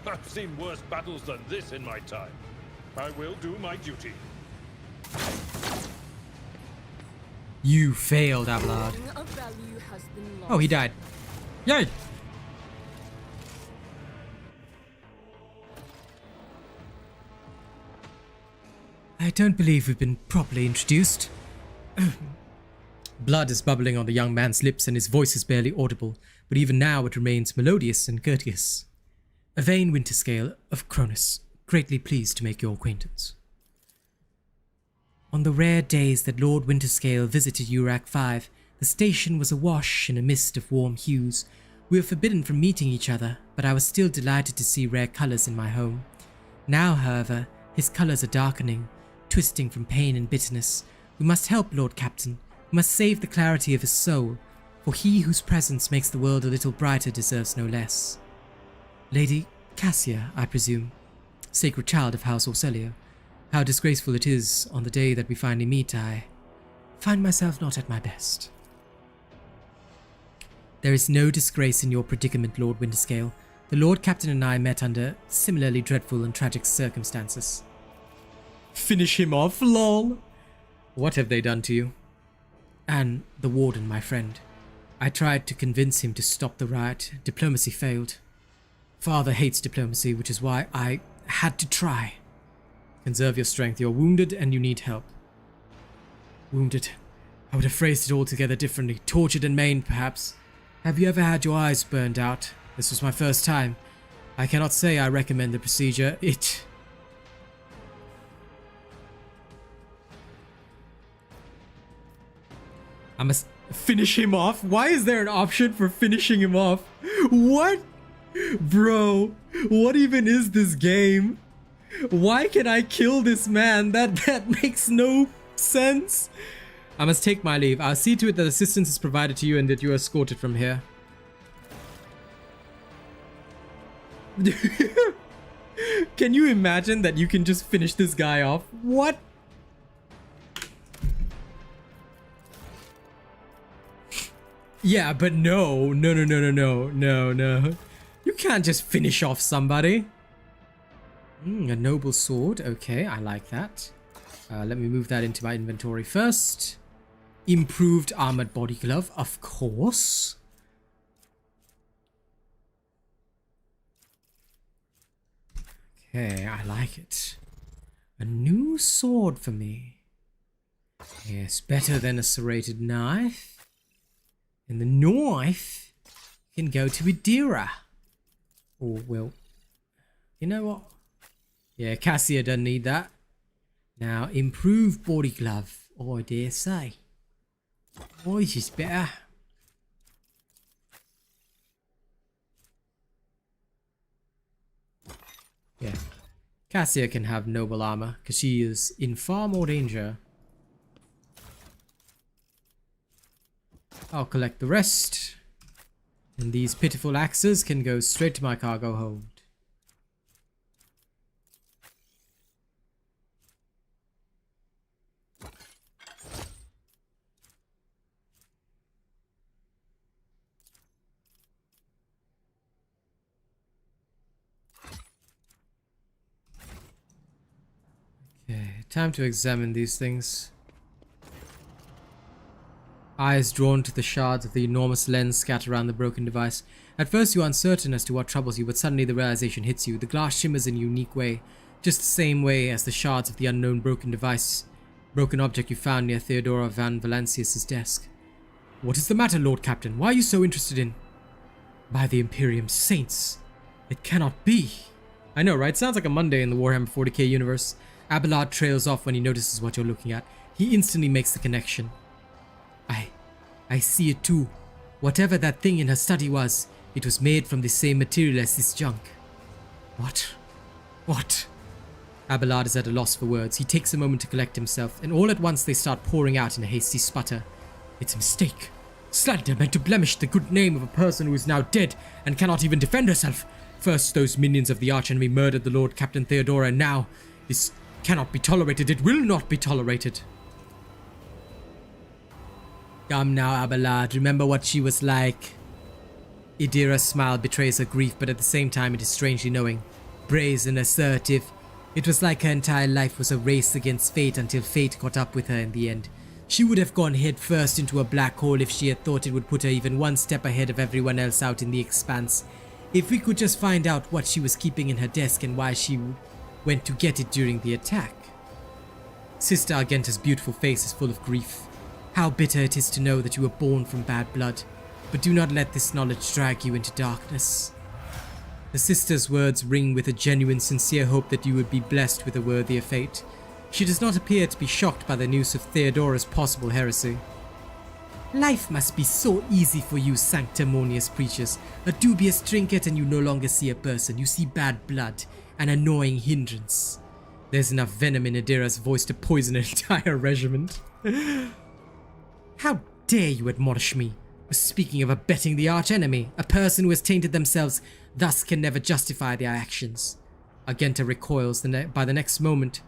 I've seen worse battles than this in my time. I will do my duty. You failed, Abelard. Nothing of value has been lost. Oh, he died. Yay! I don't believe we've been properly introduced. Blood is bubbling on the young man's lips and his voice is barely audible, but even now it remains melodious and courteous. A vain Winterscale of Cronus, greatly pleased to make your acquaintance. On the rare days that Lord Winterscale visited Urak 5, the station was awash in a mist of warm hues. We were forbidden from meeting each other, but I was still delighted to see rare colours in my home. Now, however, his colours are darkening, twisting from pain and bitterness. We must help Lord Captain. We must save the clarity of his soul, for he whose presence makes the world a little brighter deserves no less. Lady Cassia, I presume, sacred child of House Orselio. How disgraceful it is on the day that we finally meet, I find myself not at my best. There is no disgrace in your predicament, Lord Winterscale. The Lord Captain and I met under similarly dreadful and tragic circumstances. Finish him off, lol. What have they done to you? And the warden, my friend. I tried to convince him to stop the riot. Diplomacy failed. Father hates diplomacy, which is why I had to try. Conserve your strength. You're wounded and you need help. Wounded. I would have phrased it altogether differently. Tortured and maimed, perhaps. Have you ever had your eyes burned out? This was my first time. I cannot say I recommend the procedure. I must Finish him off? Why is there an option for finishing him off? What? Bro, what even is this game? Why can I kill this man? That makes no sense. I must take my leave. I'll see to it that assistance is provided to you and that you are escorted from here. Can you imagine that you can just finish this guy off? What? Yeah, but no. No. You can't just finish off somebody. A noble sword. Okay, I like that. Let me move that into my inventory first. Improved armored body glove, of course. Okay, I like it. A new sword for me. Yes, better than a serrated knife. And the knife can go to Idira. Oh, well. You know what? Yeah, Cassia doesn't need that. Now, improved body glove. Oh, I dare say. Oh, this is better. Yeah. Cassia can have noble armor, because she is in far more danger. I'll collect the rest. And these pitiful axes can go straight to my cargo hold. Okay, time to examine these things. Eyes drawn to the shards of the enormous lens scattered around the broken device. At first you are uncertain as to what troubles you, but suddenly the realization hits you. The glass shimmers in a unique way, just the same way as the shards of the unknown broken object you found near Theodora van Valancius's desk. What is the matter, Lord Captain? Why are you so interested in... By the Imperium Saints! It cannot be! I know, right? Sounds like a Monday in the Warhammer 40k universe. Abelard trails off when he notices what you're looking at. He instantly makes the connection. I see it too. Whatever that thing in her study was, it was made from the same material as this junk. What? Abelard is at a loss for words. He takes a moment to collect himself, and all at once they start pouring out in a hasty sputter. It's a mistake. Slander meant to blemish the good name of a person who is now dead and cannot even defend herself. First, those minions of the archenemy murdered the Lord Captain Theodora, and now this cannot be tolerated. It will not be tolerated. Come now, Abelard. Remember what she was like. Idira's smile betrays her grief, but at the same time it is strangely knowing. Brazen, assertive. It was like her entire life was a race against fate until fate caught up with her in the end. She would have gone head first into a black hole if she had thought it would put her even one step ahead of everyone else out in the expanse. If we could just find out what she was keeping in her desk and why she went to get it during the attack. Sister Argenta's beautiful face is full of grief. How bitter it is to know that you were born from bad blood, but do not let this knowledge drag you into darkness. The sister's words ring with a genuine, sincere hope that you would be blessed with a worthier fate. She does not appear to be shocked by the news of Theodora's possible heresy. Life must be so easy for you sanctimonious preachers. A dubious trinket and you no longer see a person, you see bad blood, an annoying hindrance. There's enough venom in Idira's voice to poison an entire regiment. How dare you admonish me? Speaking of abetting the archenemy, a person who has tainted themselves thus can never justify their actions. Argenta recoils by the next moment.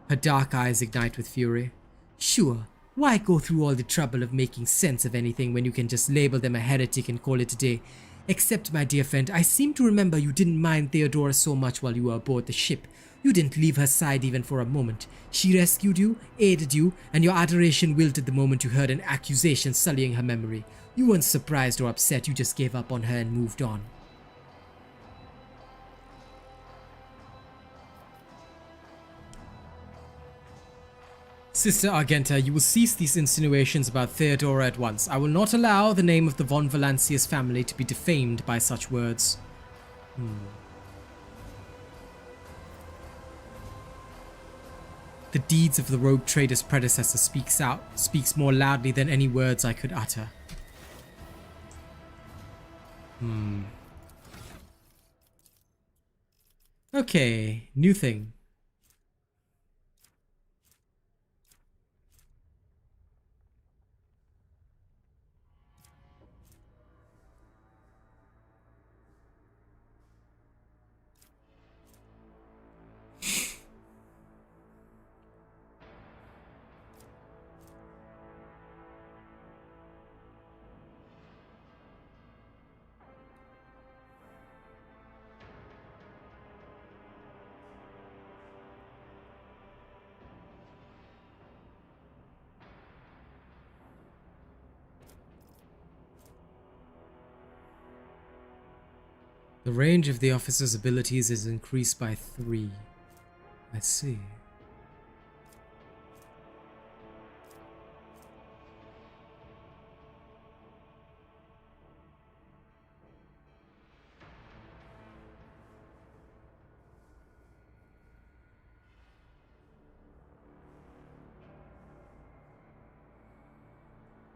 Her dark eyes ignite with fury. Sure, why go through all the trouble of making sense of anything when you can just label them a heretic and call it a day? Except, my dear friend, I seem to remember you didn't mind Theodora so much while you were aboard the ship. You didn't leave her side even for a moment. She rescued you, aided you, and your adoration wilted the moment you heard an accusation sullying her memory. You weren't surprised or upset, you just gave up on her and moved on. Sister Argenta, you will cease these insinuations about Theodora at once. I will not allow the name of the von Valancius family to be defamed by such words. The deeds of the rogue trader's predecessor speaks more loudly than any words I could utter. Okay, new thing. The range of the officer's abilities is increased by 3. I see.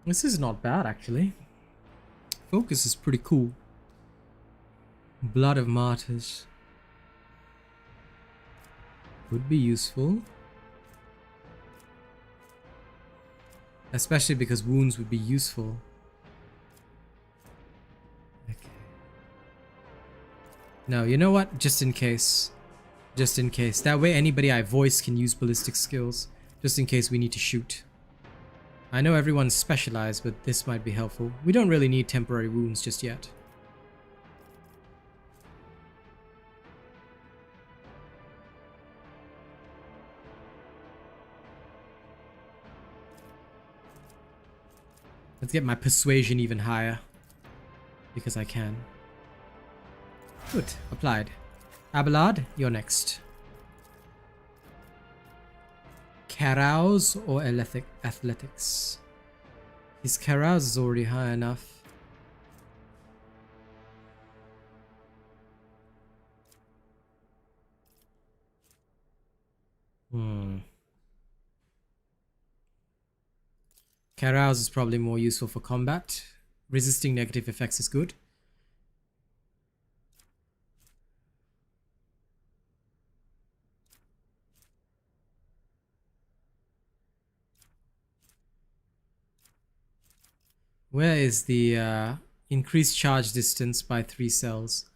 This is not bad, actually. Focus is pretty cool. Blood of Martyrs. Would be useful. Especially because wounds would be useful. Okay. No, you know what? Just in case. Just in case. That way anybody I voice can use ballistic skills. Just in case we need to shoot. I know everyone's specialized, but this might be helpful. We don't really need temporary wounds just yet. Let's get my persuasion even higher. Because I can. Good. Applied. Abelard, you're next. Carouse or athletics? His carouse is already high enough. Carouse is probably more useful for combat. Resisting negative effects is good. Where is the increased charge distance by 3 cells?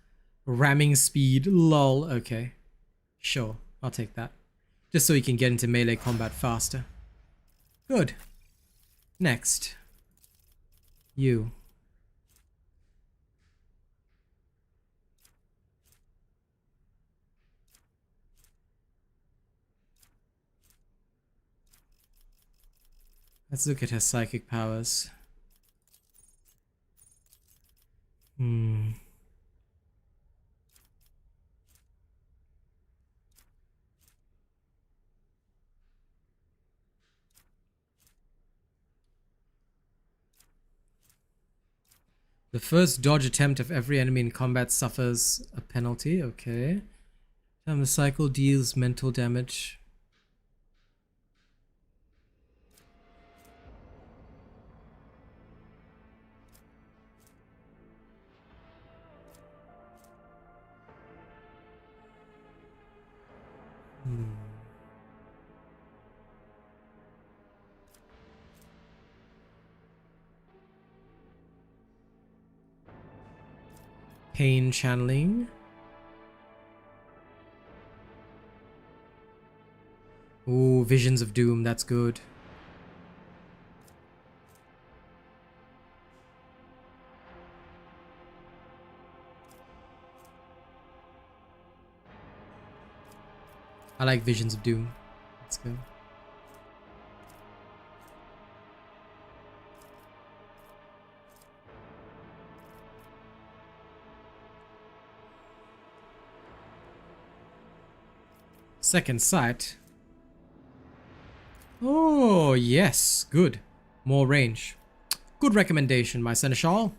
Ramming speed, lol. Okay. Sure, I'll take that. Just so he can get into melee combat faster. Good. Next. You. Let's look at her psychic powers. The first dodge attempt of every enemy in combat suffers a penalty. Okay. Time the cycle deals mental damage. Pain channeling. Ooh, Visions of Doom, that's good. I like Visions of Doom. Let's go. Second sight. Oh, yes. Good. More range. Good recommendation, my seneschal.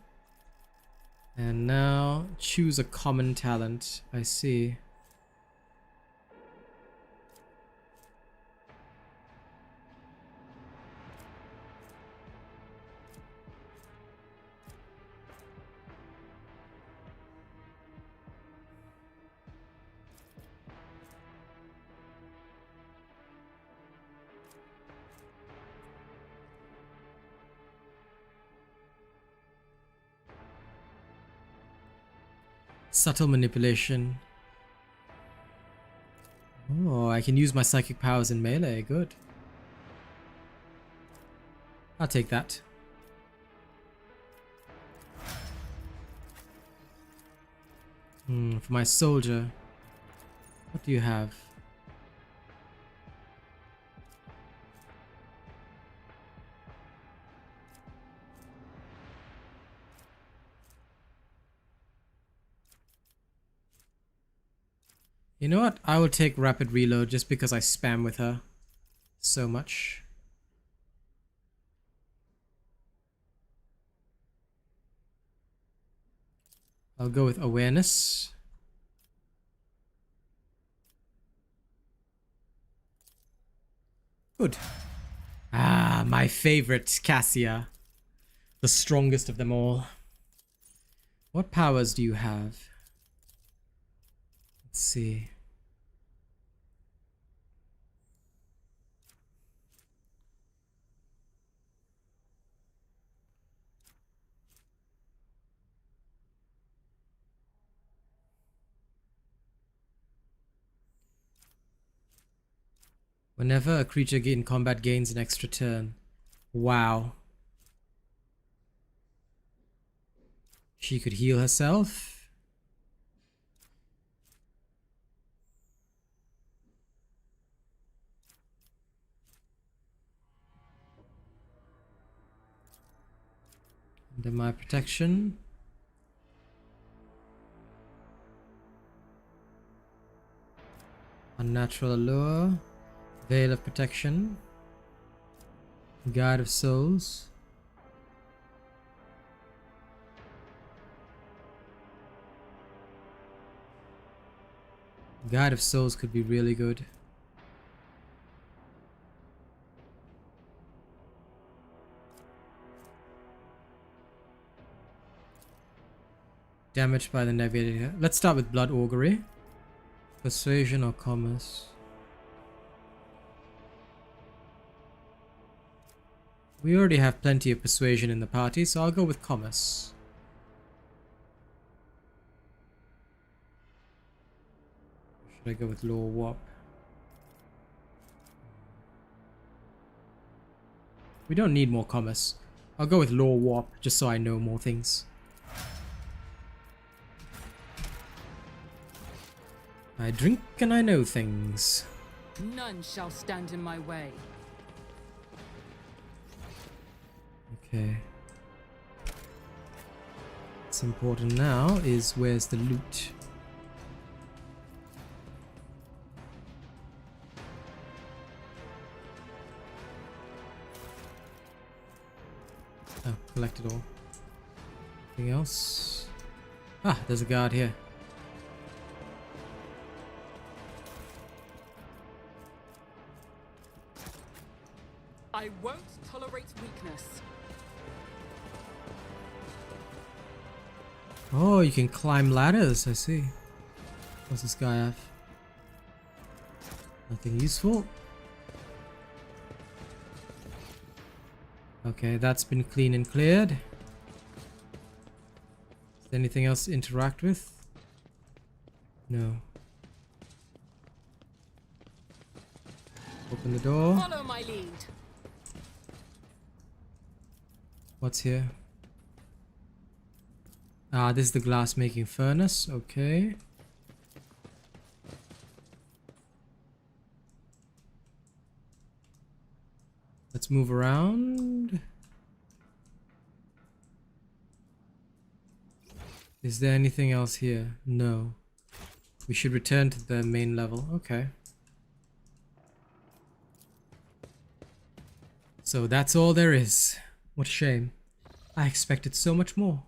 And now choose a common talent. I see. Subtle manipulation. Oh, I can use my psychic powers in melee. Good. I'll take that. For my soldier, what do you have? You know what? I will take rapid reload just because I spam with her so much. I'll go with awareness. Good. Ah, my favorite, Cassia. The strongest of them all. What powers do you have? Let's see. Whenever a creature in combat gains an extra turn. Wow. She could heal herself. Under my protection. Unnatural allure. Veil of protection. Guide of souls. Guide of souls could be really good. Damaged by the navigator. Let's start with blood augury. Persuasion or commerce. We already have plenty of persuasion in the party, so I'll go with commerce. Should I go with law warp? We don't need more commerce. I'll go with law warp just so I know more things. I drink and I know things. None shall stand in my way. Okay. What's important now is where's the loot? Oh, collect it all. Anything else? Ah, there's a guard here. I won't tolerate weakness. Oh, you can climb ladders, I see. What's this guy have? Nothing useful. Okay, that's been clean and cleared. Is there anything else to interact with? No. Open the door. Follow my lead. What's here? Ah, this is the glass making furnace. Okay. Let's move around. Is there anything else here? No. We should return to the main level. Okay. So that's all there is. What a shame. I expected so much more.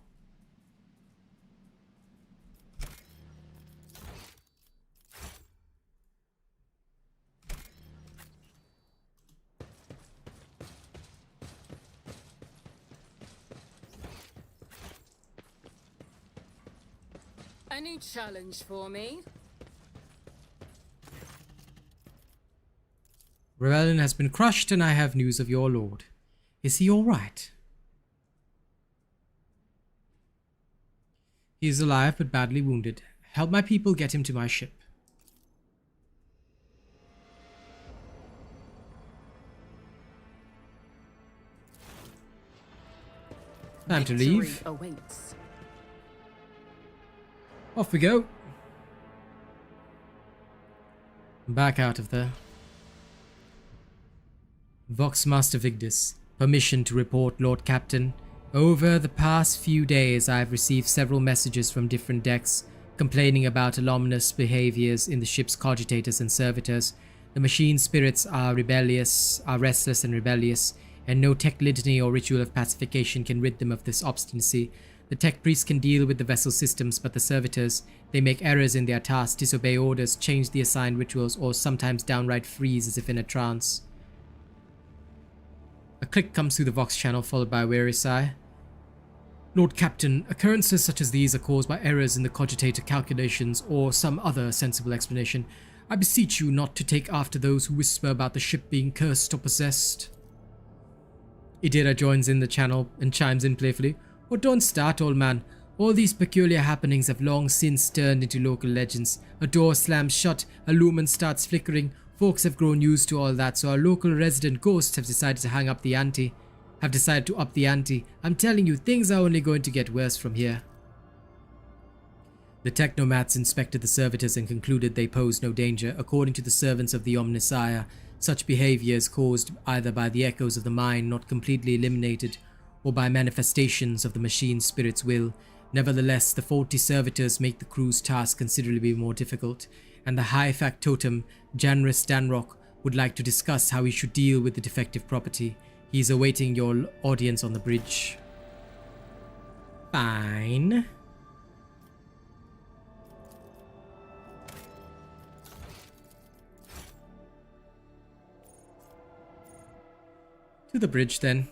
Any challenge for me? Rebellion has been crushed and I have news of your lord. Is he alright? He is alive but badly wounded. Help my people get him to my ship. Time to leave. Awaits. Off we go. Back out of there. Voxmaster Vigdis. Permission to report, Lord Captain. Over the past few days, I have received several messages from different decks complaining about anomalous behaviors in the ship's cogitators and servitors. The machine spirits are restless and rebellious, and no tech litany or ritual of pacification can rid them of this obstinacy. The tech priests can deal with the vessel systems, but the servitors, they make errors in their tasks, disobey orders, change the assigned rituals, or sometimes downright freeze as if in a trance. A click comes through the Vox channel, followed by a weary sigh. Lord Captain, occurrences such as these are caused by errors in the cogitator calculations or some other sensible explanation. I beseech you not to take after those who whisper about the ship being cursed or possessed. Idira joins in the channel and chimes in playfully. Oh, don't start, old man. All these peculiar happenings have long since turned into local legends. A door slams shut, a lumen starts flickering. Folks have grown used to all that, so our local resident ghosts have decided to up the ante. I'm telling you, things are only going to get worse from here. The technomats inspected the servitors and concluded they posed no danger. According to the servants of the Omnissiah, such behavior is caused either by the echoes of the mind not completely eliminated, or by manifestations of the machine spirit's will. Nevertheless, the faulty servitors make the crew's task considerably more difficult, and the High Factotum, Janris Danrock, would like to discuss how he should deal with the defective property. He is awaiting your audience on the bridge. Fine. To the bridge then.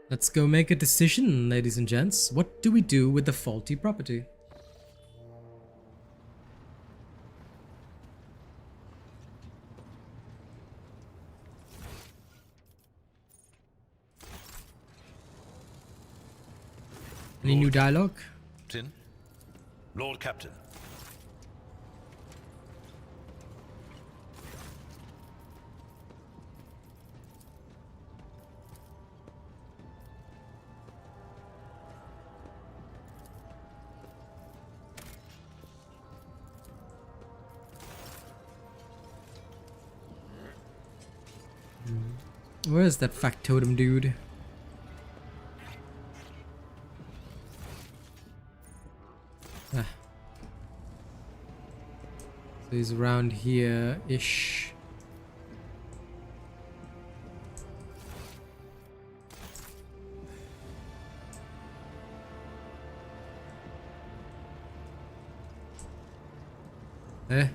Let's go make a decision, ladies and gents. What do we do with the faulty property? Any new dialogue? Lord Captain. Where's that factotum dude? Ah. So he's around here-ish. Eh?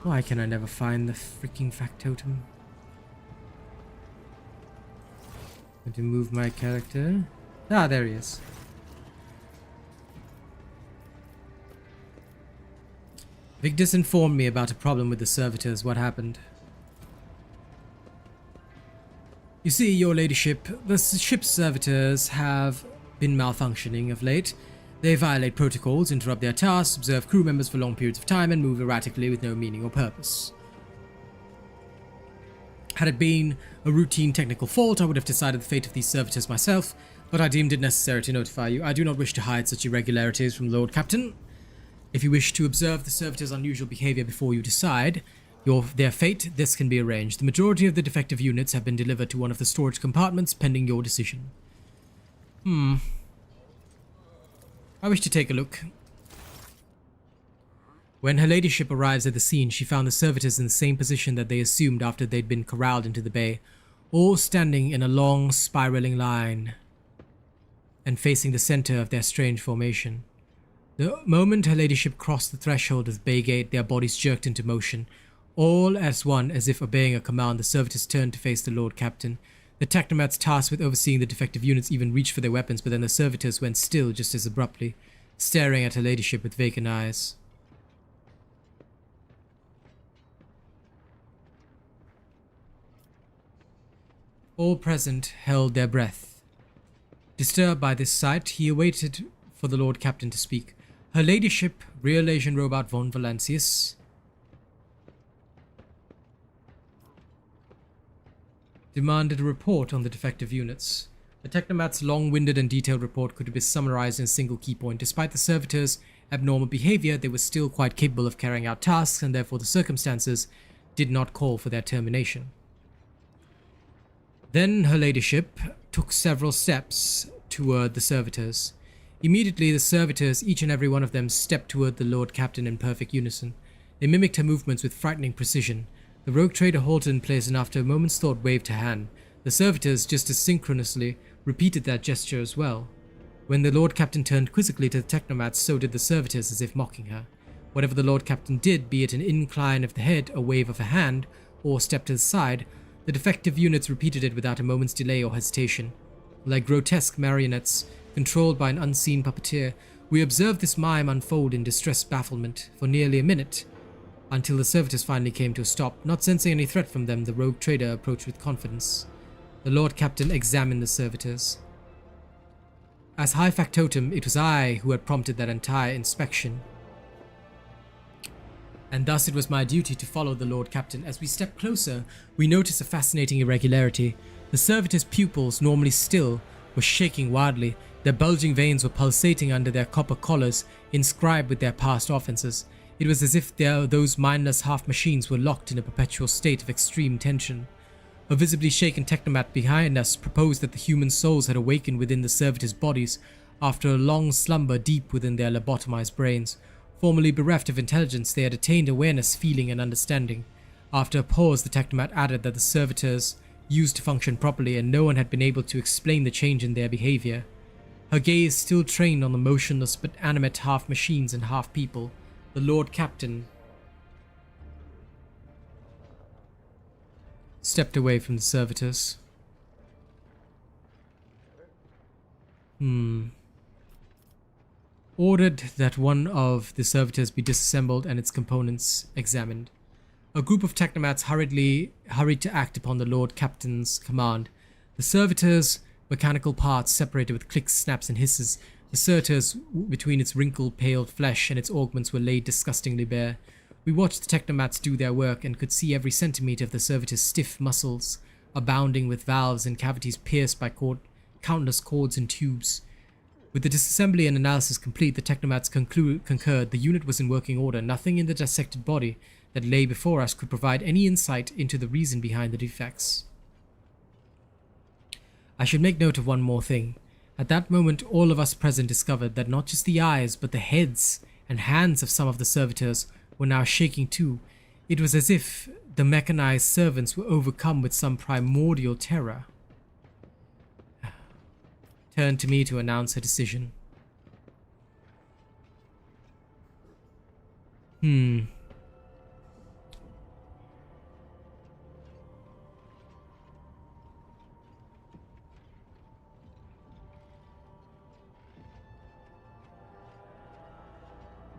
Why can I never find the freaking factotum? Going to move my character. Ah, there he is. Vigdis informed me about a problem with the servitors. What happened? You see, your ladyship, the ship's servitors have been malfunctioning of late. They violate protocols, interrupt their tasks, observe crew members for long periods of time, and move erratically with no meaning or purpose. Had it been a routine technical fault, I would have decided the fate of these servitors myself, but I deemed it necessary to notify you. I do not wish to hide such irregularities from the Lord Captain. If you wish to observe the servitors' unusual behavior before you decide their fate, this can be arranged. The majority of the defective units have been delivered to one of the storage compartments pending your decision. I wish to take a look. When her ladyship arrives at the scene, she found the servitors in the same position that they assumed after they'd been corralled into the bay, all standing in a long, spiraling line and facing the center of their strange formation. The moment her ladyship crossed the threshold of the bay gate, their bodies jerked into motion. All as one, as if obeying a command, the servitors turned to face the Lord Captain. The technomats tasked with overseeing the defective units even reached for their weapons, but then the servitors went still just as abruptly. staring at her ladyship with vacant eyes. All present held their breath. Disturbed by this sight, he awaited for the Lord Captain to speak. Her ladyship, RealAsianRobot von Valancius, demanded a report on the defective units. The Technomat's long-winded and detailed report could be summarized in a single key point. Despite the servitors' abnormal behavior, they were still quite capable of carrying out tasks, and therefore the circumstances did not call for their termination. Then her ladyship took several steps toward the servitors. Immediately the servitors, each and every one of them, stepped toward the Lord Captain in perfect unison. They mimicked her movements with frightening precision. The rogue trader halted in place and after a moment's thought waved her hand. The servitors, just as synchronously, repeated that gesture as well. When the Lord Captain turned quizzically to the Technomats, so did the servitors, as if mocking her. Whatever the Lord Captain did, be it an incline of the head, a wave of a hand, or step to the side, the defective units repeated it without a moment's delay or hesitation. Like grotesque marionettes, controlled by an unseen puppeteer, we observed this mime unfold in distressed bafflement for nearly a minute, until the servitors finally came to a stop. Not sensing any threat from them, the rogue trader approached with confidence. The Lord Captain examined the servitors. As High Factotum, it was I who had prompted that entire inspection, and thus it was my duty to follow the Lord Captain. As we stepped closer, we noticed a fascinating irregularity. The servitors' pupils, normally still, were shaking wildly. Their bulging veins were pulsating under their copper collars, inscribed with their past offenses. It was as if those mindless half-machines were locked in a perpetual state of extreme tension. A visibly shaken technomat behind us proposed that the human souls had awakened within the servitors' bodies after a long slumber deep within their lobotomized brains. Formerly bereft of intelligence, they had attained awareness, feeling, and understanding. After a pause, the technomat added that the servitors used to function properly, and no one had been able to explain the change in their behavior. Her gaze still trained on the motionless but animate half-machines and half-people. The Lord Captain stepped away from the servitors. Ordered that one of the servitors be disassembled and its components examined. A group of technomats hurried to act upon the Lord Captain's command. The servitors' mechanical parts separated with clicks, snaps, and hisses. The servitors between its wrinkled, paled flesh and its augments were laid disgustingly bare. We watched the technomats do their work and could see every centimeter of the servitors' stiff muscles, abounding with valves and cavities pierced by countless cords and tubes. With the disassembly and analysis complete, the technomats concurred the unit was in working order. Nothing in the dissected body that lay before us could provide any insight into the reason behind the defects. I should make note of one more thing. At that moment, all of us present discovered that not just the eyes, but the heads and hands of some of the servitors were now shaking too. It was as if the mechanized servants were overcome with some primordial terror. Turned to me to announce her decision.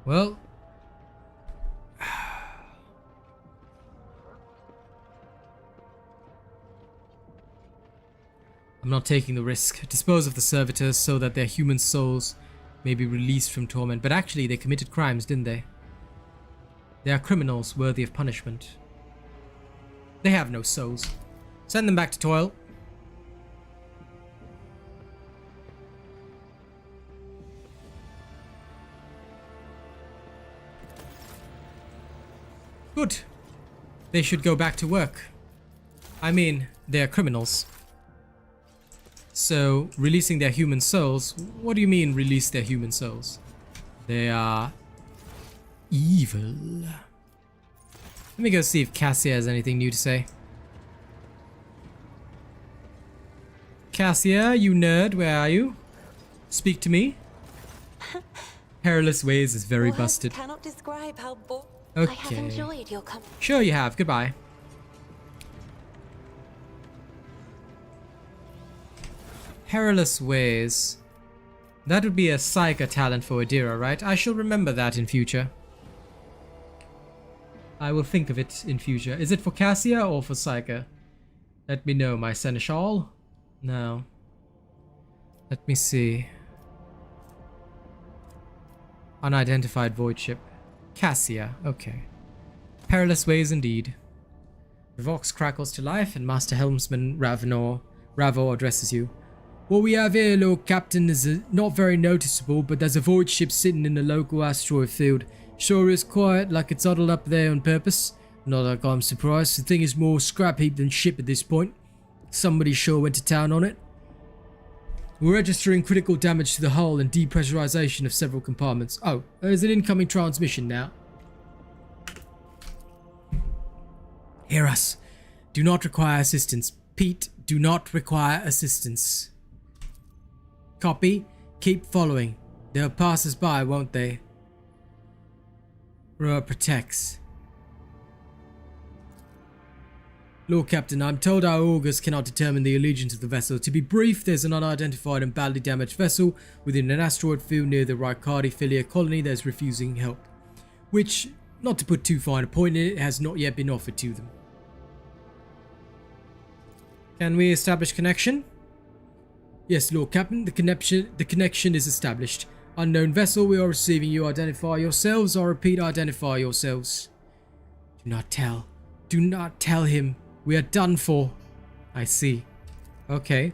Well, I'm not taking the risk. Dispose of the servitors so that their human souls may be released from torment. But actually, they committed crimes, didn't they? They are criminals worthy of punishment. They have no souls. Send them back to toil. Good. They should go back to work. I mean, they're criminals. So, releasing their human souls, what do you mean release their human souls? They are evil. Let me go see if Cassia has anything new to say. Cassia, you nerd, where are you? Speak to me. Perilous Ways is very busted. Cannot describe how Okay. I have enjoyed your company. Sure you have. Goodbye. Perilous Ways. That would be a Psyker talent for Idira, right? I shall remember that in future. I will think of it in future. Is it for Cassia or for Psyker? Let me know, my seneschal. No. Let me see. Unidentified void ship. Cassia, okay. Perilous ways indeed. The Vox crackles to life and Master Helmsman Ravo addresses you. What we have here, Lord Captain, is not very noticeable, but there's a void ship sitting in the local asteroid field. Sure is quiet, like it's huddled up there on purpose. Not like I'm surprised. The thing is more scrap heap than ship at this point. Somebody sure went to town on it. We're registering critical damage to the hull and depressurization of several compartments. Oh, there's an incoming transmission now. Hear us. Do not require assistance. Pete, do not require assistance. Copy. Keep following. They'll pass us by, won't they? Roa protects. Lord Captain, I'm told our augurs cannot determine the allegiance of the vessel. To be brief, there's an unidentified and badly damaged vessel within an asteroid field near the Rikard Filia colony that is refusing help. Which, not to put too fine a point in it, has not yet been offered to them. Can we establish connection? Yes, Lord Captain, the connection is established. Unknown vessel, we are receiving you. Identify yourselves. I repeat, identify yourselves. Do not tell. Do not tell him. We are done for. I see. Okay.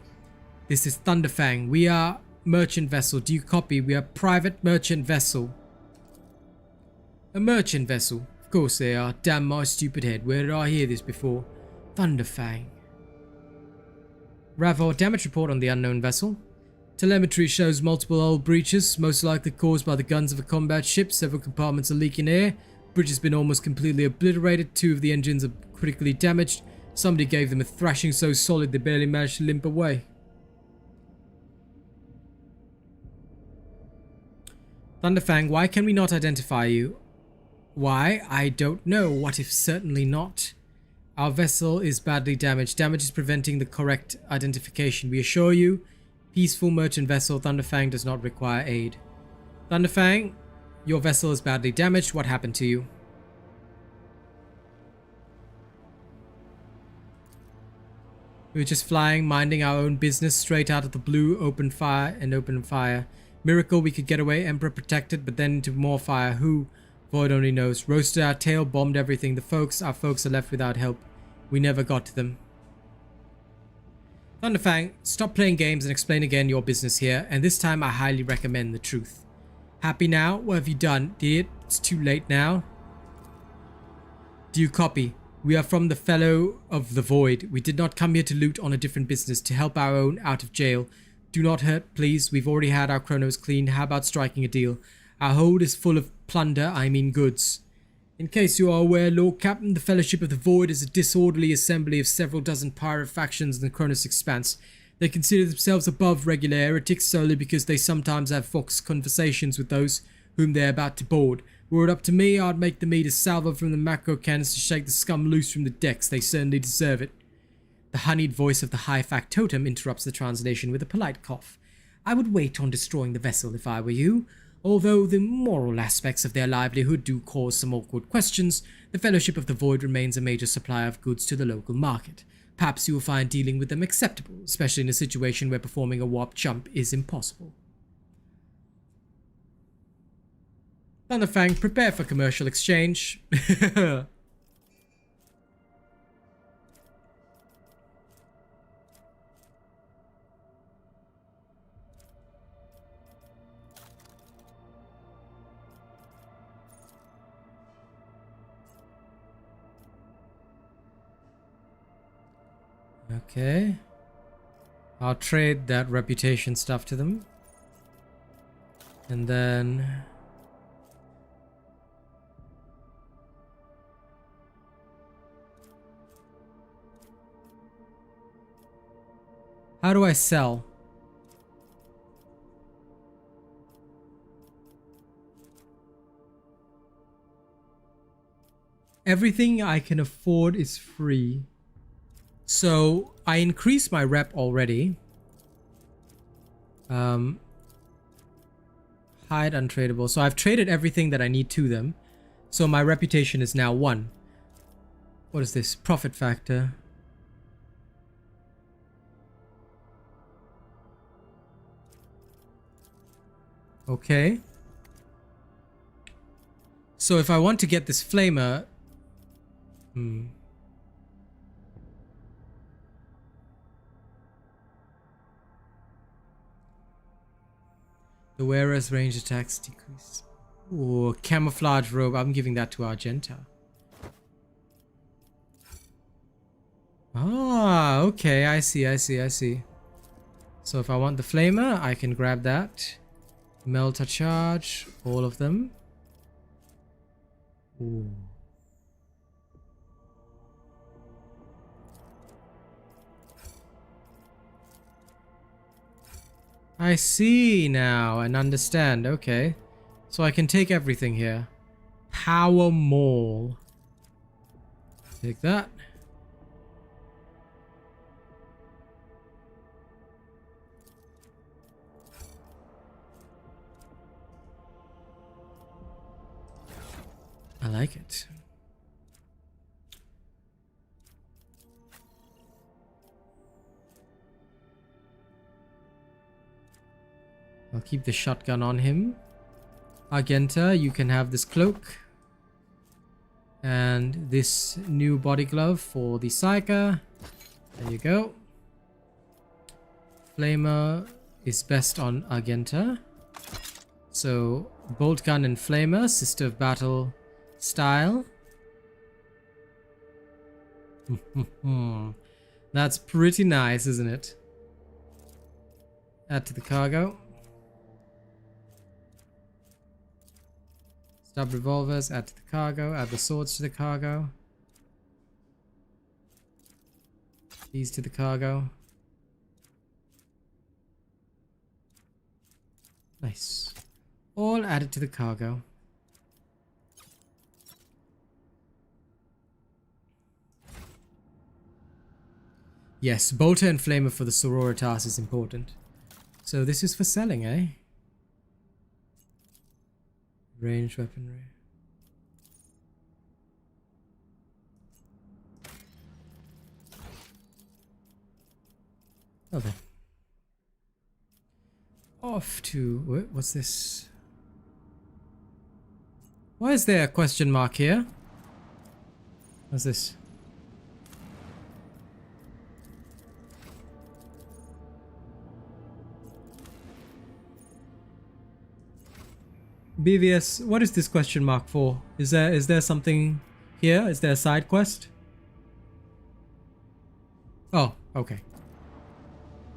This is Thunderfang. We are merchant vessel. Do you copy? We are private merchant vessel. A merchant vessel? Of course they are. Damn my stupid head. Where did I hear this before? Thunderfang. Ravo, damage report on the unknown vessel. Telemetry shows multiple hull breaches, most likely caused by the guns of a combat ship. Several compartments are leaking air. Bridge has been almost completely obliterated. 2 of the engines are critically damaged. Somebody gave them a thrashing so solid they barely managed to limp away. Thunderfang, why can we not identify you? Why? I don't know. What if certainly not? Our vessel is badly damaged. Damage is preventing the correct identification. We assure you, peaceful merchant vessel Thunderfang does not require aid. Thunderfang, your vessel is badly damaged. What happened to you? We were just flying, minding our own business, straight out of the blue, open fire. Miracle we could get away, Emperor protected, but then into more fire. Who? Void only knows. Roasted our tail, bombed everything. Our folks are left without help. We never got to them. Thunderfang, stop playing games and explain again your business here, and this time I highly recommend the truth. Happy now? What have you done? Did it? It's too late now. Do you copy? We are from the Fellow of the Void. We did not come here to loot on a different business, to help our own out of jail. Do not hurt, please. We've already had our chronos cleaned. How about striking a deal? Our hold is full of plunder, I mean goods. In case you are aware, Lord Captain, the Fellowship of the Void is a disorderly assembly of several dozen pirate factions in the Chronos Expanse. They consider themselves above regular heretics solely because they sometimes have Vox conversations with those whom they are about to board. Were it up to me, I'd make them eat a salvo from the macro cannons to shake the scum loose from the decks. They certainly deserve it. The honeyed voice of the high factotum interrupts the translation with a polite cough. I would wait on destroying the vessel if I were you. Although the moral aspects of their livelihood do cause some awkward questions, the Fellowship of the Void remains a major supplier of goods to the local market. Perhaps you will find dealing with them acceptable, especially in a situation where performing a warp jump is impossible. Thunderfang, prepare for commercial exchange. Okay. I'll trade that reputation stuff to them. And then... how do I sell? Everything I can afford is free. So I increased my rep already. Hide untradeable. So I've traded everything that I need to them. So my reputation is now 1. What is this? Profit factor. Okay. So if I want to get this flamer... The wearer's range attacks decrease. Ooh, camouflage robe. I'm giving that to Argenta. Ah, okay. I see. So if I want the flamer, I can grab that. Melter charge. All of them. Ooh. I see now and understand. Okay. So I can take everything here. Power Mall. Take that. I like it. I'll keep the shotgun on him. Argenta, you can have this cloak. And this new body glove for the Psyker. There you go. Flamer is best on Argenta. So, bolt gun and flamer, sister of battle style. That's pretty nice, isn't it? Add to the cargo. Stub revolvers, add to the cargo. Add the swords to the cargo. These to the cargo. Nice. All added to the cargo. Yes, bolter and flamer for the sororitas is important. So this is for selling, eh? Ranged weaponry. Okay. Off to... What's this? Why is there a question mark here? What's this? BVS, what is this question mark for? Is there something here? Is there a side quest? Oh, okay.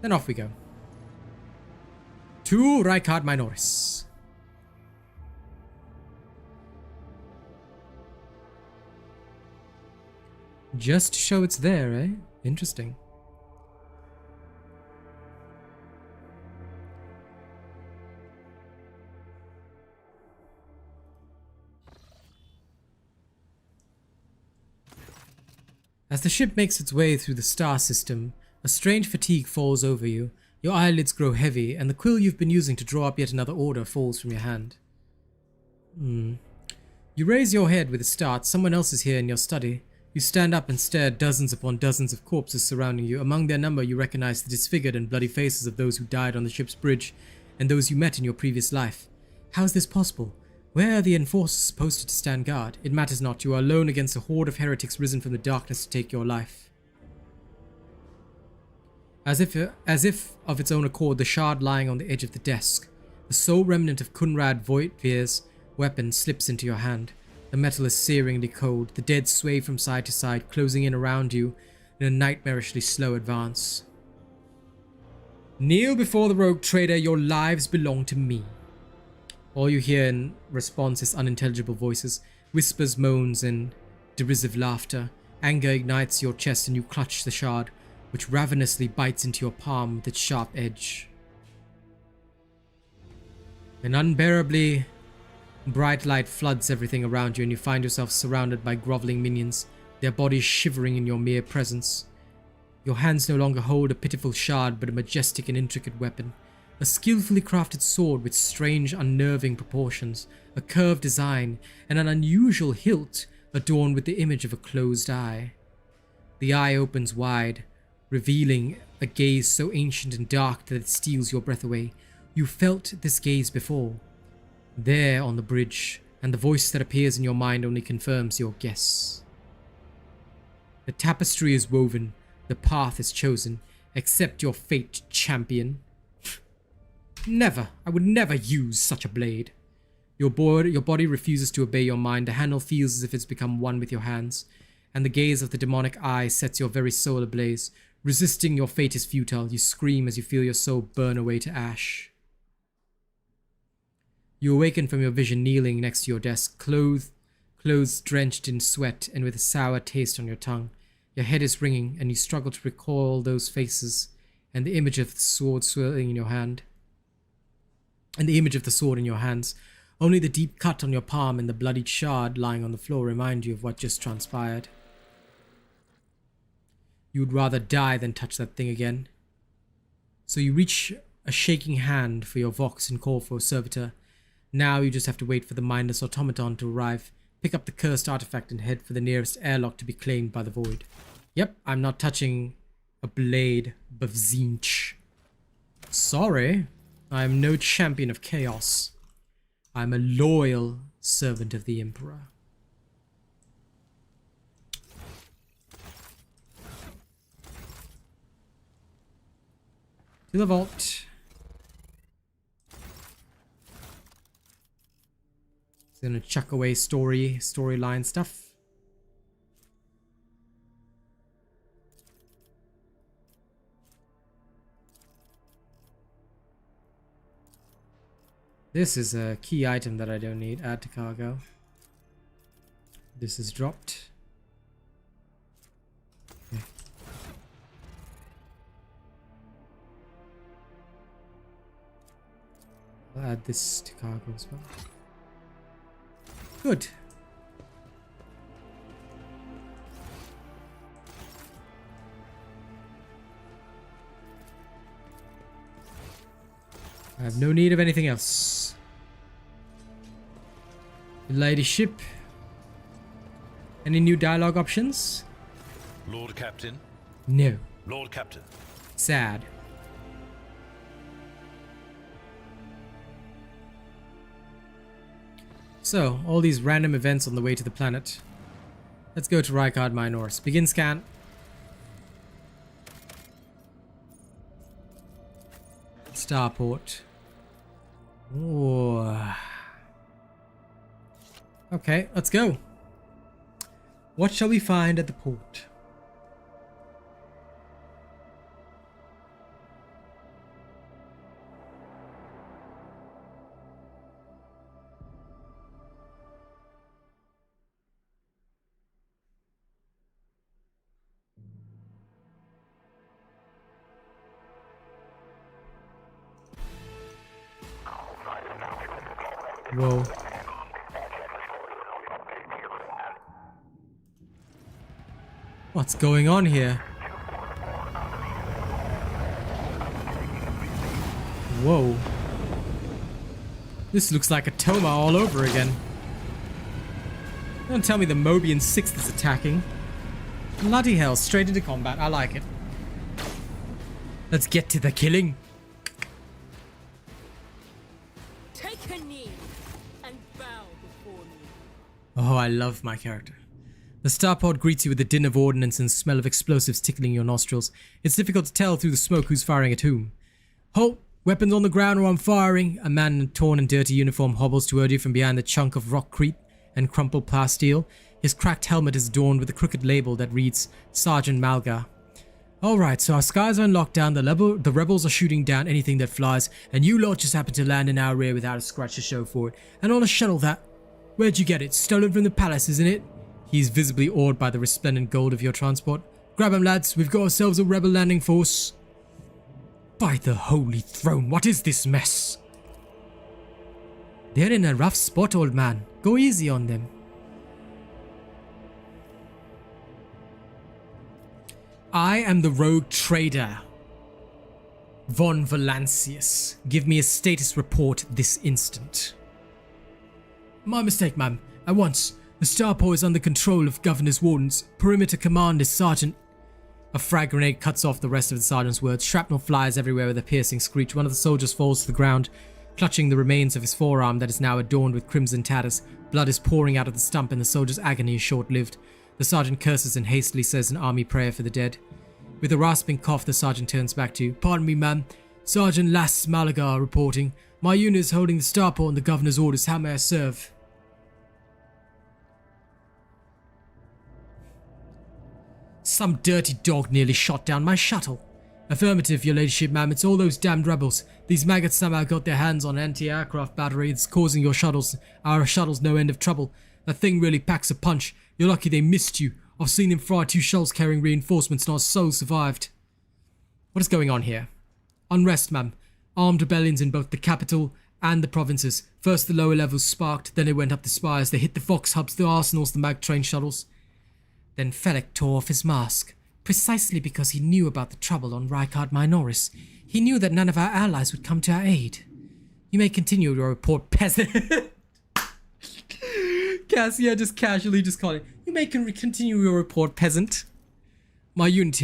Then off we go. To Rikard Minoris. Just to show it's there, eh? Interesting. As the ship makes its way through the star system, a strange fatigue falls over you. Your eyelids grow heavy, and the quill you've been using to draw up yet another order falls from your hand. You raise your head with a start. Someone else is here in your study. You stand up and stare at dozens upon dozens of corpses surrounding you. Among their number, you recognize the disfigured and bloody faces of those who died on the ship's bridge, and those you met in your previous life. How is this possible? Where are the enforcers posted to stand guard? It matters not. You are alone against a horde of heretics risen from the darkness to take your life. As if of its own accord, the shard lying on the edge of the desk, the sole remnant of Kunrad Voigtvir's weapon, slips into your hand. The metal is searingly cold. The dead sway from side to side, closing in around you in a nightmarishly slow advance. Kneel before the rogue trader. Your lives belong to me. All you hear in response is unintelligible voices, whispers, moans, and derisive laughter. Anger ignites your chest and you clutch the shard, which ravenously bites into your palm with its sharp edge. An unbearably bright light floods everything around you, and you find yourself surrounded by groveling minions, their bodies shivering in your mere presence. Your hands no longer hold a pitiful shard, but a majestic and intricate weapon. A skillfully crafted sword with strange, unnerving proportions, a curved design, and an unusual hilt adorned with the image of a closed eye. The eye opens wide, revealing a gaze so ancient and dark that it steals your breath away. You felt this gaze before, there on the bridge, and the voice that appears in your mind only confirms your guess. The tapestry is woven, the path is chosen. Accept your fate, champion. Never, I would never use such a blade. Your body refuses to obey your mind. The handle feels as if it's become one with your hands, and the gaze of the demonic eye sets your very soul ablaze. Resisting your fate is futile. You scream as you feel your soul burn away to ash. You awaken from your vision kneeling next to your desk, clothes drenched in sweat and with a sour taste on your tongue. Your head is ringing, and you struggle to recall those faces and the image of the sword swirling in your hand. And the image of the sword in your hands. Only the deep cut on your palm and the bloodied shard lying on the floor remind you of what just transpired. You would rather die than touch that thing again. So you reach a shaking hand for your Vox and call for a servitor. Now you just have to wait for the mindless automaton to arrive, pick up the cursed artifact and head for the nearest airlock to be claimed by the void. Yep, I'm not touching a blade of Zinch. Sorry, I am no champion of chaos. I'm a loyal servant of the Emperor. To the vault. Just gonna chuck away storyline stuff. This is a key item that I don't need. Add to cargo. This is dropped. Okay. I'll add this to cargo as well. Good. I have no need of anything else. Ladyship. Any new dialogue options? Lord Captain? No. Lord Captain. Sad. So, all these random events on the way to the planet. Let's go to Rikard Minors. Begin scan. Starport. Ooh. Okay, let's go. What shall we find at the port? Whoa. What's going on here? Whoa. This looks like a Toma all over again. Don't tell me the Mobian 6th is attacking. Bloody hell, straight into combat. I like it. Let's get to the killing. Take a knee and bow before me. Oh, I love my character. The starport greets you with the din of ordnance and smell of explosives tickling your nostrils. It's difficult to tell through the smoke who's firing at whom. Halt! Weapons on the ground or I'm firing! A man in a torn and dirty uniform hobbles toward you from behind the chunk of rockcrete and crumpled plasteel. His cracked helmet is adorned with a crooked label that reads Sergeant Malga. Alright, so our skies are in lockdown, the rebels are shooting down anything that flies, and you lot just happen to land in our rear without a scratch to show for it. And on a shuttle that... Where'd you get it? Stolen from the palace, isn't it? He's visibly awed by the resplendent gold of your transport. Grab him, lads. We've got ourselves a rebel landing force. By the holy throne, what is this mess? They're in a rough spot, old man. Go easy on them. I am the rogue trader. Von Valancius, give me a status report this instant. My mistake, ma'am. At once. The Starport is under control of Governor's Wardens. Perimeter command is Sergeant. A frag grenade cuts off the rest of the sergeant's words. Shrapnel flies everywhere with a piercing screech. One of the soldiers falls to the ground, clutching the remains of his forearm that is now adorned with crimson tatters. Blood is pouring out of the stump and the soldier's agony is short-lived. The sergeant curses and hastily says an army prayer for the dead. With a rasping cough, the sergeant turns back to, "Pardon me, ma'am. Sergeant Lass Malagar reporting. My unit is holding the Starport on the Governor's orders. How may I serve?" Some dirty dog nearly shot down my shuttle. Affirmative, your ladyship, ma'am. It's all those damned rebels. These maggots somehow got their hands on an anti-aircraft battery that's causing our shuttles no end of trouble. That thing really packs a punch. You're lucky they missed you. I've seen them fry 2 shells carrying reinforcements, not a soul survived. What is going on here? Unrest, ma'am. Armed rebellions in both the capital and the provinces. First the lower levels sparked, then they went up the spires. They hit the Vox hubs, the arsenals, the mag train shuttles. Then Felek tore off his mask, precisely because he knew about the trouble on Rikard Minoris. He knew that none of our allies would come to our aid. You may continue your report, peasant. Cassia just casually calling. You may continue your report, peasant. My unit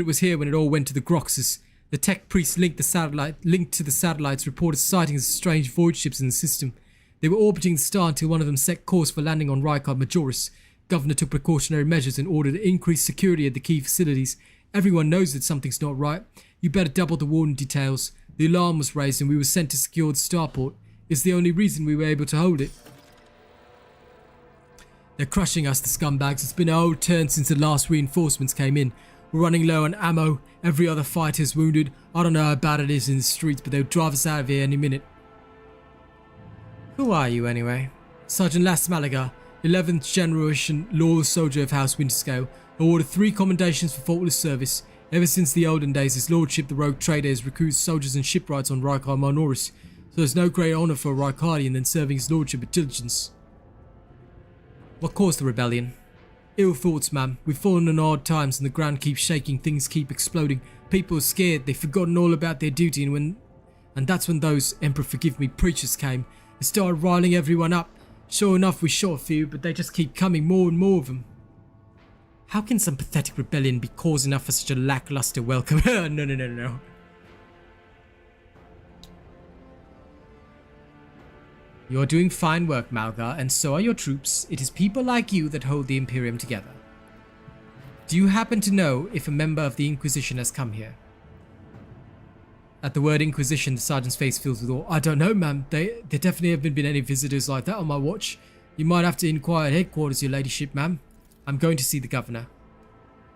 was here when it all went to the Groxes. The tech priest linked to the satellites, reported sightings of strange void ships in the system. They were orbiting the star until one of them set course for landing on Rikard Majoris. Governor took precautionary measures in order to increase security at the key facilities. Everyone knows that something's not right. You better double the warning details. The alarm was raised and we were sent to secure the Starport. It's the only reason we were able to hold it. They're crushing us, the scumbags. It's been an old turn since the last reinforcements came in. We're running low on ammo. Every other fighter's wounded. I don't know how bad it is in the streets, but they'll drive us out of here any minute. Who are you anyway? Sergeant Lass Malaga, 11th generation loyal soldier of House Winterscale, awarded 3 commendations for faultless service. Ever since the olden days, his lordship, the rogue trader, has recruited soldiers and shipwrights on Rikard Minoris, so there's no greater honour for a Rikardian than serving his lordship with diligence. What caused the rebellion? Ill thoughts, ma'am. We've fallen in hard times and the ground keeps shaking, things keep exploding. People are scared, they've forgotten all about their duty, and that's when those, Emperor forgive me, preachers came. They started riling everyone up. Sure enough, we shot a few, but they just keep coming, more and more of them. How can some pathetic rebellion be cause enough for such a lackluster welcome? No. You're doing fine work, Malgar, and so are your troops. It is people like you that hold the Imperium together. Do you happen to know if a member of the Inquisition has come here? At the word Inquisition, the sergeant's face fills with awe. I don't know, ma'am. There definitely haven't been any visitors like that on my watch. You might have to inquire at headquarters, your ladyship, ma'am. I'm going to see the governor.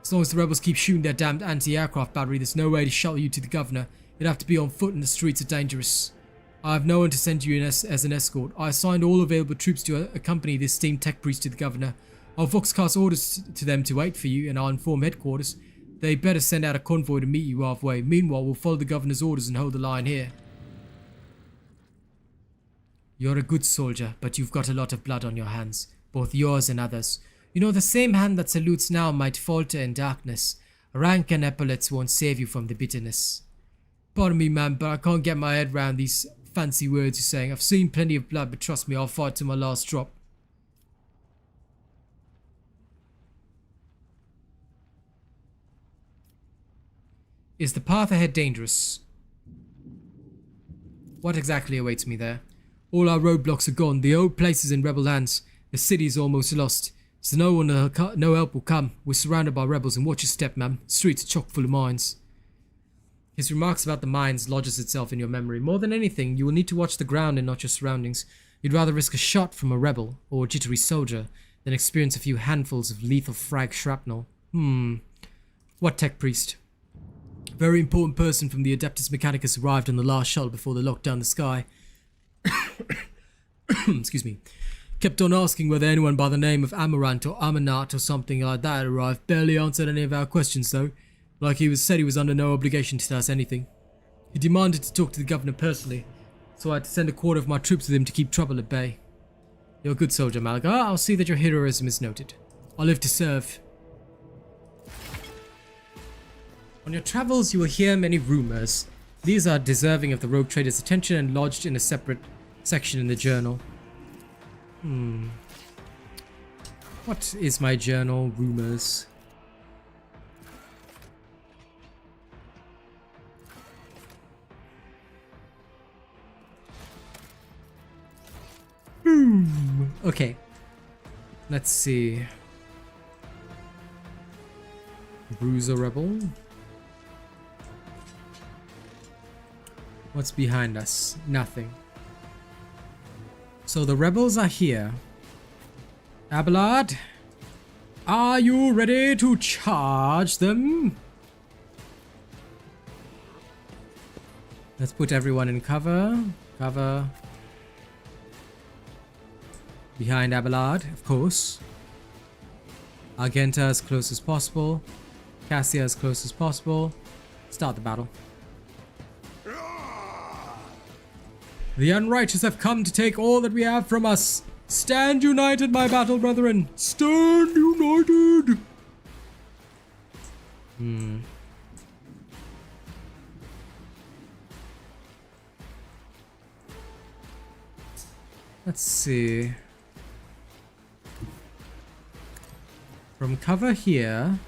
As long as the rebels keep shooting their damned anti-aircraft battery, there's no way to shuttle you to the governor. You'd have to be on foot and the streets are dangerous. I have no one to send you in as an escort. I assigned all available troops to accompany this esteemed tech priest to the governor. I'll voxcast orders to them to wait for you and I'll inform headquarters. They better send out a convoy to meet you halfway. Meanwhile, we'll follow the governor's orders and hold the line here. You're a good soldier, but you've got a lot of blood on your hands, both yours and others. You know, the same hand that salutes now might falter in darkness. Rank and epaulets won't save you from the bitterness. Pardon me, ma'am, but I can't get my head round these fancy words you're saying. I've seen plenty of blood, but trust me, I'll fight to my last drop. Is the path ahead dangerous? What exactly awaits me there? All our roadblocks are gone. The old place is in rebel hands. The city is almost lost. So no help will come. We're surrounded by rebels and watch your step, ma'am. Streets are chock full of mines. His remarks about the mines lodges itself in your memory. More than anything, you will need to watch the ground and not your surroundings. You'd rather risk a shot from a rebel or a jittery soldier than experience a few handfuls of lethal frag shrapnel. What tech priest? Very important person from the Adeptus Mechanicus arrived on the last shuttle before they locked down the sky. Excuse me. Kept on asking whether anyone by the name of Amarant or Amanat or something like that arrived. Barely answered any of our questions though. Like said he was under no obligation to tell us anything. He demanded to talk to the governor personally, so I had to send a quarter of my troops with him to keep trouble at bay. You're a good soldier, Malaga. I'll see that your heroism is noted. I'll live to serve. On your travels, you will hear many rumors. These are deserving of the rogue trader's attention and lodged in a separate section in the journal. What is my journal? Rumors. Okay. Let's see. Bruiser Rebel. What's behind us? Nothing. So the rebels are here. Abelard, are you ready to charge them? Let's put everyone in cover. Cover. Behind Abelard, of course. Argenta as close as possible. Cassia as close as possible. Start the battle. The unrighteous have come to take all that we have from us. Stand united, my battle brethren. Stand united. Let's see. From cover here.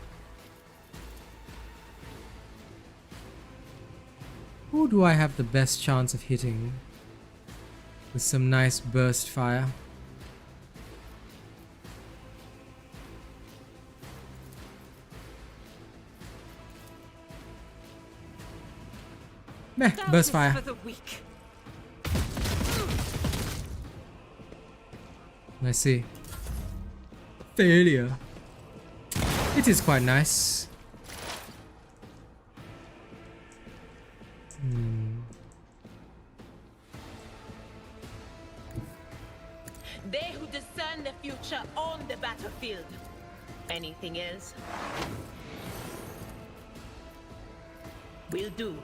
Who do I have the best chance of hitting? With some nice burst fire. Meh, burst fire. For the weak. I see. Failure. It is quite nice. They who discern the future on the battlefield. Anything else? Will do.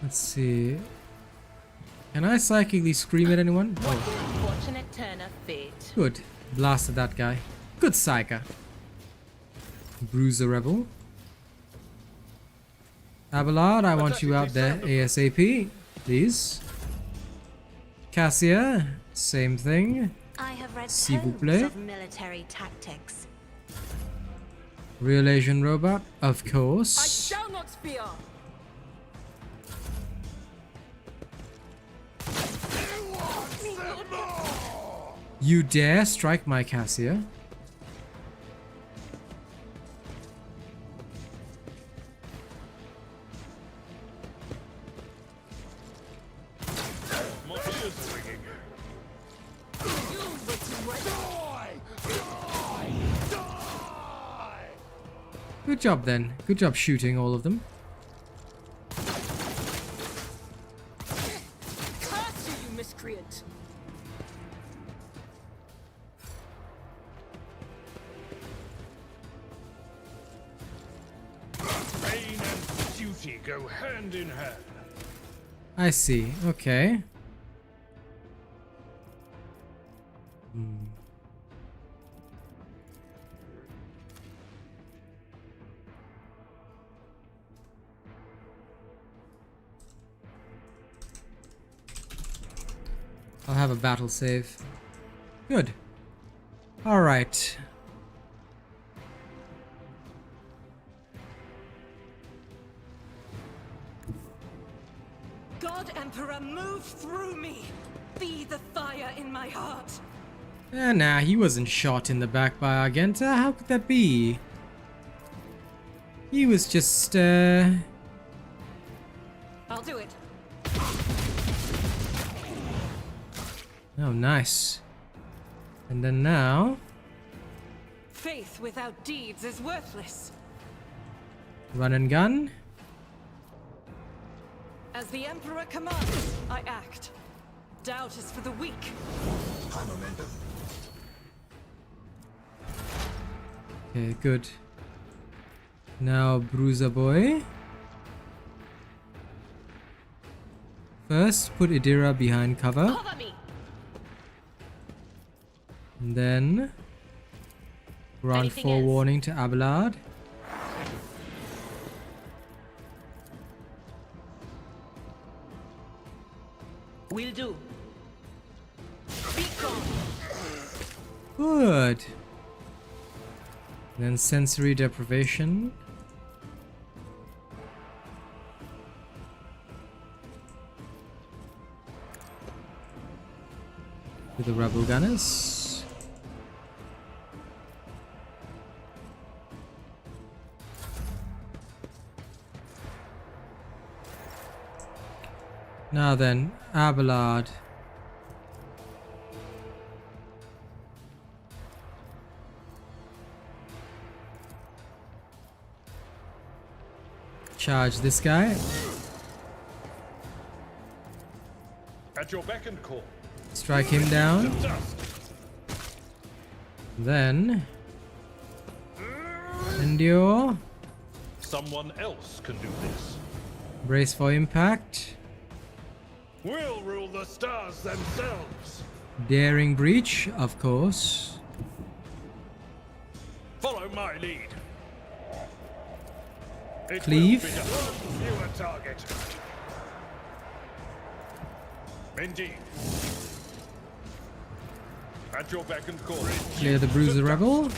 Let's see. Can I psychically scream at anyone? What an unfortunate turn of fate. Good. Blasted that guy. Good psyker. Bruiser Rebel. Abelard, I want you out there ASAP. Please. Cassia, same thing. I have read S'il vous tomes plaît. of military tactics. RealAsianRobot, of I course. shall not fear. You dare strike my Cassia? My ears are ringing. Good job then. Good job shooting all of them. Curse you, you miscreant. Pain and duty go hand in hand. I see. Okay. I'll have a battle save. Good. All right. God Emperor, move through me. Be the fire in my heart. Nah, he wasn't shot in the back by Argenta. How could that be? He was just, I'll do it. Oh, nice. And then now... Faith without deeds is worthless. Run and gun. As the Emperor commands, I act. Doubt is for the weak. Okay, good. Now, Bruiser Boy. First, put Idira behind cover. Cover me. And then... Grant Anything forewarning to Abelard. Will do. Be gone. Good. Then sensory deprivation. To the rebel gunners. Now then, Abelard. Charge this guy. At your beck and call. Strike him down. Dust. Then endure. Someone else can do this. Brace for impact. We'll rule the stars themselves. Daring breach, of course. Follow my lead. It Cleave. will be done. You a target. Indeed. At your beck and call. Clear the bruiser rebel.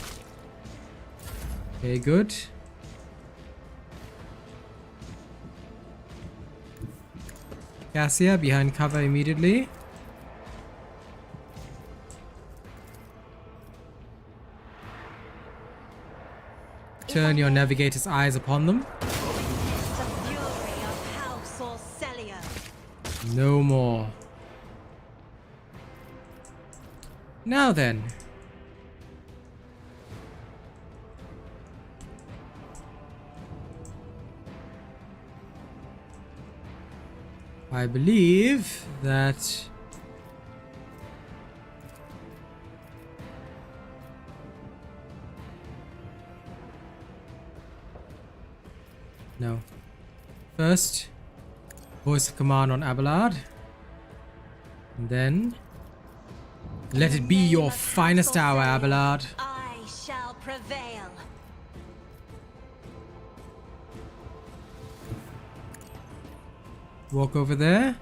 Okay, good. Cassia behind cover immediately. Turn your navigator's eyes upon them. The fury of House Orcelio. No more. Now then. I believe that no. First, voice of command on Abelard. And then let it be your finest hour, Abelard. I shall prevail. Walk over there.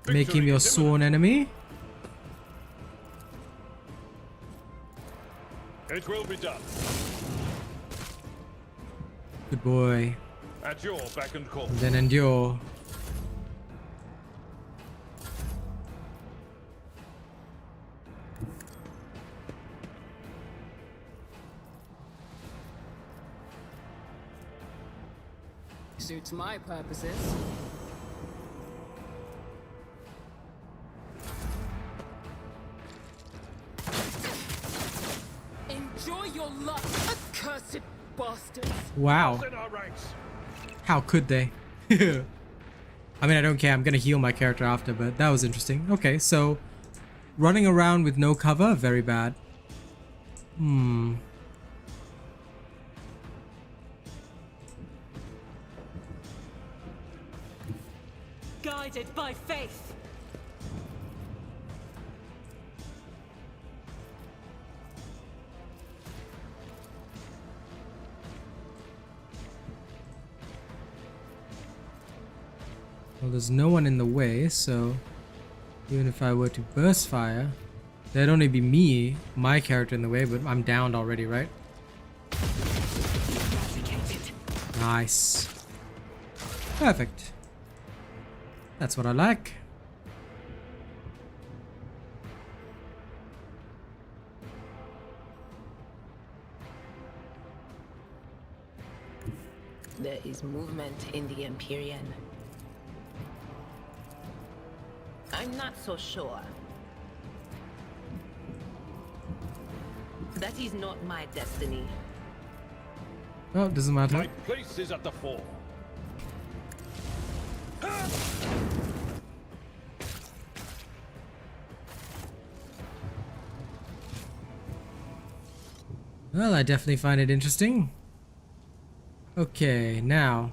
Make him your sworn enemy. It will be done. Good boy. At your beck and call. And then endure. Suits my purposes. Enjoy your luck, accursed bastards. Wow. In our ranks. How could they? I mean, I don't care. I'm gonna heal my character after, but that was interesting. Okay, so running around with no cover, very bad. Guided by faith. Well, there's no one in the way, so even if I were to burst fire, there'd only be me, my character in the way, but I'm downed already, right? Nice. Perfect. That's what I like. There is movement in the Empyrean. I'm not so sure. That is not my destiny. Oh, doesn't matter. My place is at the fore. Well, I definitely find it interesting. Okay, now.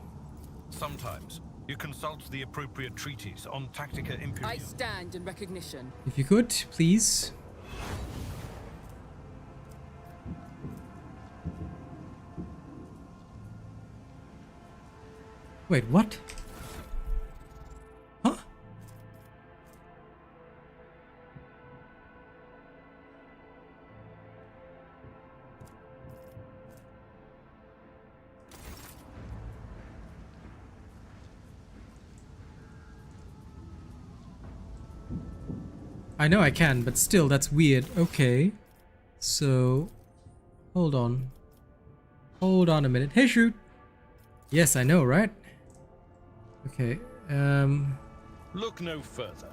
Sometimes you consult the appropriate treatise on Tactica I Imperium. stand in recognition. If you could, please. Wait, what? Huh? I know I can, but still, that's weird. Okay. So, hold on. Hold on a minute. Hey, shoot! Yes, I know, right? Okay, Look no further.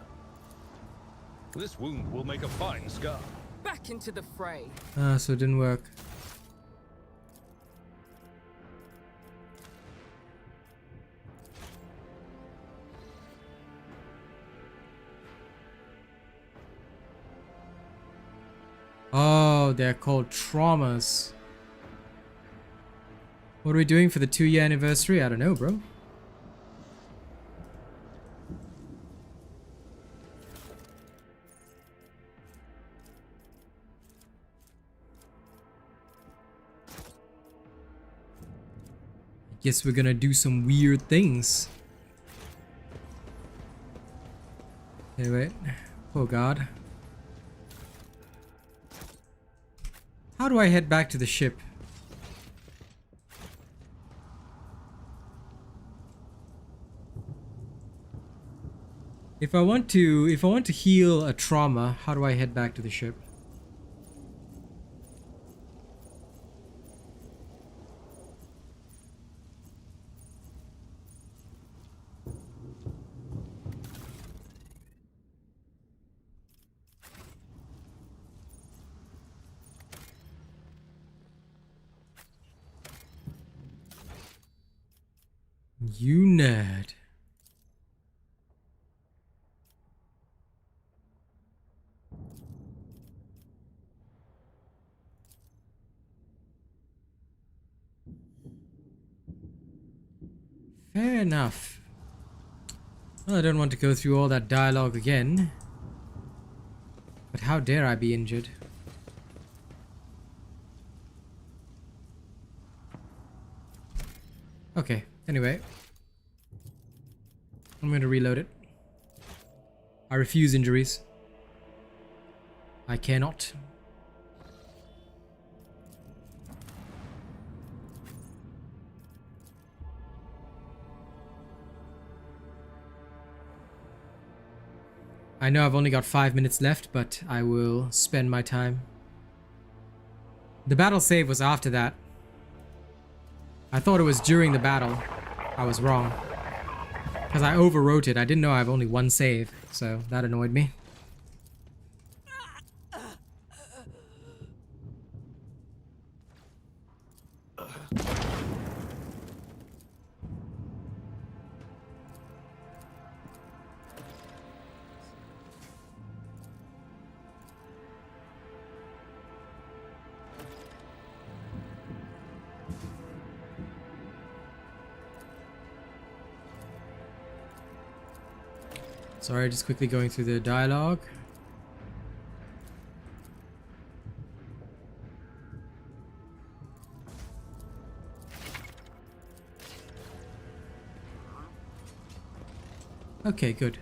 This wound will make a fine scar. Back into the fray. so it didn't work. Oh, they're called traumas. What are we doing for the 2-year anniversary? I don't know, bro. Guess we're gonna do some weird things. Okay, wait. Oh god. How do I head back to the ship? If I want to heal a trauma, how do I head back to the ship? You nerd. Fair enough. Well, I don't want to go through all that dialogue again. But how dare I be injured? Okay, anyway. I'm going to reload it. I refuse injuries. I cannot. I know I've only got 5 minutes left, but I will spend my time. The battle save was after that. I thought it was during the battle. I was wrong. Because I overwrote it. I didn't know I have only one save, so that annoyed me. Sorry, just quickly going through the dialogue. Okay, good.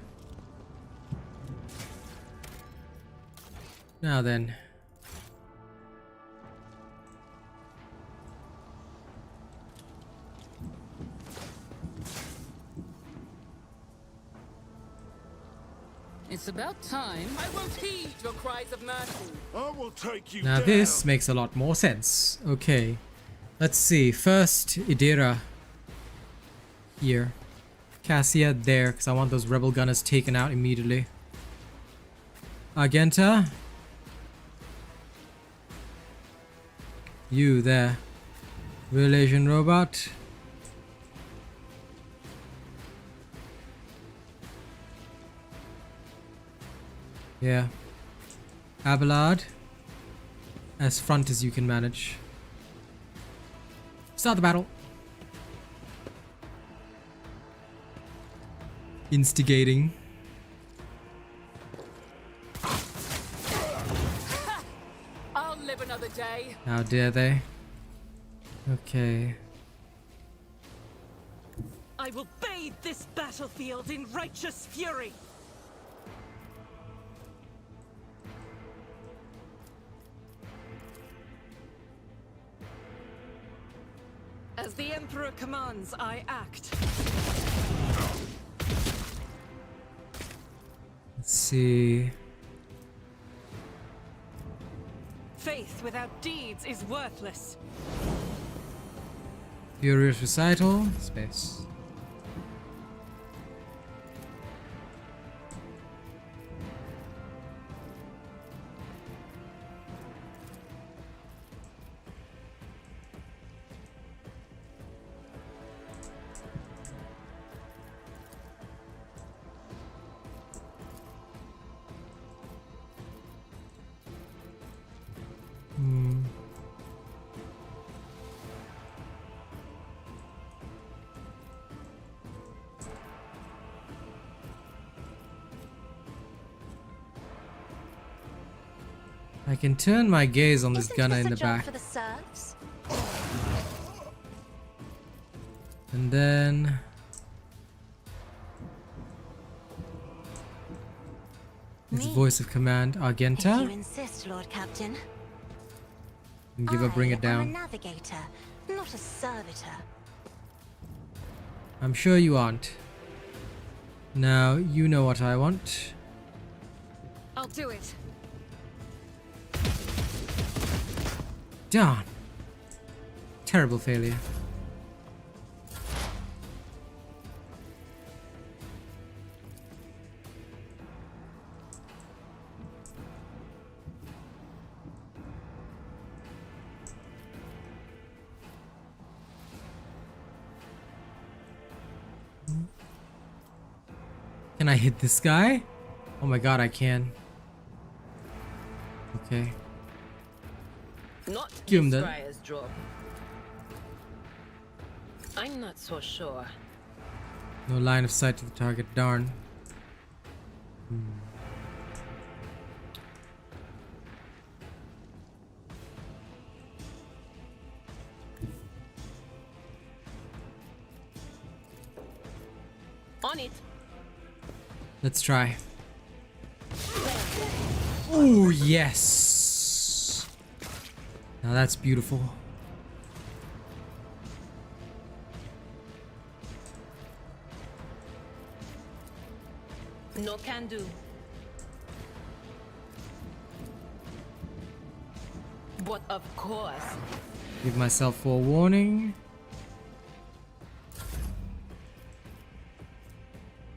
Now then. It's about time. I won't heed your cries of mercy. I will take you Now down. this makes a lot more sense. Okay. Let's see. First, Idira. Here. Cassia there, because I want those rebel gunners taken out immediately. Argenta. You there. RealAsianRobot. Yeah. Abelard. As front as you can manage. Start the battle. Instigating. I'll live another day. How dare they? Okay. I I will bathe this battlefield in righteous fury. As the Emperor commands, I act. Let's see. Faith without deeds is worthless. Furious recital. Space. I can turn my gaze on this gunner in the back. For the serfs? And then its voice of command, Argenta. If you insist, Lord Captain. And give her bring it I'm down. a navigator, not a servitor. I'm sure you aren't. Now you know what I want. I'll do it. Darn. Terrible failure. Can I hit this guy? Oh my god, I can. Okay. Not Give him this that. Scryer's job. I'm not so sure. No line of sight to the target. Darn. On it. Let's try. Oh, yes. Now that's beautiful. No can do. But of course. Give myself forewarning.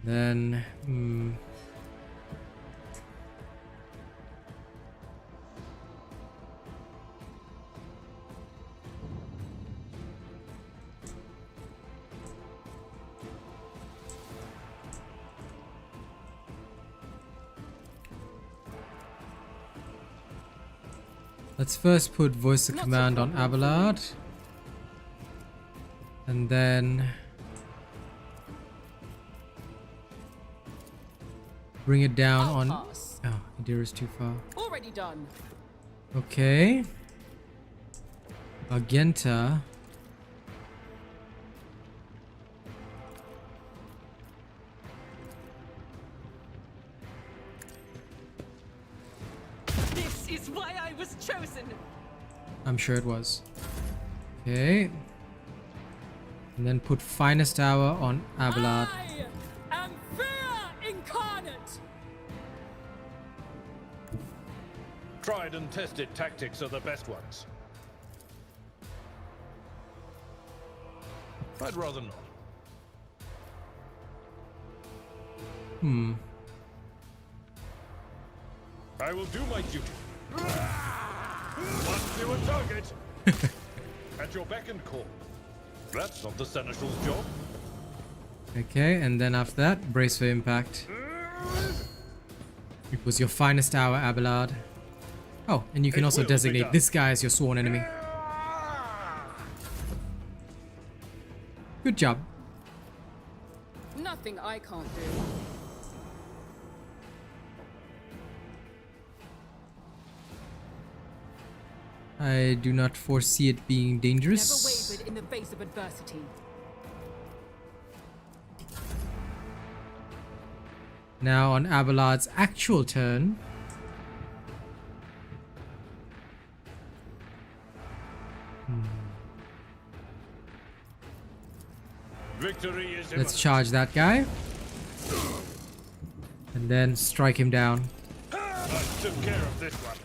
Then, let's first put voice of command on Abelard. And then bring it down on... Pass. Oh, Idira's too far. Already done. Okay. Argenta. This is why I was chosen. I'm sure it was. Okay. And then put finest hour on Abelard. I am fear incarnate. Tried and tested tactics are the best ones. I'd rather not. I will do my duty. One to a target. At your beck and call. That's not the Seneschal's job. Okay, and then after that, brace for impact. It was your finest hour, Abelard. Oh, and you can It also will be designate done. this guy as your sworn enemy. Good job. Nothing I can't do. I do not foresee it being Never dangerous. wavered in the face of adversity. Now on Abelard's actual turn. Victory is Let's charge that guy. And then strike him down. I took care of this one.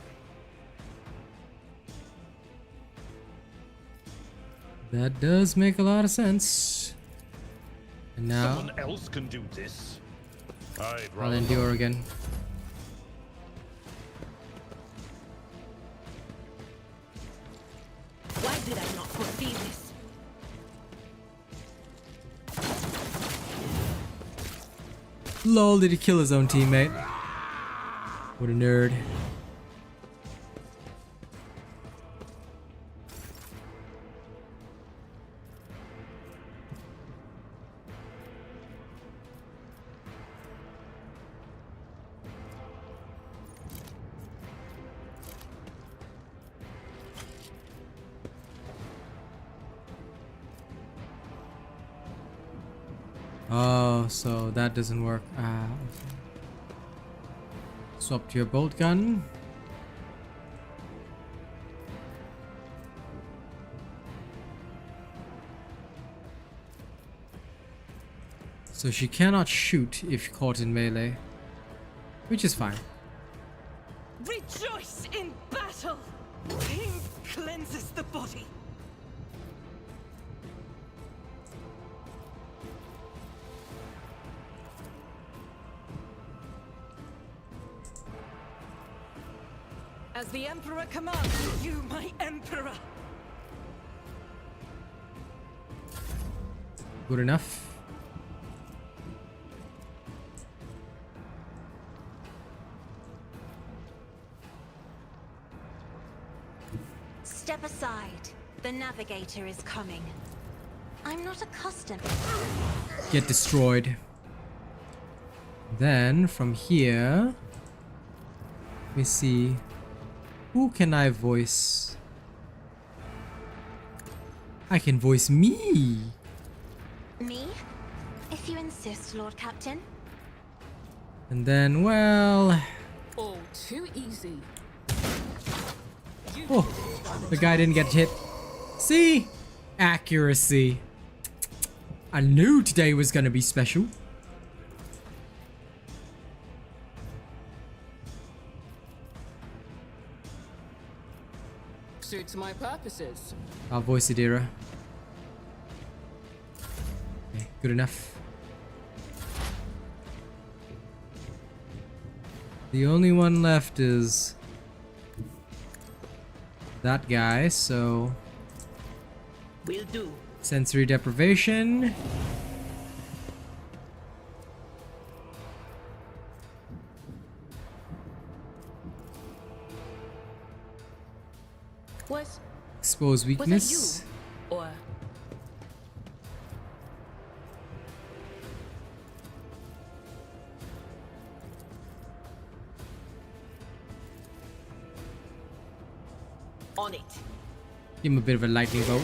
That does make a lot of sense. And now Someone else can do this. I'll endure again. Why did I not foresee this? Lol, did he kill his own teammate? What a nerd. Oh, so that doesn't work. Okay. Swap to your bolt gun. So she cannot shoot if caught in melee, which is fine. Rejoice in battle! Pain cleanses the body. As the Emperor commands, you, my Emperor! Good enough. Step aside. The navigator is coming. I'm not accustomed. Get destroyed. Then from here, let me see. Who can I voice? I can voice me. Me? If you insist, Lord Captain. And then, well... All too easy. Oh, the guy didn't get hit. See? Accuracy. I knew today was gonna be special. Suits my purposes. I'll voice Idira. Okay, good enough. The only one left is that guy, so Will do. sensory deprivation. Expose weakness. Or on it. Give him a bit of a lightning bolt.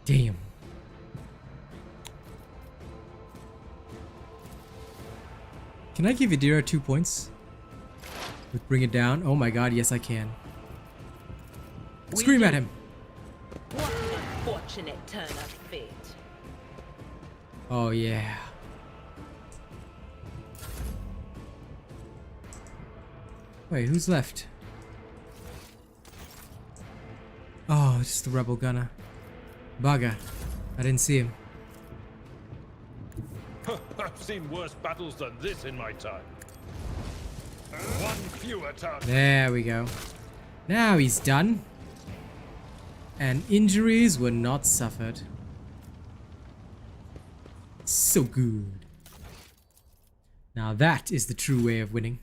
Damn. Can I give Idira 2 points? Would bring it down. Oh my god, yes I can. Scream at him. What an unfortunate turn of fate. Oh yeah. Wait, who's left? Oh, just the rebel gunner. Bugger. I didn't see him. I've seen worse battles than this in my time. One fewer target. There we go. Now he's done. And injuries were not suffered. So good. Now that is the true way of winning.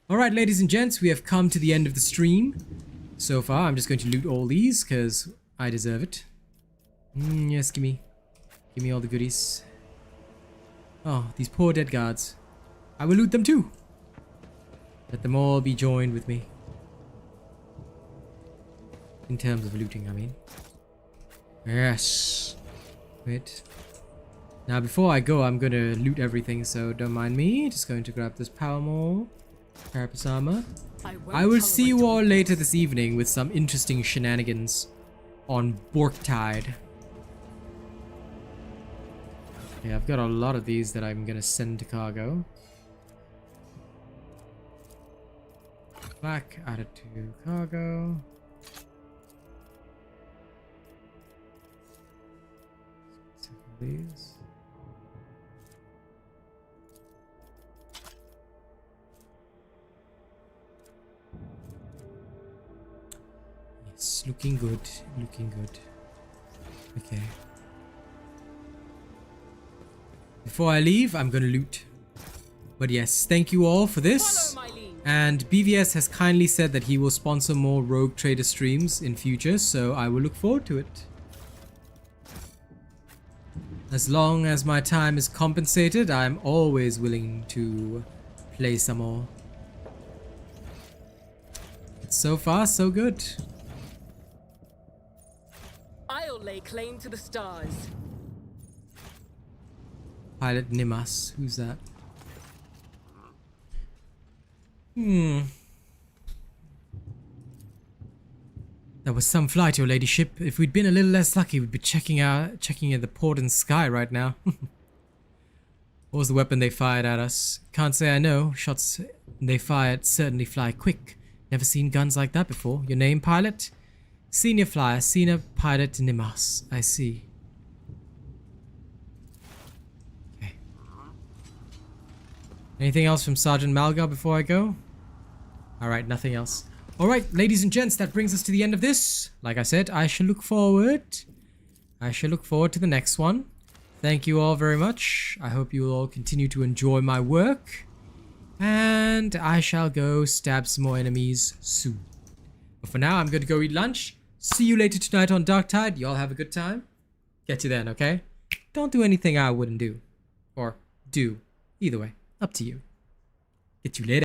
Alright, ladies and gents, we have come to the end of the stream. So far, I'm just going to loot all these because I deserve it. Yes, give me all the goodies. Oh, these poor dead guards. I will loot them too. Let them all be joined with me. In terms of looting, I mean. Yes. Wait. Now, before I go, I'm gonna loot everything, so don't mind me. Just going to grab this power maul. Carapace armor. I will see you all later this evening with some interesting shenanigans on Borktide. Yeah, I've got a lot of these that I'm gonna send to cargo. Black added to cargo. These. Yes, looking good, looking good. Okay. Before I leave, I'm gonna loot. But yes, thank you all for this. And BVS has kindly said that he will sponsor more Rogue Trader streams in future, so I will look forward to it. As long as my time is compensated, I'm always willing to play some more. But so far, so good. I'll lay claim to the stars. Pilot Nimas, who's that? That was some flight, your ladyship. If we'd been a little less lucky, we'd be checking at the port and sky right now. What was the weapon they fired at us? Can't say I know. Shots they fired certainly fly quick. Never seen guns like that before. Your name, pilot? Senior flyer, senior pilot Nimas. I see. Okay. Anything else from Sergeant Malgar before I go? Alright, nothing else. Alright, ladies and gents, that brings us to the end of this. Like I said, I shall look forward to the next one. Thank you all very much. I hope you will all continue to enjoy my work. And I shall go stab some more enemies soon. But for now, I'm going to go eat lunch. See you later tonight on Darktide. Y'all have a good time. Get you then, okay? Don't do anything I wouldn't do. Or do. Either way. Up to you. Get you later.